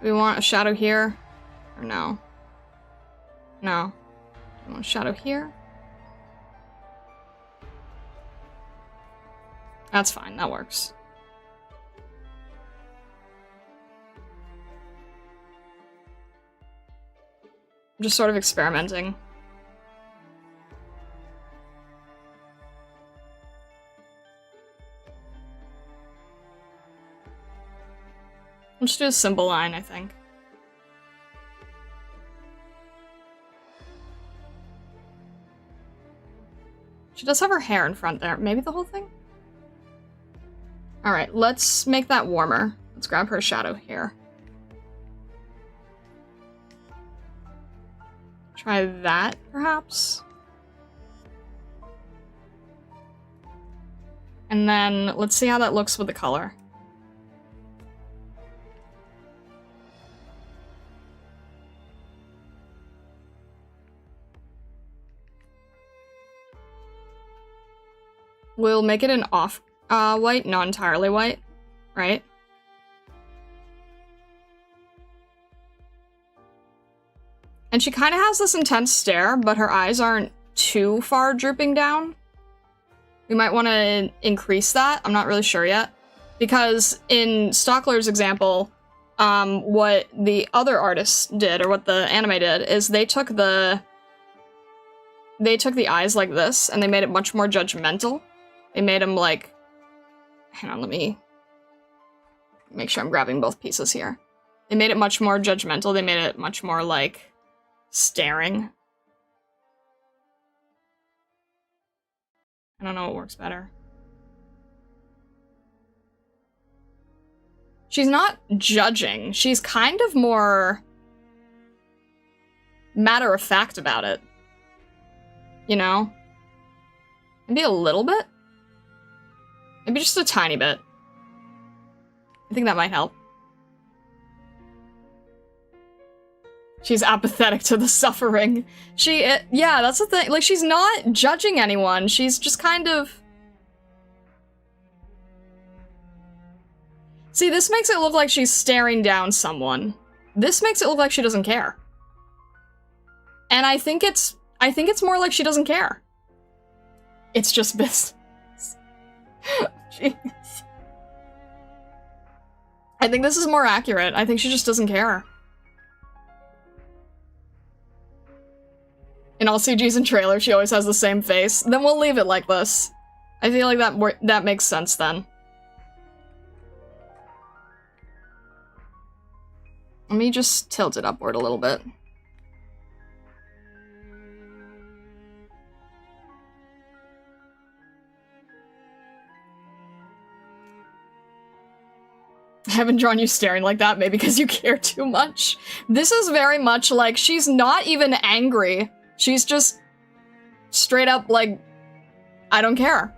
We want a shadow here. Or no? No. I want shadow here. That's fine, that works. I'm just sort of experimenting. We'll just do a simple line, I think. She does have her hair in front there. Maybe the whole thing? Alright, let's make that warmer. Let's grab her shadow here. Try that, perhaps? And then, let's see how that looks with the color. We'll make it an off white, not entirely white, right? And she kind of has this intense stare, but her eyes aren't too far drooping down. We might want to increase that. I'm not really sure yet. Because in Stockler's example, what the other artists did, or what the anime did, is they took the eyes like this, and they made it much more judgmental. They made them like... Hang on, let me make sure I'm grabbing both pieces here. They made it much more judgmental. They made it much more like staring. I don't know what works better. She's not judging. She's kind of more matter-of-fact about it. You know? Maybe a little bit? Maybe just a tiny bit. I think that might help. She's apathetic to the suffering. Yeah, that's the thing. Like, she's not judging anyone. She's just kind of... See, this makes it look like she's staring down someone. This makes it look like she doesn't care. And I think it's more like she doesn't care. It's just business. Jeez. I think this is more accurate. I think she just doesn't care. In all CGs and trailers, she always has the same face. Then we'll leave it like this. I feel like that makes sense then. Let me just tilt it upward a little bit. I haven't drawn you staring like that, maybe because you care too much. This is very much like, she's not even angry. She's just straight up like, I don't care.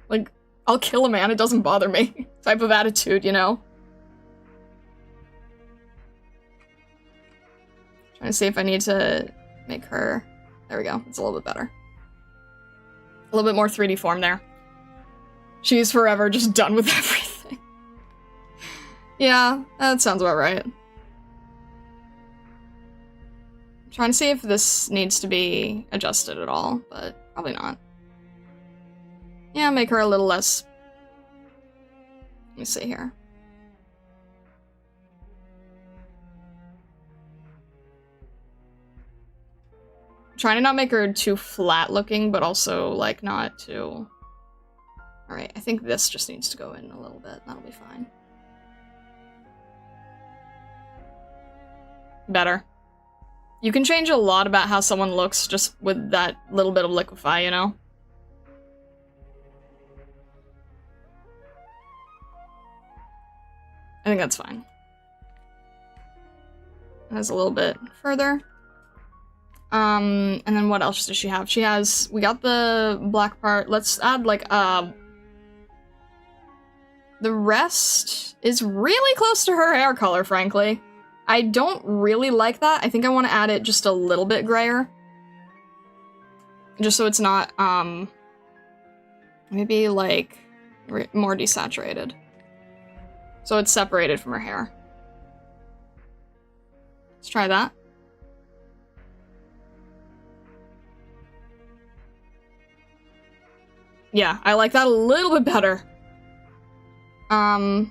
Like, I'll kill a man, it doesn't bother me type of attitude, you know? Trying to see if I need to make her... There we go, it's a little bit better. A little bit more 3D form there. She's forever just done with everything. Yeah, that sounds about right. I'm trying to see if this needs to be adjusted at all, but probably not. Yeah, make her a little less... Let me see here. I'm trying to not make her too flat looking, but also, like, not too... Alright, I think this just needs to go in a little bit. That'll be fine. Better. You can change a lot about how someone looks just with that little bit of liquefy, you know? I think that's fine. That's a little bit further. And then what else does she have? She has... We got the black part. Let's add, like, the rest is really close to her hair color, frankly. I don't really like that. I think I want to add it just a little bit grayer. Just so it's not, maybe, like, more desaturated. So it's separated from her hair. Let's try that. Yeah, I like that a little bit better. Not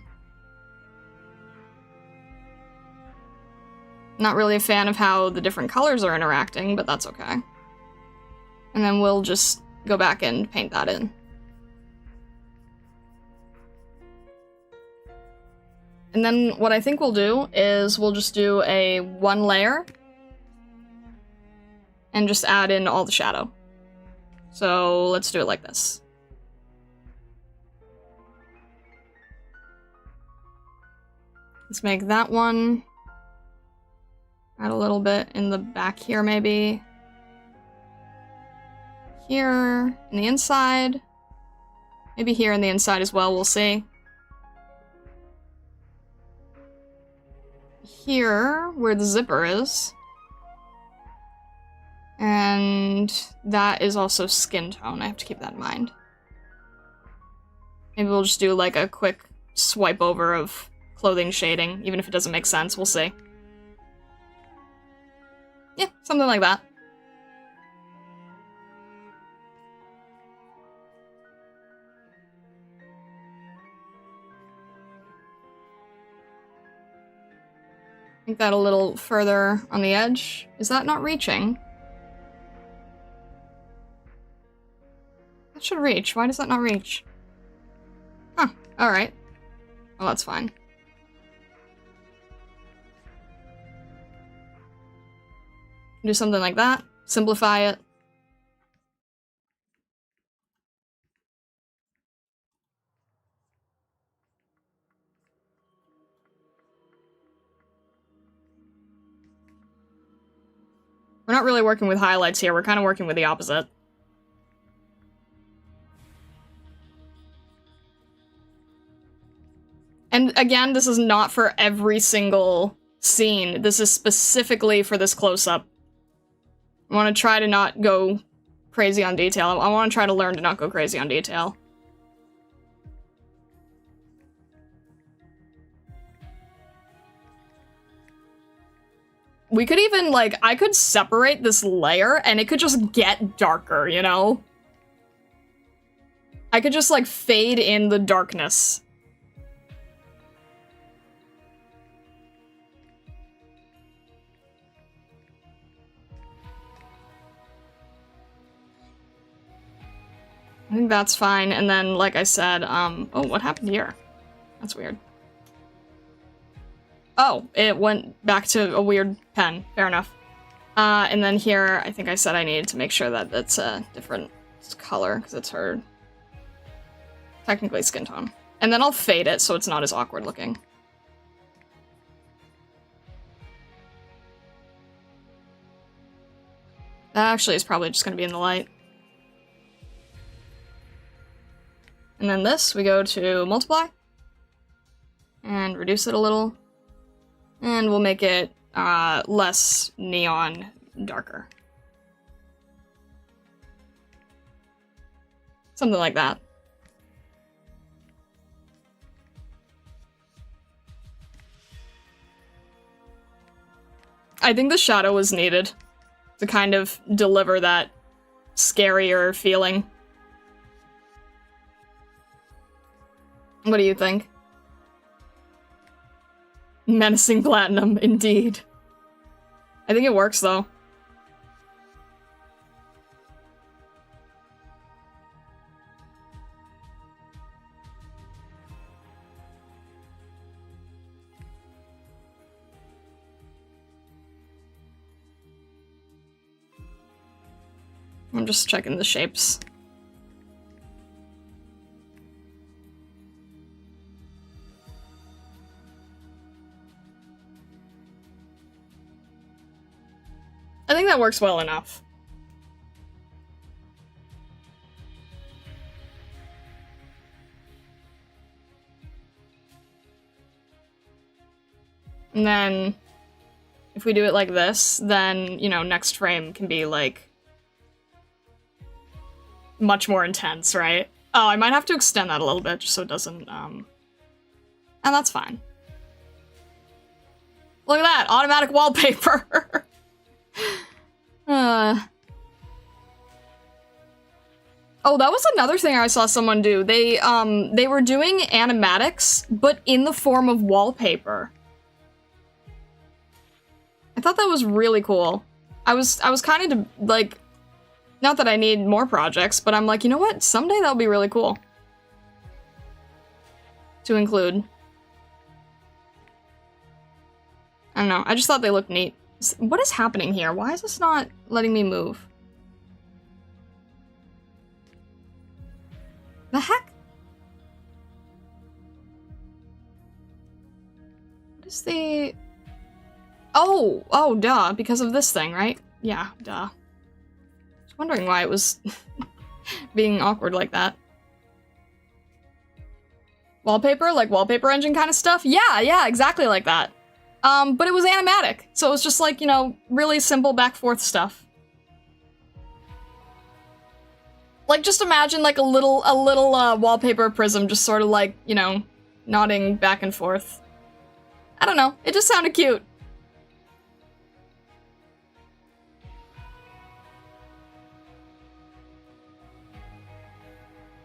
really a fan of how the different colors are interacting, but that's okay. And then we'll just go back and paint that in. And then what I think we'll do is we'll just do a 1 layer and just add in all the shadow. So let's do it like this. Let's make that one. Add a little bit in the back here, maybe. Here, in the inside. Maybe here in the inside as well, we'll see. Here, where the zipper is. And that is also skin tone, I have to keep that in mind. Maybe we'll just do like a quick swipe over of clothing shading, even if it doesn't make sense, we'll see. Yeah, something like that. Make that a little further on the edge. Is that not reaching? That should reach. Why does that not reach? Huh, alright. Well, that's fine. Do something like that. Simplify it. We're not really working with highlights here, we're kind of working with the opposite. And again, this is not for every single scene. This is specifically for this close-up. I want to try to not go crazy on detail. I want to try to learn to not go crazy on detail. We could even, like, I could separate this layer and it could just get darker, you know? I could just, like, fade in the darkness. I think that's fine, and then, like I said, oh, what happened here? That's weird. Oh, it went back to a weird pen. Fair enough. And then here, I think I said I needed to make sure that it's a different color, because it's her technically skin tone. And then I'll fade it so it's not as awkward looking. That actually is probably just going to be in the light. And then this, we go to multiply. And reduce it a little. And we'll make it less neon, darker. Something like that. I think the shadow was needed to kind of deliver that scarier feeling. What do you think? Menacing platinum, indeed. I think it works, though. I'm just checking the shapes. I think that works well enough. And then, if we do it like this, then, you know, next frame can be, like, much more intense, right? Oh, I might have to extend that a little bit, just so it doesn't, and that's fine. Look at that, automatic wallpaper. Oh, that was another thing I saw someone do. They were doing animatics, but in the form of wallpaper. I thought that was really cool. I was kind of like, not that I need more projects, but I'm like, you know what? Someday that'll be really cool to include. I don't know. I just thought they looked neat. What is happening here? Why is this not letting me move? The heck? What is the... Oh, duh, because of this thing, right? Yeah, duh. I was wondering why it was being awkward like that. Wallpaper? Like wallpaper engine kind of stuff? Yeah, exactly like that. But it was animatic, so it was just like, you know, really simple back-forth stuff. Like, just imagine like a little wallpaper prism just sort of like, you know, nodding back and forth. I don't know, it just sounded cute.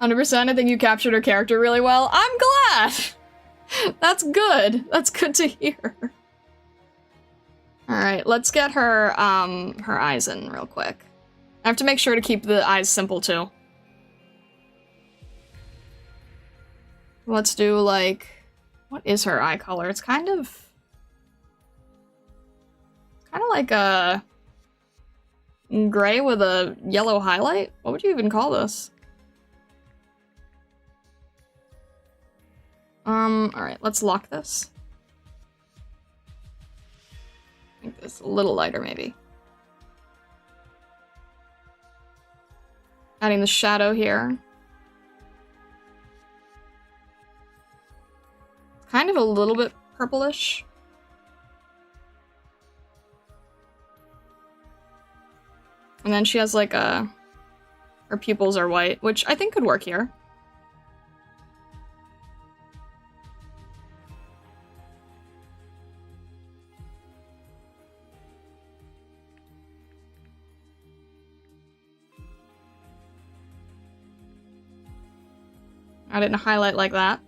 "100%, I think you captured her character really well." I'm glad! That's good. That's good to hear. Alright, let's get her, her eyes in real quick. I have to make sure to keep the eyes simple, too. Let's do, like... What is her eye color? It's kind of like a... gray with a yellow highlight? What would you even call this? Alright, let's lock this. Make this a little lighter, maybe. Adding the shadow here. Kind of a little bit purplish. And then she has like a... her pupils are white, which I think could work here. I didn't highlight like that.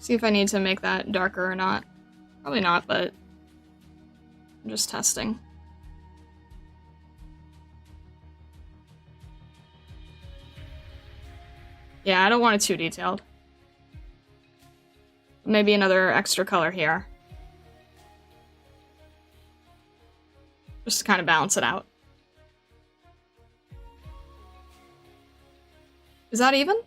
See if I need to make that darker or not. Probably not, but I'm just testing. Yeah, I don't want it too detailed. Maybe another extra color here. Just to kind of balance it out. Is that even?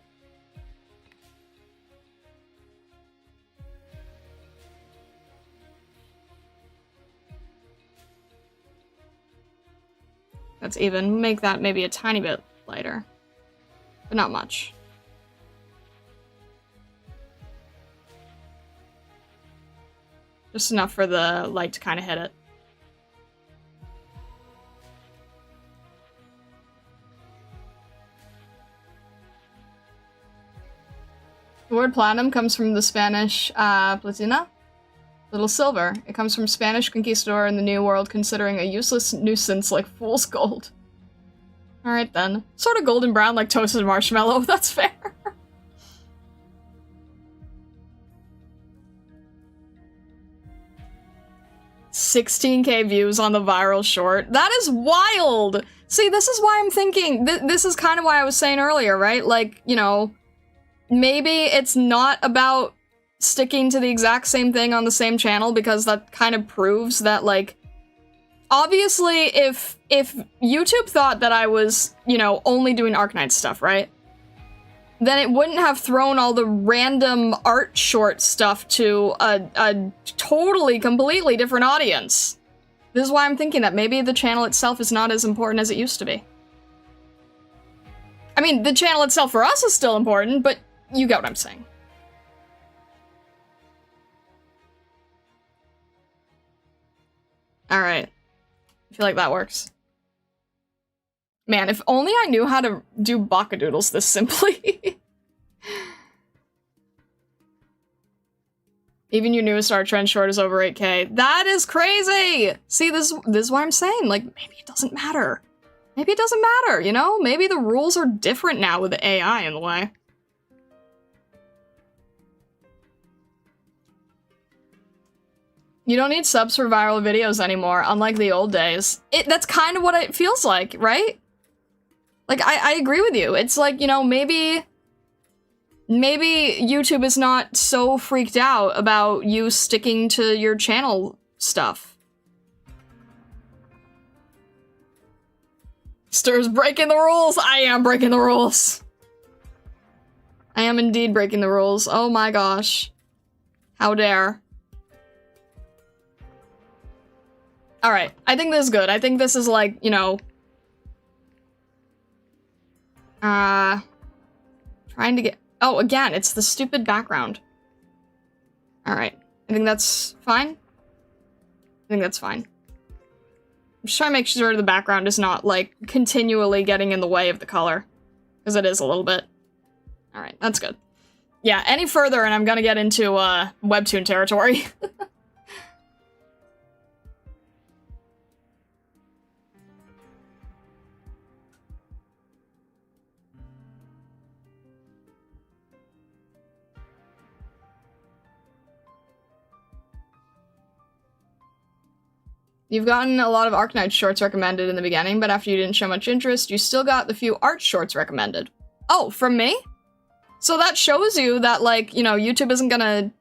That's even. Make that maybe a tiny bit lighter. But not much. Just enough for the light to kind of hit it. The word platinum comes from the Spanish platina, little silver. It comes from Spanish conquistador in the New World considering a useless nuisance like fool's gold. Alright then. Sort of golden brown like toasted marshmallow, that's fair. 16K views on the viral short. That is wild! See, this is why I'm thinking, this is kind of why I was saying earlier, right? Like, you know, maybe it's not about sticking to the exact same thing on the same channel, because that kind of proves that, like, obviously, if YouTube thought that I was, you know, only doing Arknights stuff, right? Then it wouldn't have thrown all the random art short stuff to a totally, completely different audience. This is why I'm thinking that maybe the channel itself is not as important as it used to be. I mean, the channel itself for us is still important, but you get what I'm saying. Alright. I feel like that works. Man, if only I knew how to do bakadoodles this simply. Even your newest art trend short is over 8K. That is crazy! See, this is what I'm saying. Like, maybe it doesn't matter. Maybe it doesn't matter, you know? Maybe the rules are different now with the AI in the way. You don't need subs for viral videos anymore, unlike the old days. That's kind of what it feels like, right? Like, I agree with you. It's like, you know, maybe YouTube is not so freaked out about you sticking to your channel stuff. Stir's breaking the rules! I am breaking the rules! I am indeed breaking the rules. Oh my gosh. How dare. Alright, I think this is good. I think this is like, you know... trying to get... Oh, again, it's the stupid background. Alright, I think that's fine. I think that's fine. I'm just trying to make sure the background is not, like, continually getting in the way of the color. Because it is a little bit. Alright, that's good. Yeah, any further and I'm gonna get into, webtoon territory. You've gotten a lot of Arknights shorts recommended in the beginning, but after you didn't show much interest, you still got the few art shorts recommended. Oh, from me? So that shows you that, like, you know, YouTube isn't gonna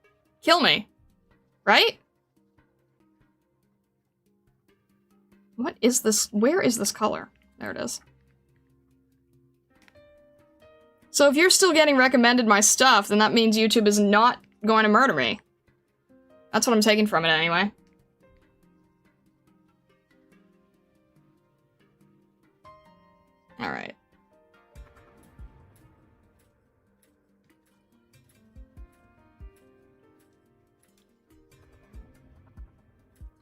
kill me. Right? What is this? Where is this color? There it is. So if you're still getting recommended my stuff, then that means YouTube is not going to murder me. That's what I'm taking from it anyway. Alright.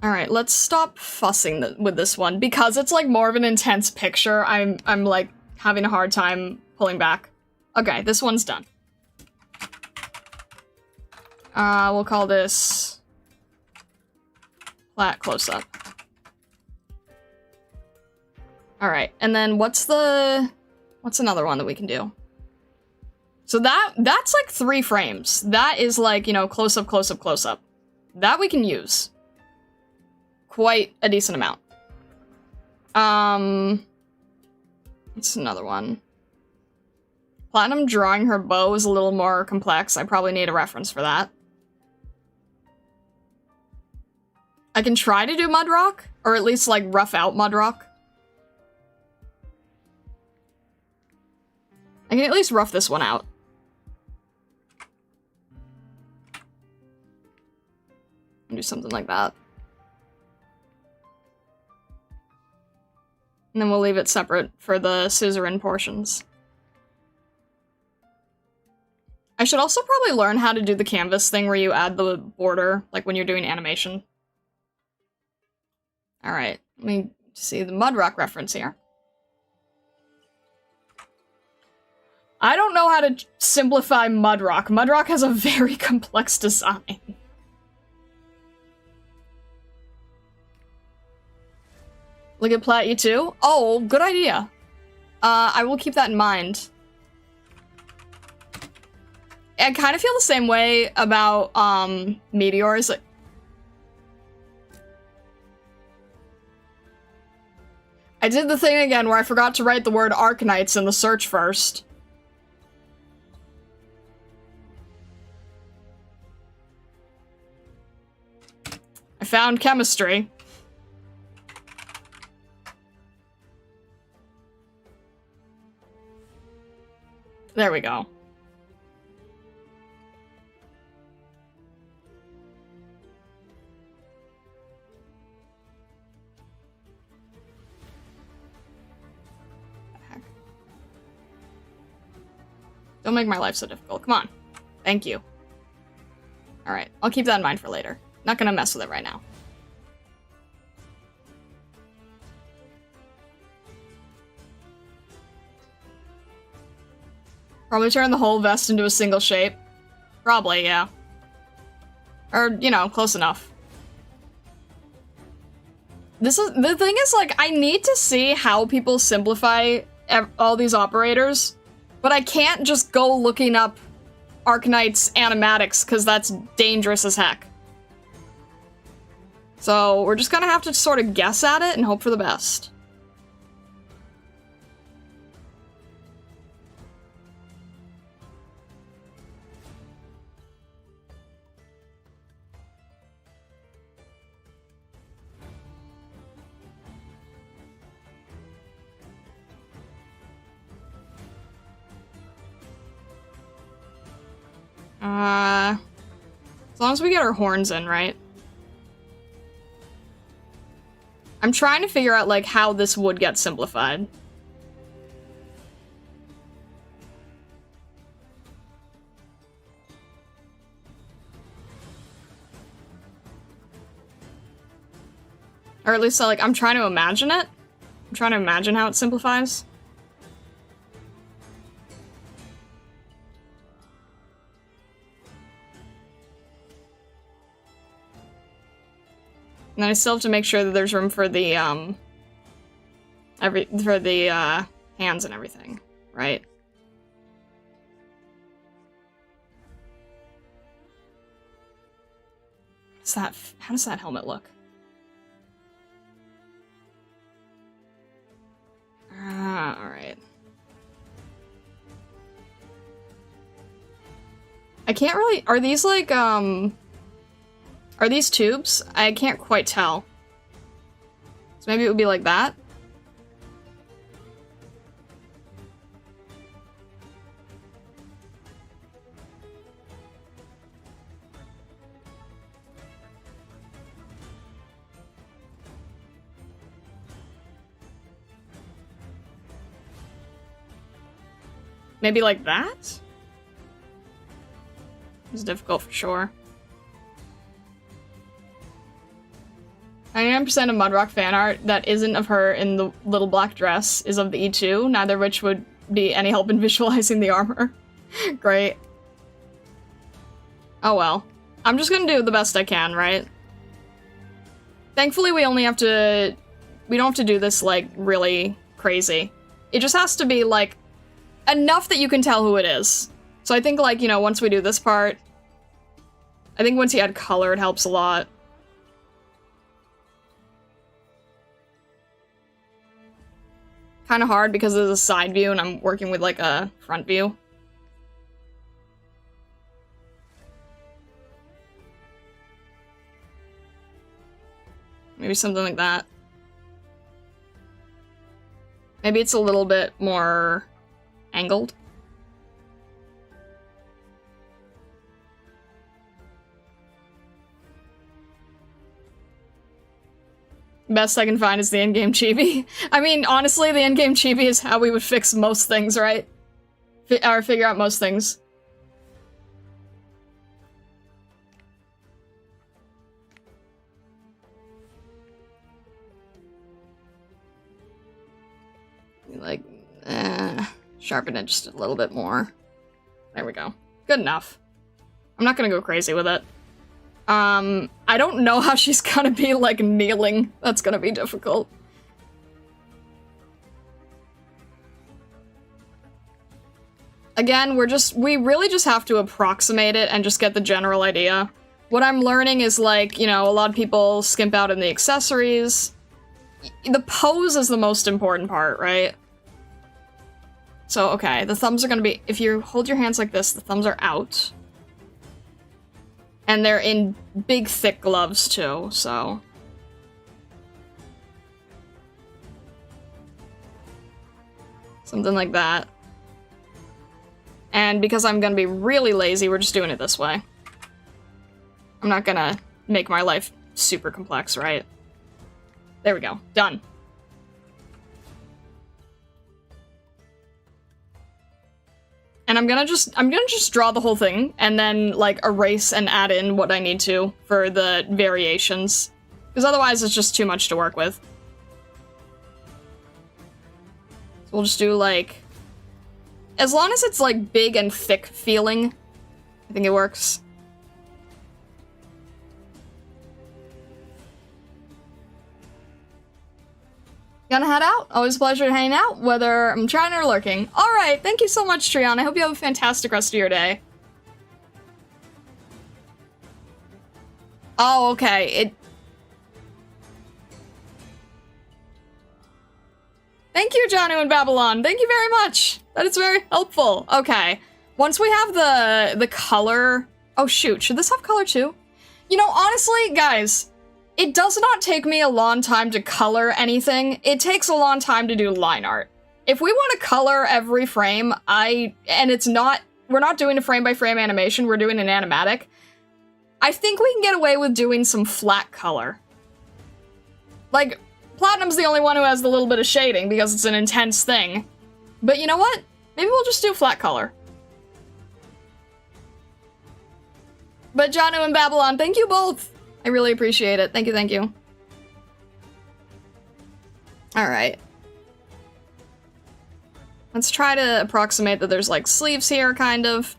Alright, let's stop fussing with this one, because it's like more of an intense picture. I'm like having a hard time pulling back. Okay, this one's done. We'll call this flat close-up. Alright, and then what's another one that we can do? So that's like 3 frames. That is like, you know, close-up, close-up, close-up. That we can use. Quite a decent amount. What's another one? Platinum drawing her bow is a little more complex. I probably need a reference for that. I can try to do Mudrock, or at least like rough out Mudrock. I can at least rough this one out. And do something like that. And then we'll leave it separate for the scissoring portions. I should also probably learn how to do the canvas thing where you add the border, like when you're doing animation. Alright, let me see the Mudrock reference here. I don't know how to simplify Mudrock. Mudrock has a very complex design. Look at Plat, you too? Oh, good idea. I will keep that in mind. I kind of feel the same way about, meteors. I did the thing again where I forgot to write the word Arknights in the search first. I found chemistry. There we go. Heck. Don't make my life so difficult. Come on. Thank you. Alright, I'll keep that in mind for later. Not gonna mess with it right now. Probably turn the whole vest into a single shape. Probably, yeah. Or, you know, close enough. The thing is, like, I need to see how people simplify all these operators, but I can't just go looking up Arknights animatics, because that's dangerous as heck. So, we're just gonna have to sort of guess at it and hope for the best. As long as we get our horns in, right? I'm trying to figure out, like, how this would get simplified. Or at least, like, I'm trying to imagine it. I'm trying to imagine how it simplifies. And then I still have to make sure that there's room for the, hands and everything, right? How does that helmet look? Alright. I can't really, are these like, are these tubes? I can't quite tell. So maybe it would be like that? Maybe like that? It's difficult for sure. 99% of Mudrock fan art that isn't of her in the little black dress is of the E2, neither of which would be any help in visualizing the armor. Great. Oh well. I'm just gonna do the best I can, right? Thankfully we don't have to do this, like, really crazy. It just has to be, like, enough that you can tell who it is. So I think, like, you know, once we do this part, I think once you add color, it helps a lot. Kind of hard because it's a side view and I'm working with, like, a front view. Maybe something like that. Maybe it's a little bit more angled. Best I can find is the in-game chibi. I mean, honestly, the in-game chibi is how we would fix most things, right? Or figure out most things. Like, sharpen it just a little bit more. There we go. Good enough. I'm not gonna go crazy with it. I don't know how she's gonna be, like, kneeling. That's gonna be difficult. Again, we really just have to approximate it and just get the general idea. What I'm learning is, like, you know, a lot of people skimp out in the accessories. The pose is the most important part, right? So, okay, the thumbs are gonna be, if you hold your hands like this, the thumbs are out. And they're in big, thick gloves, too, so... something like that. And because I'm gonna be really lazy, we're just doing it this way. I'm not gonna make my life super complex, right? There we go. Done. And I'm gonna just draw the whole thing, and then, like, erase and add in what I need to for the variations. Because otherwise it's just too much to work with. So we'll just do, like... as long as it's, like, big and thick feeling, I think it works. Gonna head out. Always a pleasure to hang out, whether I'm trying or lurking. Alright, thank you so much, Trion. I hope you have a fantastic rest of your day. Oh, okay. Thank you, Janu in Babylon. Thank you very much. That is very helpful. Okay. Once we have the color... Oh, shoot. Should this have color too? You know, honestly, guys, it does not take me a long time to color anything. It takes a long time to do line art. If we want to color every frame, and it's not... We're not doing a frame-by-frame animation. We're doing an animatic. I think we can get away with doing some flat color. Like... Platinum's the only one who has the little bit of shading because it's an intense thing. But you know what? Maybe we'll just do flat color. But Janu and Babylon, thank you both! I really appreciate it. Thank you, thank you. Alright. Let's try to approximate that there's like sleeves here, kind of.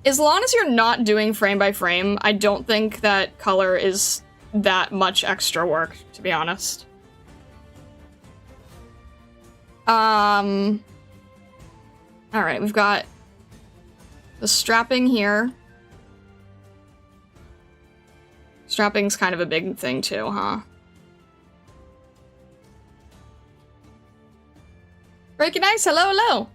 As long as you're not doing frame by frame, I don't think that color is that much extra work, to be honest. Alright, we've got the strapping here. Strapping's kind of a big thing too, huh? Breaking Ice, hello, hello!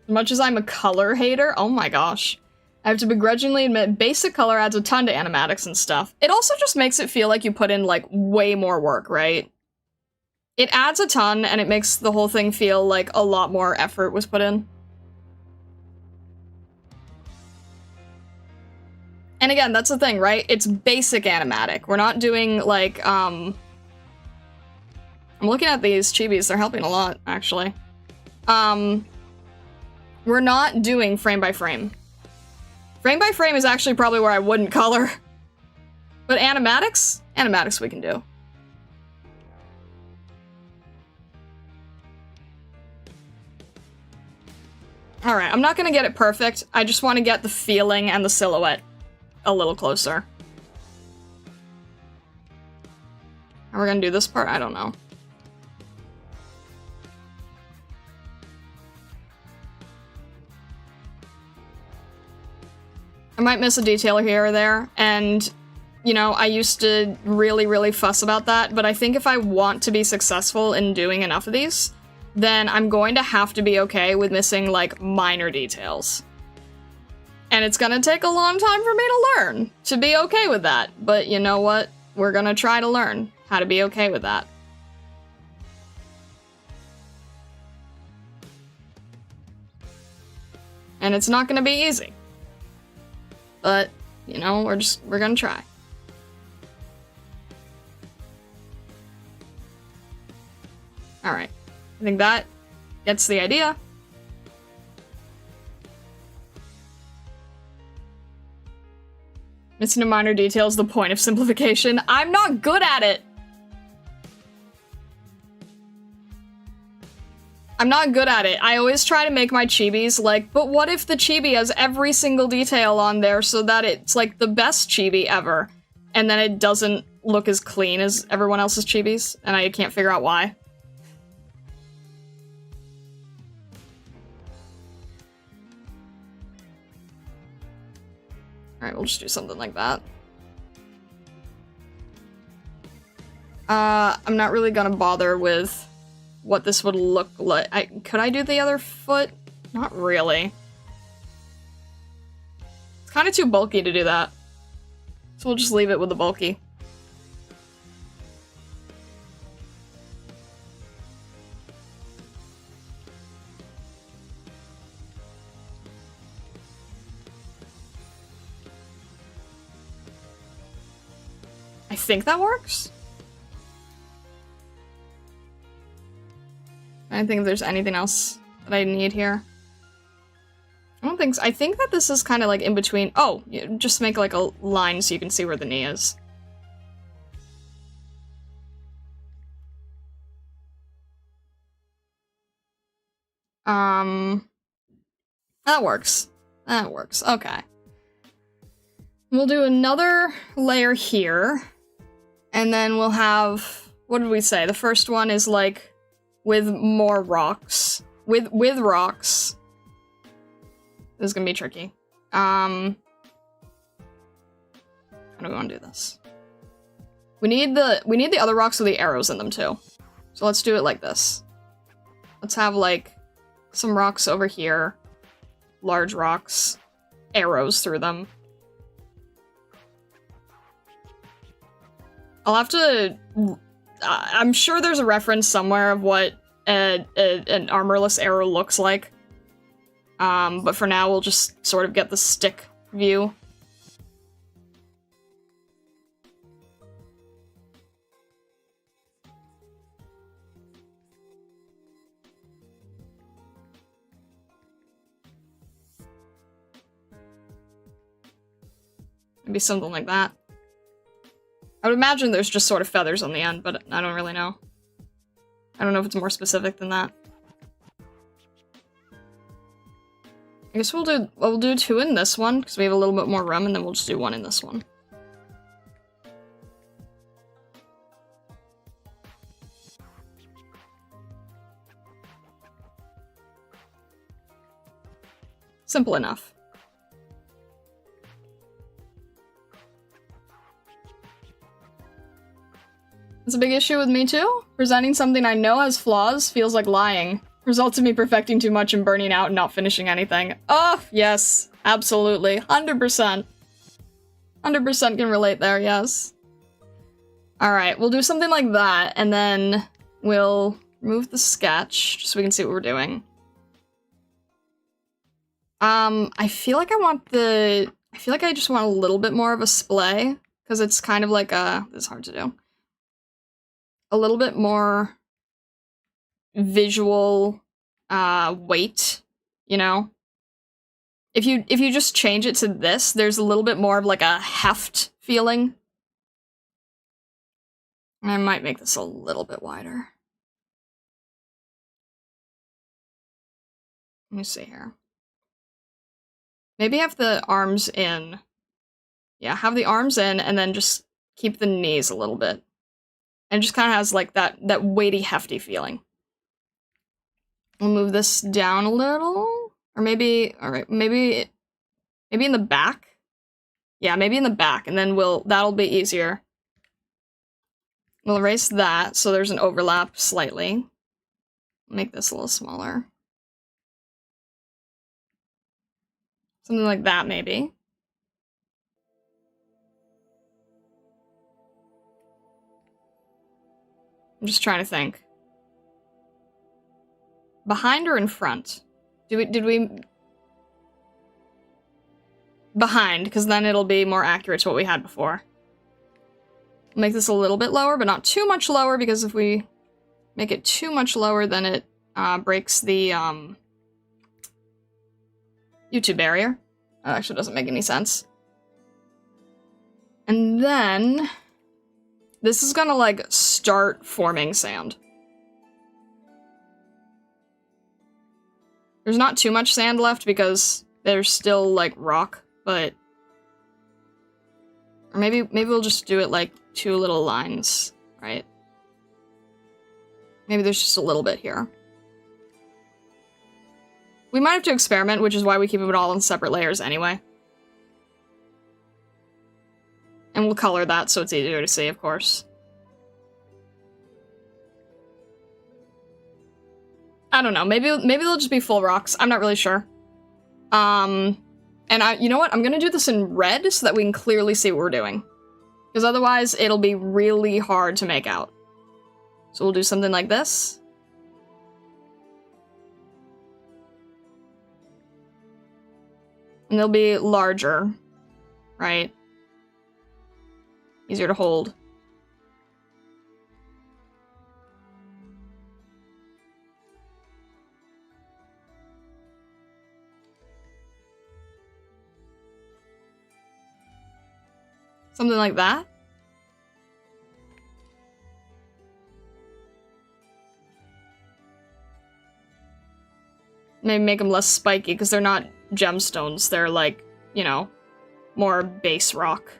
As much as I'm a color hater, oh my gosh. I have to begrudgingly admit, basic color adds a ton to animatics and stuff. It also just makes it feel like you put in, like, way more work, right? It adds a ton, and it makes the whole thing feel like a lot more effort was put in. And again, that's the thing, right? It's basic animatic. We're not doing, like, I'm looking at these chibis, they're helping a lot, actually. We're not doing frame by frame. Frame by frame is actually probably where I wouldn't color. But animatics? Animatics we can do. Alright, I'm not gonna get it perfect. I just want to get the feeling and the silhouette a little closer. Are we gonna do this part? I don't know. I might miss a detail here or there, and, you know, I used to really, really fuss about that, but I think if I want to be successful in doing enough of these, then I'm going to have to be okay with missing, like, minor details. And it's gonna take a long time for me to learn to be okay with that, but you know what? We're gonna try to learn how to be okay with that. And it's not gonna be easy. But, you know, we're gonna try. Alright. I think that gets the idea. Missing a minor detail is the point of simplification. I'm not good at it! I'm not good at it. I always try to make my chibis like, but what if the chibi has every single detail on there so that it's like the best chibi ever, and then it doesn't look as clean as everyone else's chibis, and I can't figure out why. Alright, we'll just do something like that. I'm not really gonna bother with what this would look like. Could I do the other foot? Not really. It's kind of too bulky to do that. So we'll just leave it with the bulky. I think that works. I don't think if there's anything else that I need here. I don't think so. I think that this is kind of like in between. Oh, just make like a line so you can see where the knee is. That works. That works. Okay. We'll do another layer here. And then we'll have, what did we say? The first one is like with more rocks. With rocks. This is gonna be tricky. How do we want to do this? We need the other rocks with the arrows in them too. So let's do it like this. Let's have like some rocks over here. Large rocks. Arrows through them. I'll have to... I'm sure there's a reference somewhere of what an armorless arrow looks like. But for now, we'll just sort of get the stick view. Maybe something like that. I would imagine there's just sort of feathers on the end, but I don't really know. I don't know if it's more specific than that. I guess we'll do 2 in this one, because we have a little bit more room, and then we'll just do 1 in this one. Simple enough. It's a big issue with me too. Presenting something I know has flaws feels like lying. Results in me perfecting too much and burning out and not finishing anything. Oh, yes. Absolutely. 100%. 100% can relate there, yes. Alright, we'll do something like that, and then we'll remove the sketch, just so we can see what we're doing. I feel like I just want a little bit more of a splay, because it's kind of like a... This is hard to do. A little bit more visual weight, you know? If you just change it to this, there's a little bit more of like a heft feeling. I might make this a little bit wider. Let me see here. Maybe have the arms in. Yeah, have the arms in and then just keep the knees a little bit. And just kind of has like that weighty, hefty feeling. We'll move this down a little, or maybe, all right, maybe in the back. Yeah, maybe in the back, and then that'll be easier. We'll erase that so there's an overlap slightly. Make this a little smaller. Something like that, maybe. I'm just trying to think. Behind or in front? Did we... Behind, because then it'll be more accurate to what we had before. Make this a little bit lower, but not too much lower, because if we make it too much lower, then it breaks the YouTube barrier. That actually doesn't make any sense. And then... This is gonna, like, start forming sand. There's not too much sand left because there's still, like, rock, but... Or maybe we'll just do it, like, 2 little lines, right? Maybe there's just a little bit here. We might have to experiment, which is why we keep it all in separate layers anyway. And we'll color that so it's easier to see, of course. I don't know, maybe they'll just be full rocks. I'm not really sure. And you know what? I'm gonna do this in red so that we can clearly see what we're doing. Because otherwise, it'll be really hard to make out. So we'll do something like this. And they'll be larger, right? Easier to hold. Something like that. Maybe make them less spiky because they're not gemstones. They're like, you know, more base rock.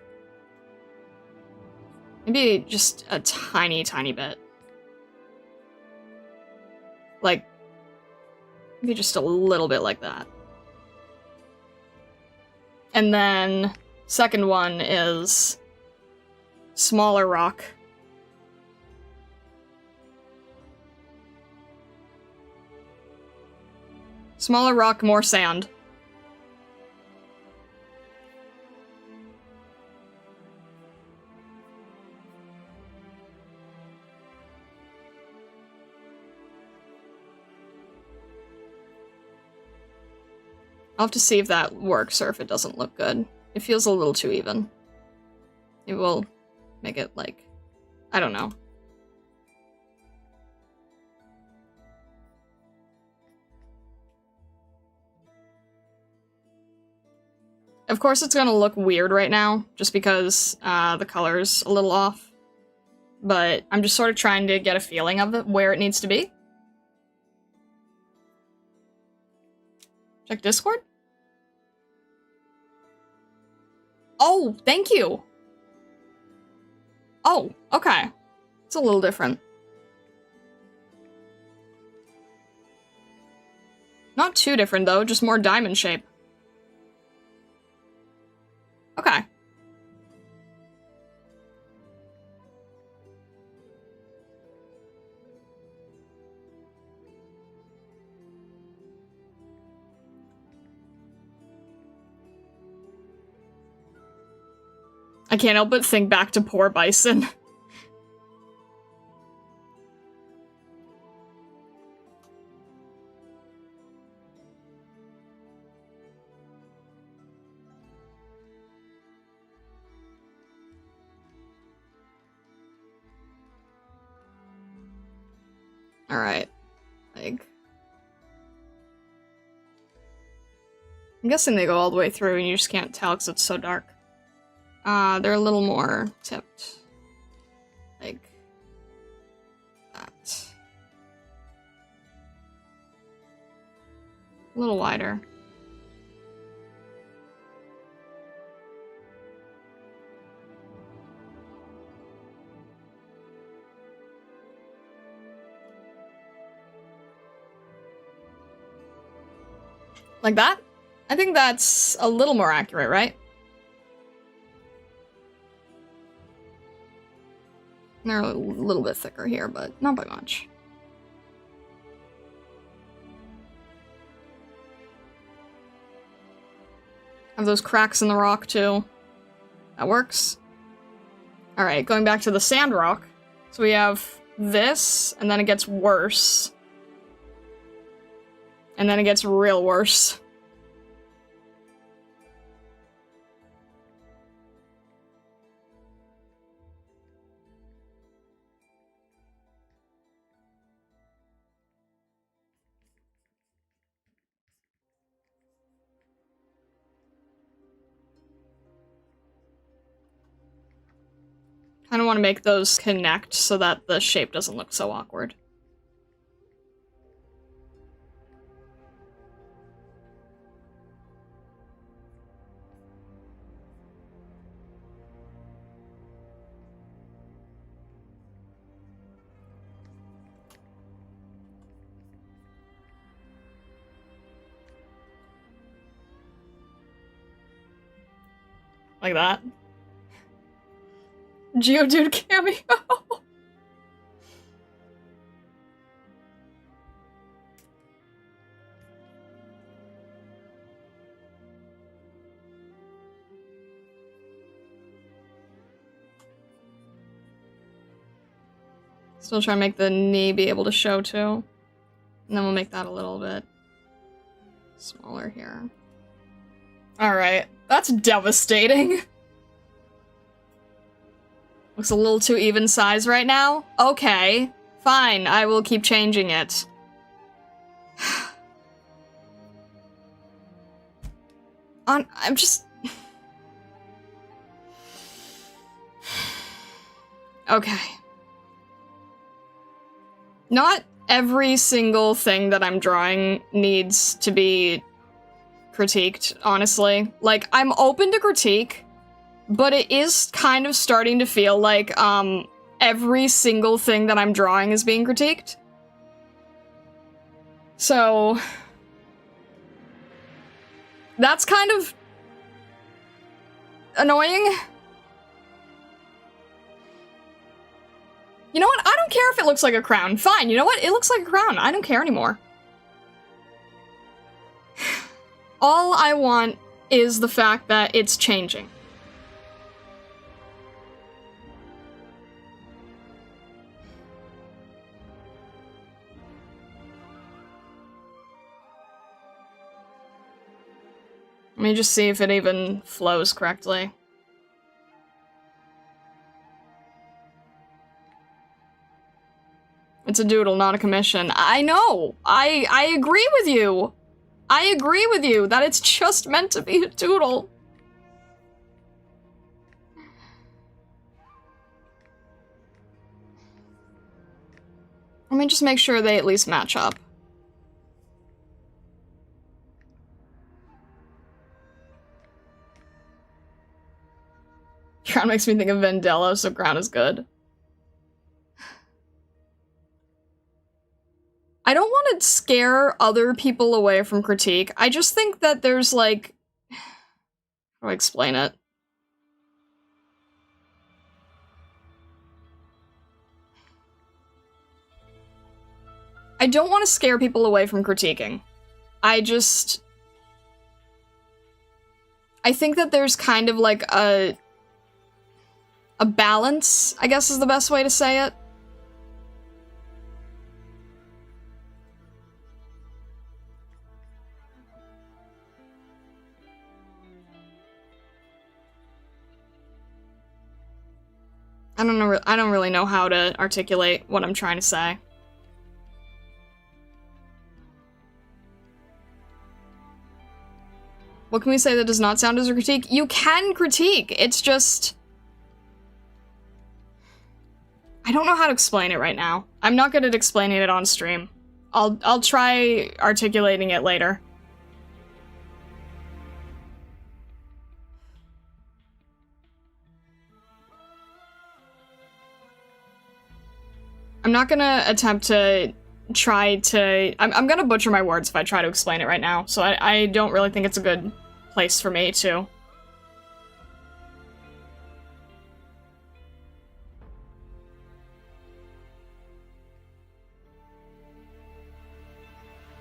Maybe just a tiny, tiny bit. Like, maybe just a little bit like that. And then, second one is smaller rock. Smaller rock, more sand. I'll have to see if that works or if it doesn't look good. It feels a little too even. It will make it like, I don't know. Of course it's gonna look weird right now, just because the color's a little off. But I'm just sort of trying to get a feeling of it, where it needs to be. Check Discord? Oh, thank you! Oh, okay. It's a little different. Not too different, though, just more diamond shape. Okay. I can't help but think back to poor Bison. Alright. Like... I'm guessing they go all the way through and you just can't tell because it's so dark. They're a little more tipped. Like... that. A little wider. Like that? I think that's a little more accurate, right? They're a little bit thicker here, but not by much. Have those cracks in the rock, too. That works. Alright, going back to the sand rock. So we have this, and then it gets worse. And then it gets real worse. I don't want to make those connect so that the shape doesn't look so awkward. Like that. Geodude cameo. Still trying to make the knee be able to show too. And then we'll make that a little bit smaller here. Alright, that's devastating. Looks a little too even size right now? Okay, fine, I will keep changing it. I'm just... Okay. Not every single thing that I'm drawing needs to be critiqued, honestly. Like, I'm open to critique, but it is kind of starting to feel like, every single thing that I'm drawing is being critiqued. So... that's kind of... annoying. You know what? I don't care if it looks like a crown. Fine, you know what? It looks like a crown. I don't care anymore. All I want is the fact that it's changing. Let me just see if it even flows correctly. It's a doodle, not a commission. I know! I agree with you! I agree with you that it's just meant to be a doodle. Let me just make sure they at least match up. Crown makes me think of Vendella, so Crown is good. I don't want to scare other people away from critique. I just think that there's, like... how do I explain it? I don't want to scare people away from critiquing. I think that there's kind of, like, a balance, I guess is the best way to say it. I don't know. I don't really know how to articulate what I'm trying to say. What can we say that does not sound as a critique? You can critique. It's just... I don't know how to explain it right now. I'm not good at explaining it on stream. I'll try articulating it later. I'm not gonna attempt to try to... I'm gonna butcher my words if I try to explain it right now, so I don't really think it's a good place for me to.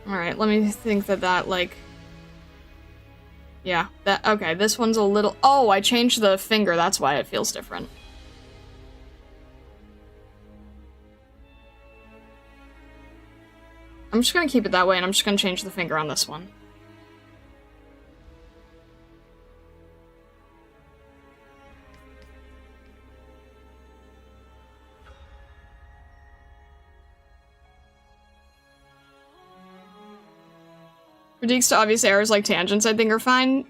Alright, let me think that, like... yeah, that... okay, this one's a little... oh, I changed the finger, that's why it feels different. I'm just gonna keep it that way, and I'm just gonna change the finger on this one. Critiques to obvious errors like tangents, I think, are fine.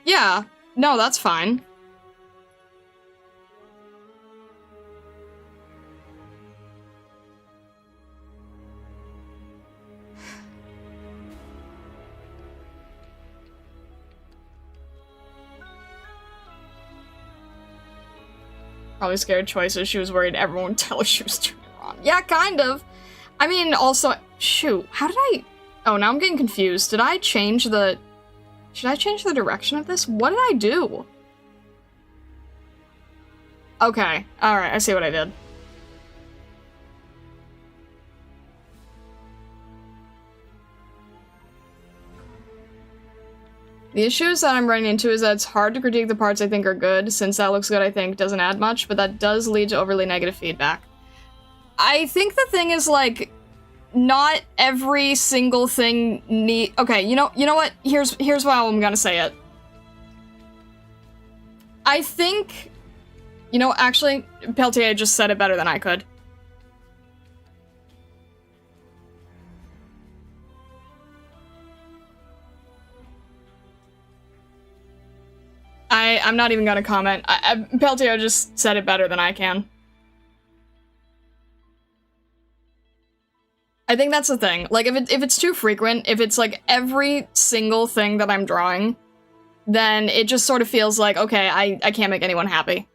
Yeah, no, that's fine. Probably scared choices. She was worried everyone would tell her she was doing it wrong. Yeah, kind of. I mean, also... shoot, how did I... oh, now I'm getting confused. Did I change the... should I change the direction of this? What did I do? Okay, alright, I see what I did. The issues that I'm running into is that it's hard to critique the parts I think are good, since that looks good, I think, doesn't add much, but that does lead to overly negative feedback. I think the thing is, like, not every single thing need- okay, you know what? Here's how I'm gonna say it. I think... you know, actually, Peltier just said it better than I could. I'm not even gonna comment. Peltier just said it better than I can. I think that's the thing. Like, if it's too frequent, if it's like every single thing that I'm drawing then it just sort of feels like, okay, I can't make anyone happy.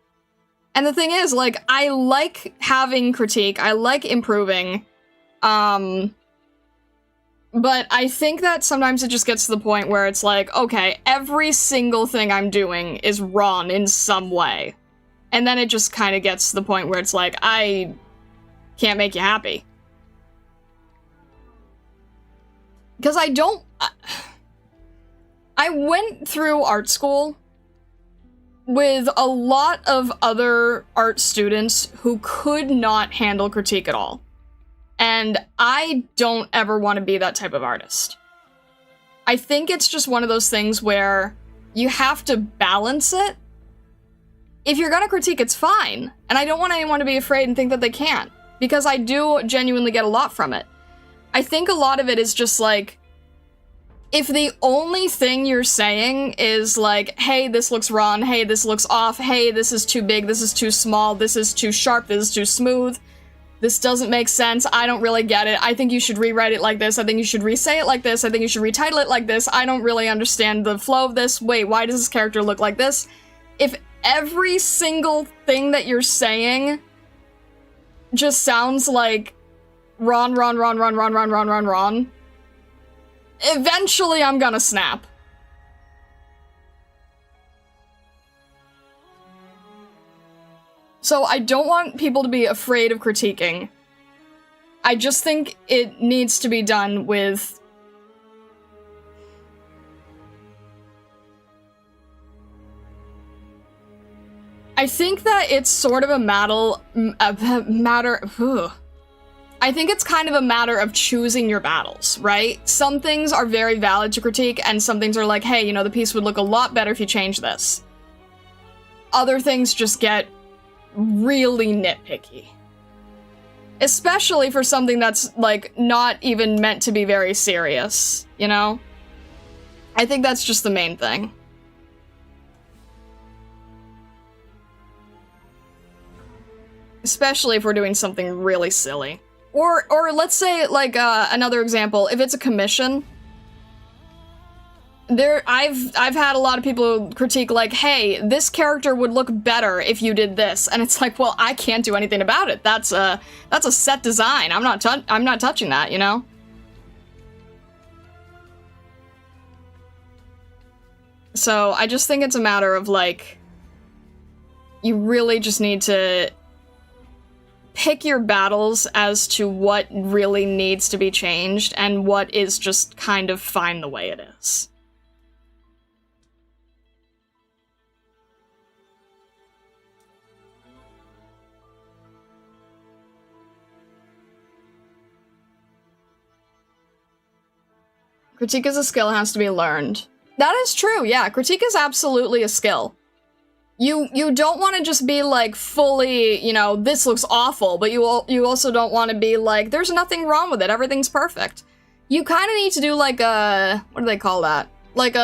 And the thing is, like, I like having critique, I like improving, but I think that sometimes it just gets to the point where it's like, okay, every single thing I'm doing is wrong in some way. And then it just kind of gets to the point where it's like, I can't make you happy. Because I don't... I went through art school with a lot of other art students who could not handle critique at all. And I don't ever want to be that type of artist. I think it's just one of those things where you have to balance it. If you're gonna critique, it's fine. And I don't want anyone to be afraid and think that they can't, because I do genuinely get a lot from it. I think a lot of it is just like, if the only thing you're saying is like, hey, this looks wrong, hey, this looks off, hey, this is too big, this is too small, this is too sharp, this is too smooth, this doesn't make sense, I don't really get it, I think you should rewrite it like this, I think you should re-say it like this, I think you should retitle it like this, I don't really understand the flow of this, wait, why does this character look like this? If every single thing that you're saying just sounds like wrong, eventually I'm gonna snap. So I don't want people to be afraid of critiquing. I just think it needs to be done with... I think that it's sort of a matter... I think it's kind of a matter of choosing your battles, right? Some things are very valid to critique, and some things are like, hey, you know, the piece would look a lot better if you change this. Other things just get really nitpicky. Especially for something that's, like, not even meant to be very serious, you know? I think that's just the main thing. Especially if we're doing something really silly. Or let's say, like, another example, if it's a commission, I've had a lot of people critique, like, hey, this character would look better if you did this, and it's like, well, I can't do anything about it. That's a set design. I'm not touching that, you know? So I just think it's a matter of, like, you really just need to pick your battles as to what really needs to be changed and what is just kind of fine the way it is. Critique is a skill, has to be learned. That is true, yeah. Critique is absolutely a skill. You don't want to just be like fully, you know, this looks awful, but you also don't want to be like, there's nothing wrong with it, everything's perfect. You kind of need to do like a, what do they call that? Like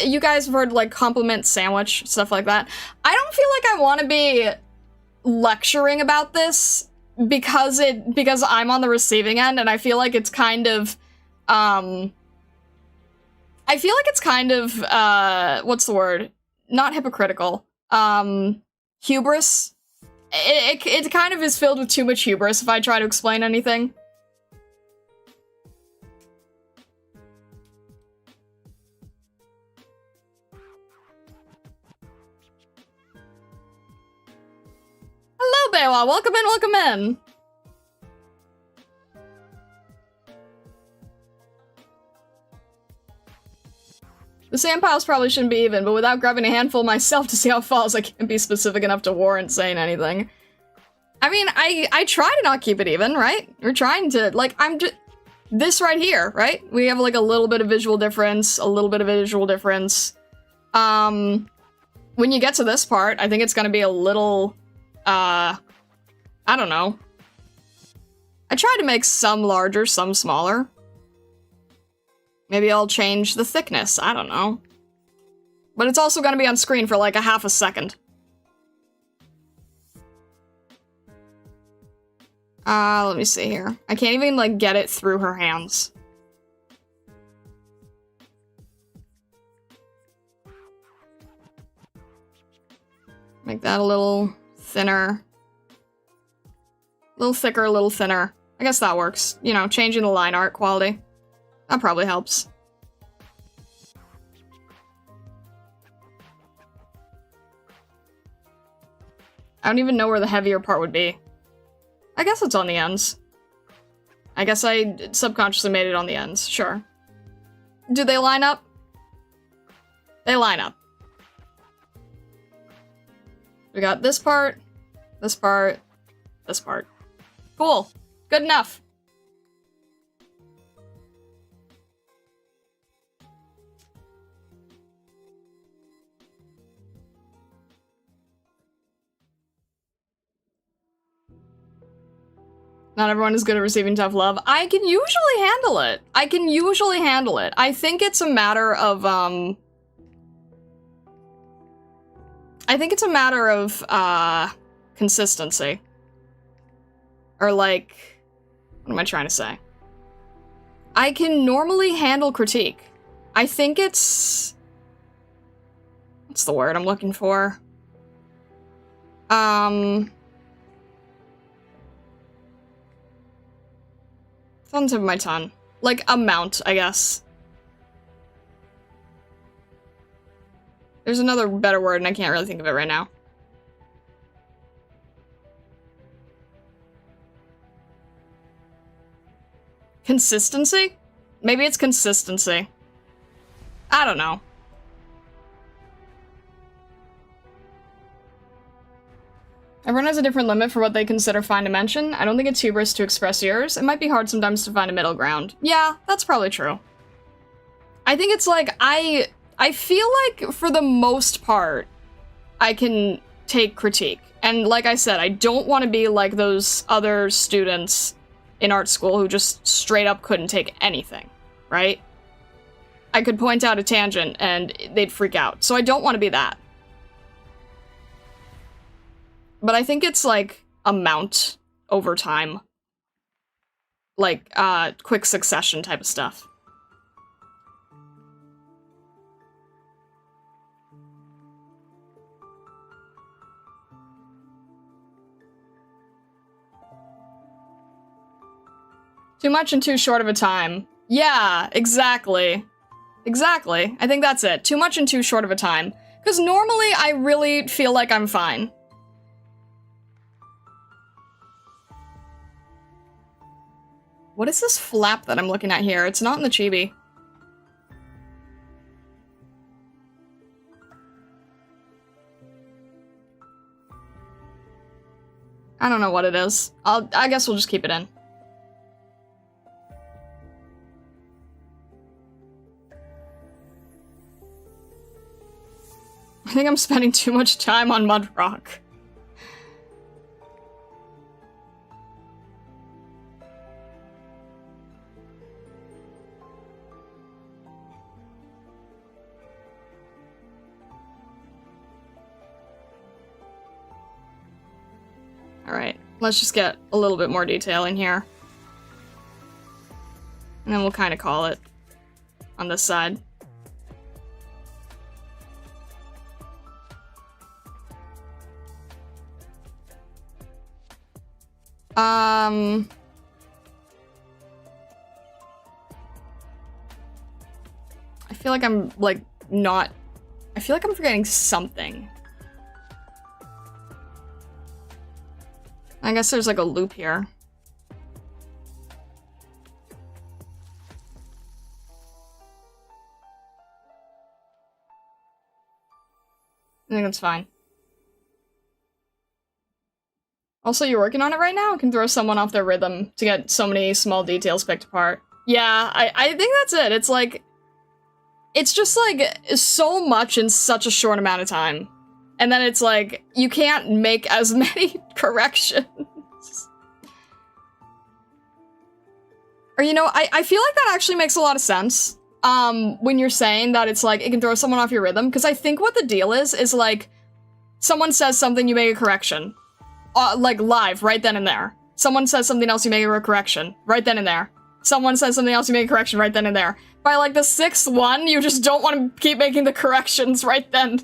you guys have heard like compliment sandwich, stuff like that. I don't feel like I want to be lecturing about this because I'm on the receiving end, and I feel like it's kind of, I feel like it's kind of, what's the word? Not hypocritical. Hubris. It kind of is filled with too much hubris if I try to explain anything. Hello, Bewa! Welcome in, welcome in! The sand piles probably shouldn't be even, but without grabbing a handful myself to see how it falls, I can't be specific enough to warrant saying anything. I mean, I try to not keep it even, right? We're trying to, like, I'm just... This right here, right? We have, like, a little bit of visual difference, When you get to this part, I think it's gonna be a little, I don't know. I tried to make some larger, some smaller. Maybe I'll change the thickness, I don't know. But it's also gonna be on screen for like a half a second. Let me see here. I can't even like get it through her hands. Make that a little thinner. A little thicker, a little thinner. I guess that works. You know, changing the line art quality. That probably helps. I don't even know where the heavier part would be. I guess it's on the ends. I guess I subconsciously made it on the ends, sure. Do they line up? They line up. We got this part, this part, this part. Cool. Good enough. Not everyone is good at receiving tough love. I can usually handle it. I can usually handle it. I think it's a matter of, I think it's a matter of, consistency. Or like, what am I trying to say? I can normally handle critique. I think it's... What's the word I'm looking for? It's on the tip of my tongue. Like, amount, I guess. There's another better word, and I can't really think of it right now. Consistency? Maybe it's consistency. I don't know. Everyone has a different limit for what they consider fine to mention. I don't think it's hubris to express yours. It might be hard sometimes to find a middle ground. Yeah, that's probably true. I think it's like, I feel like, for the most part, I can take critique. And like I said, I don't want to be like those other students in art school who just straight up couldn't take anything, right? I could point out a tangent and they'd freak out. So I don't want to be that. But I think it's like amount over time. Like, quick succession type of stuff. Too much in too short of a time. Yeah, exactly. Exactly. I think that's it. Too much in too short of a time. Because normally I really feel like I'm fine. What is this flap that I'm looking at here? It's not in the chibi. I don't know what it is. I guess we'll just keep it in. I think I'm spending too much time on Mud Rock. Alright, let's just get a little bit more detail in here. And then we'll kind of call it on this side. I feel like I'm, like, not... I feel like I'm forgetting something. I guess there's, like, a loop here. I think that's fine. Also, you're working on it right now? It can throw someone off their rhythm to get so many small details picked apart. Yeah, I think that's it. It's like... It's just, like, so much in such a short amount of time. And then it's like, you can't make as many corrections. Or, you know, I feel like that actually makes a lot of sense. When you're saying that it's like, it can throw someone off your rhythm. Because I think what the deal is like, someone says something, you make a correction. Like, live, right then and there. Someone says something else, you make a correction. Right then and there. Someone says something else, you make a correction right then and there. By, like, the 6th one, you just don't want to keep making the corrections right then.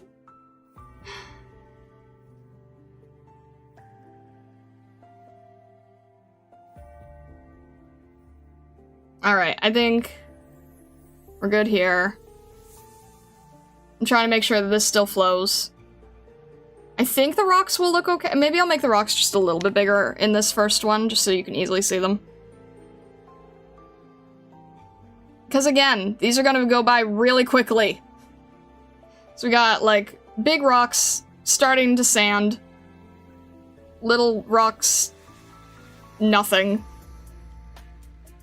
Alright, I think we're good here. I'm trying to make sure that this still flows. I think the rocks will look okay. Maybe I'll make the rocks just a little bit bigger in this first one, just so you can easily see them. Because again, these are gonna go by really quickly. So we got, like, big rocks starting to sand. Little rocks, nothing.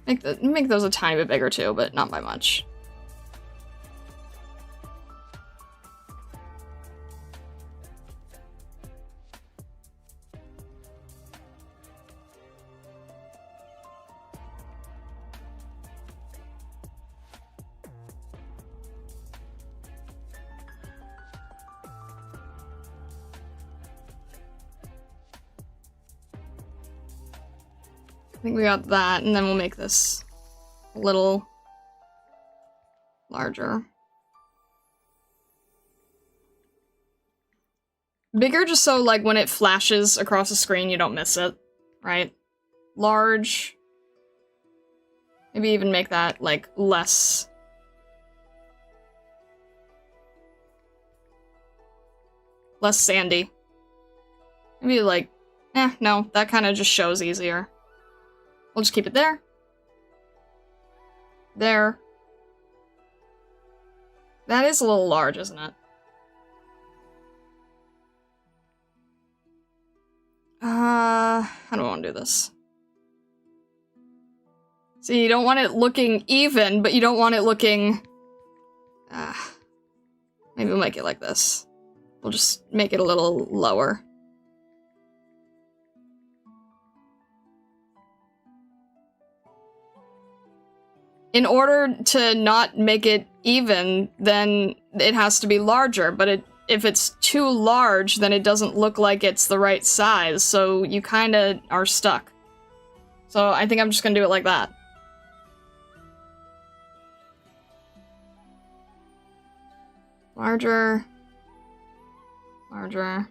Make those a tiny bit bigger too, but not by much. I think we got that, and then we'll make this a little larger. Bigger just so, like, when it flashes across the screen, you don't miss it, right? Large. Maybe even make that, like, less sandy. Maybe, like, no, that kind of just shows easier. We'll just keep it there. There. That is a little large, isn't it? How do I want to do this? So you don't want it looking even, but you don't want it looking... maybe we'll make it like this. We'll just make it a little lower. In order to not make it even, then it has to be larger, but if it's too large, then it doesn't look like it's the right size, so you kinda are stuck. So I think I'm just gonna do it like that. Larger. Larger.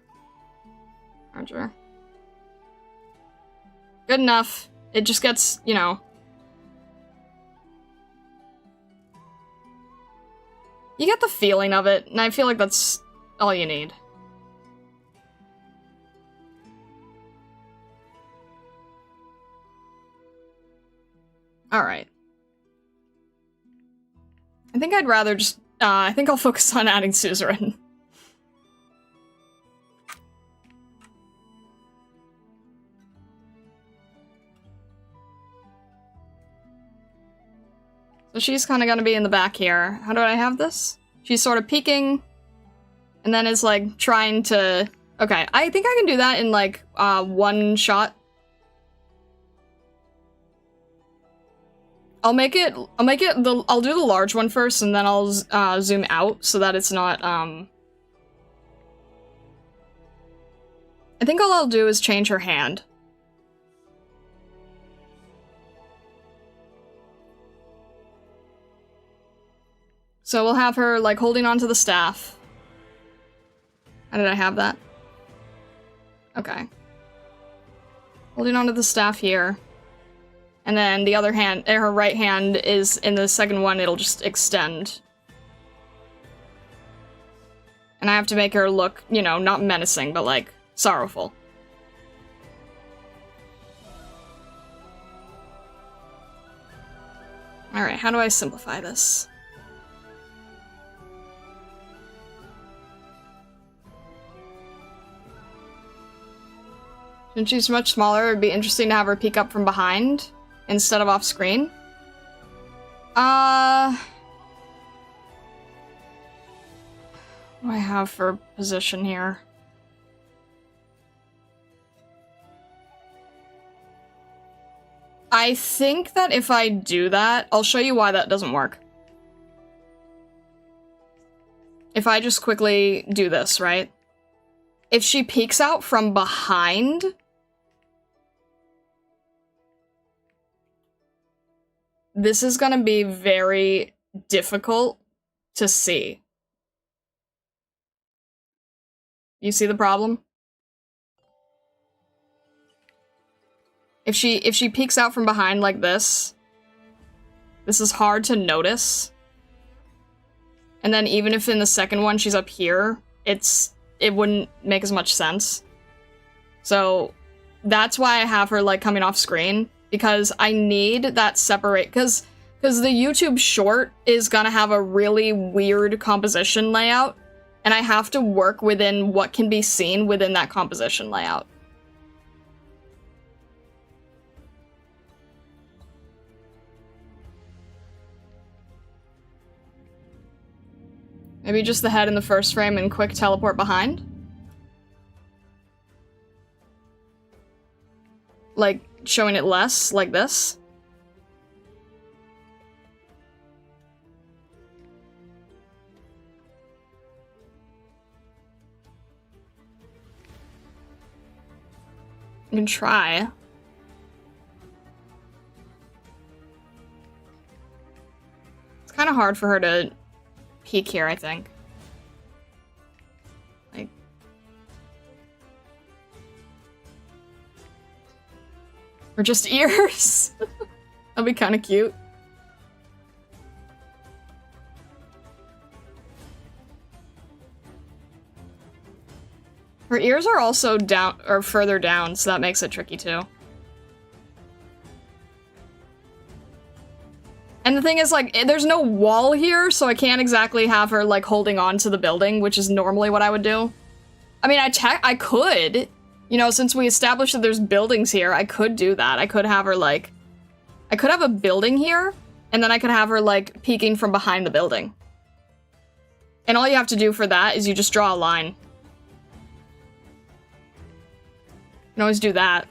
Larger. Good enough. It just gets, you know... You get the feeling of it, and I feel like that's all you need. Alright. I think I'd rather just, I think I'll focus on adding suzerain. So she's kind of gonna be in the back here. How do I have this? She's sort of peeking, and then is like trying to... Okay, I think I can do that in like one shot. I'll do the large one first, and then I'll zoom out so that it's not I think all I'll do is change her hand. So we'll have her, like, holding onto the staff. How did I have that? Okay. Holding onto the staff here. And then the other hand, her right hand is, in the second one, it'll just extend. And I have to make her look, you know, not menacing, but, like, sorrowful. Alright, how do I simplify this? Since she's much smaller, it'd be interesting to have her peek up from behind instead of off screen. What do I have for position here? I think that if I do that, I'll show you why that doesn't work. If I just quickly do this, right? If she peeks out from behind... This is gonna be very difficult to see. You see the problem? If she peeks out from behind like this, This is hard to notice. And then even if in the second one she's up here, it wouldn't make as much sense. So that's why I have her like coming off screen, because I need that separate, because the YouTube short is gonna have a really weird composition layout, and I have to work within what can be seen within that composition layout. Maybe just the head in the first frame and quick teleport behind? Like, showing it less, like this? You can try. It's kind of hard for her to peek here, I think. Like... Or just ears? That'd be kind of cute. Her ears are also down, or further down, so that makes it tricky too. And the thing is, like, there's no wall here, so I can't exactly have her, like, holding on to the building, which is normally what I would do. I mean, I could, you know, since we established that there's buildings here, I could do that. I could have her, like, I could have a building here, and then I could have her, like, peeking from behind the building. And all you have to do for that is you just draw a line. You can always do that.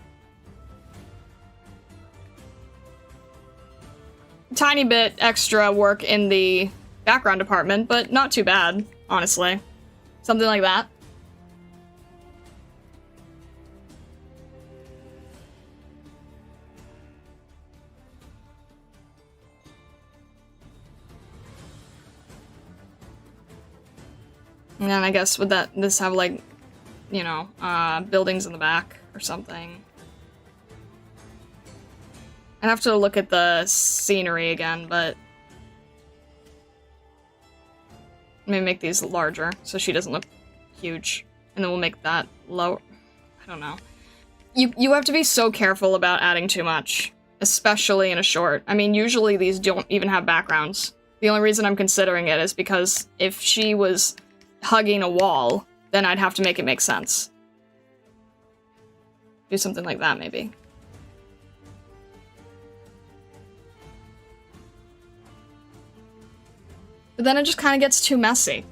Tiny bit extra work in the background department, but not too bad, honestly. Something like that. And then I guess would this have, like, you know, buildings in the back or something. I'd have to look at the scenery again, but maybe make these larger so she doesn't look huge. And then we'll make that lower. I don't know. You have to be so careful about adding too much, especially in a short. I mean, usually these don't even have backgrounds. The only reason I'm considering it is because if she was hugging a wall, then I'd have to make it make sense. Do something like that, maybe. But then it just kind of gets too messy.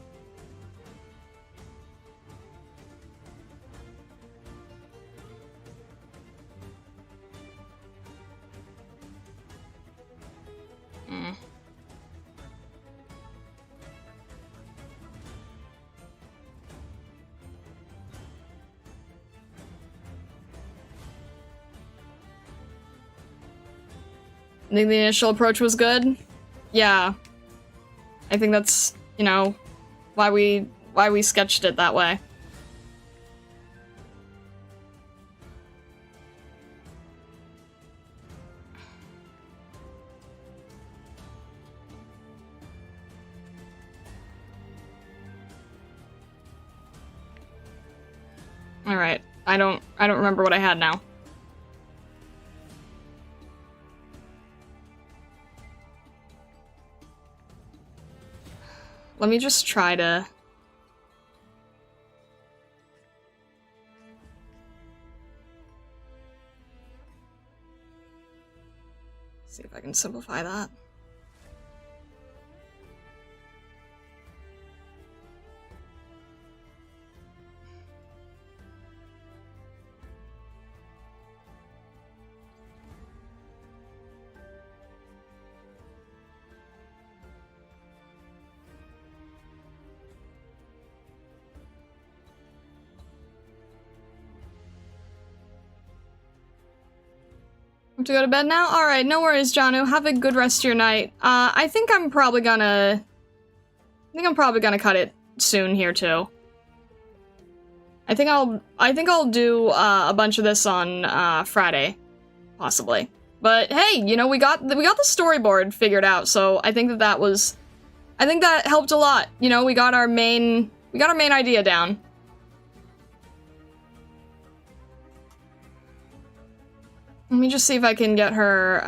I think the initial approach was good. Yeah. I think that's, you know, why we sketched it that way. All right. I don't remember what I had now. Let me just try to... see if I can simplify that. To go to bed now? Alright, no worries, Janu. Have a good rest of your night. I think I'm probably gonna cut it soon here too. I think I'll do a bunch of this on Friday, possibly. But hey, you know, we got the storyboard figured out, so I think that helped a lot. You know, we got our main idea down. Let me just see if I can get her,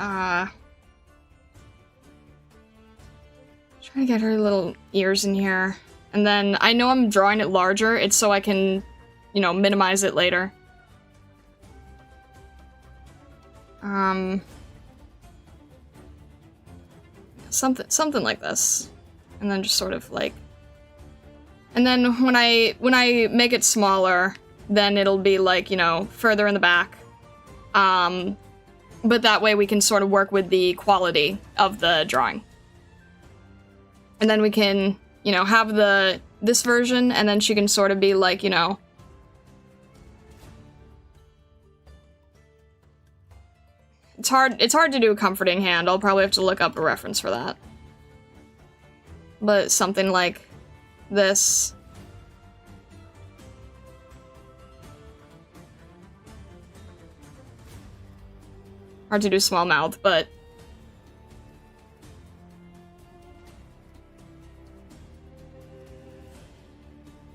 try to get her little ears in here. And then, I know I'm drawing it larger, it's so I can, you know, minimize it later. Something like this. And then just sort of like... And then when I make it smaller, then it'll be like, you know, further in the back. But that way we can sort of work with the quality of the drawing. And then we can, you know, have this version, and then she can sort of be like, you know... It's hard to do a comforting hand. I'll probably have to look up a reference for that. But something like this. Hard to do small mouth, but...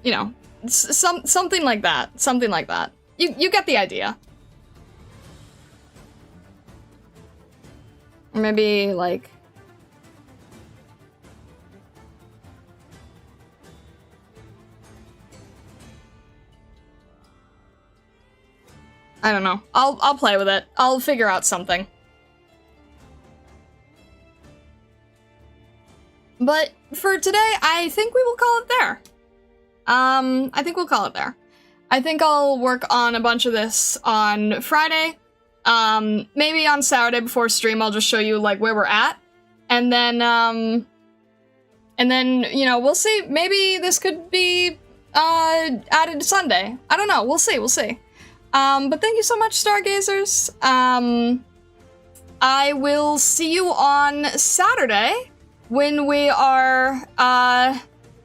You know, something like that. Something like that. You get the idea. Or maybe, like... I don't know. I'll play with it. I'll figure out something. But for today, I think we will call it there. I think we'll call it there. I think I'll work on a bunch of this on Friday. Maybe on Saturday before stream, I'll just show you, like, where we're at. And then, you know, we'll see. Maybe this could be, added to Sunday. I don't know. We'll see. We'll see. But thank you so much, Stargazers. I will see you on Saturday when we are,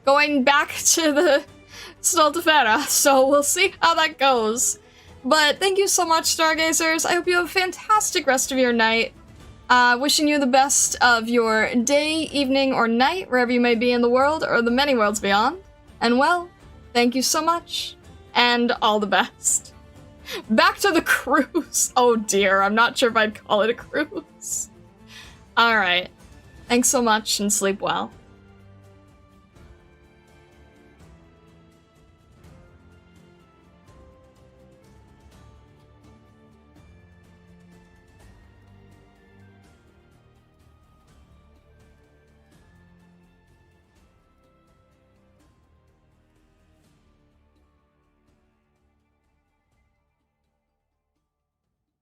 going back to the Terra. So we'll see how that goes. But thank you so much, Stargazers. I hope you have a fantastic rest of your night. Wishing you the best of your day, evening, or night, wherever you may be in the world, or the many worlds beyond. And well, thank you so much, and all the best. Back to the cruise. Oh dear, I'm not sure if I'd call it a cruise. Alright. Thanks so much, and sleep well.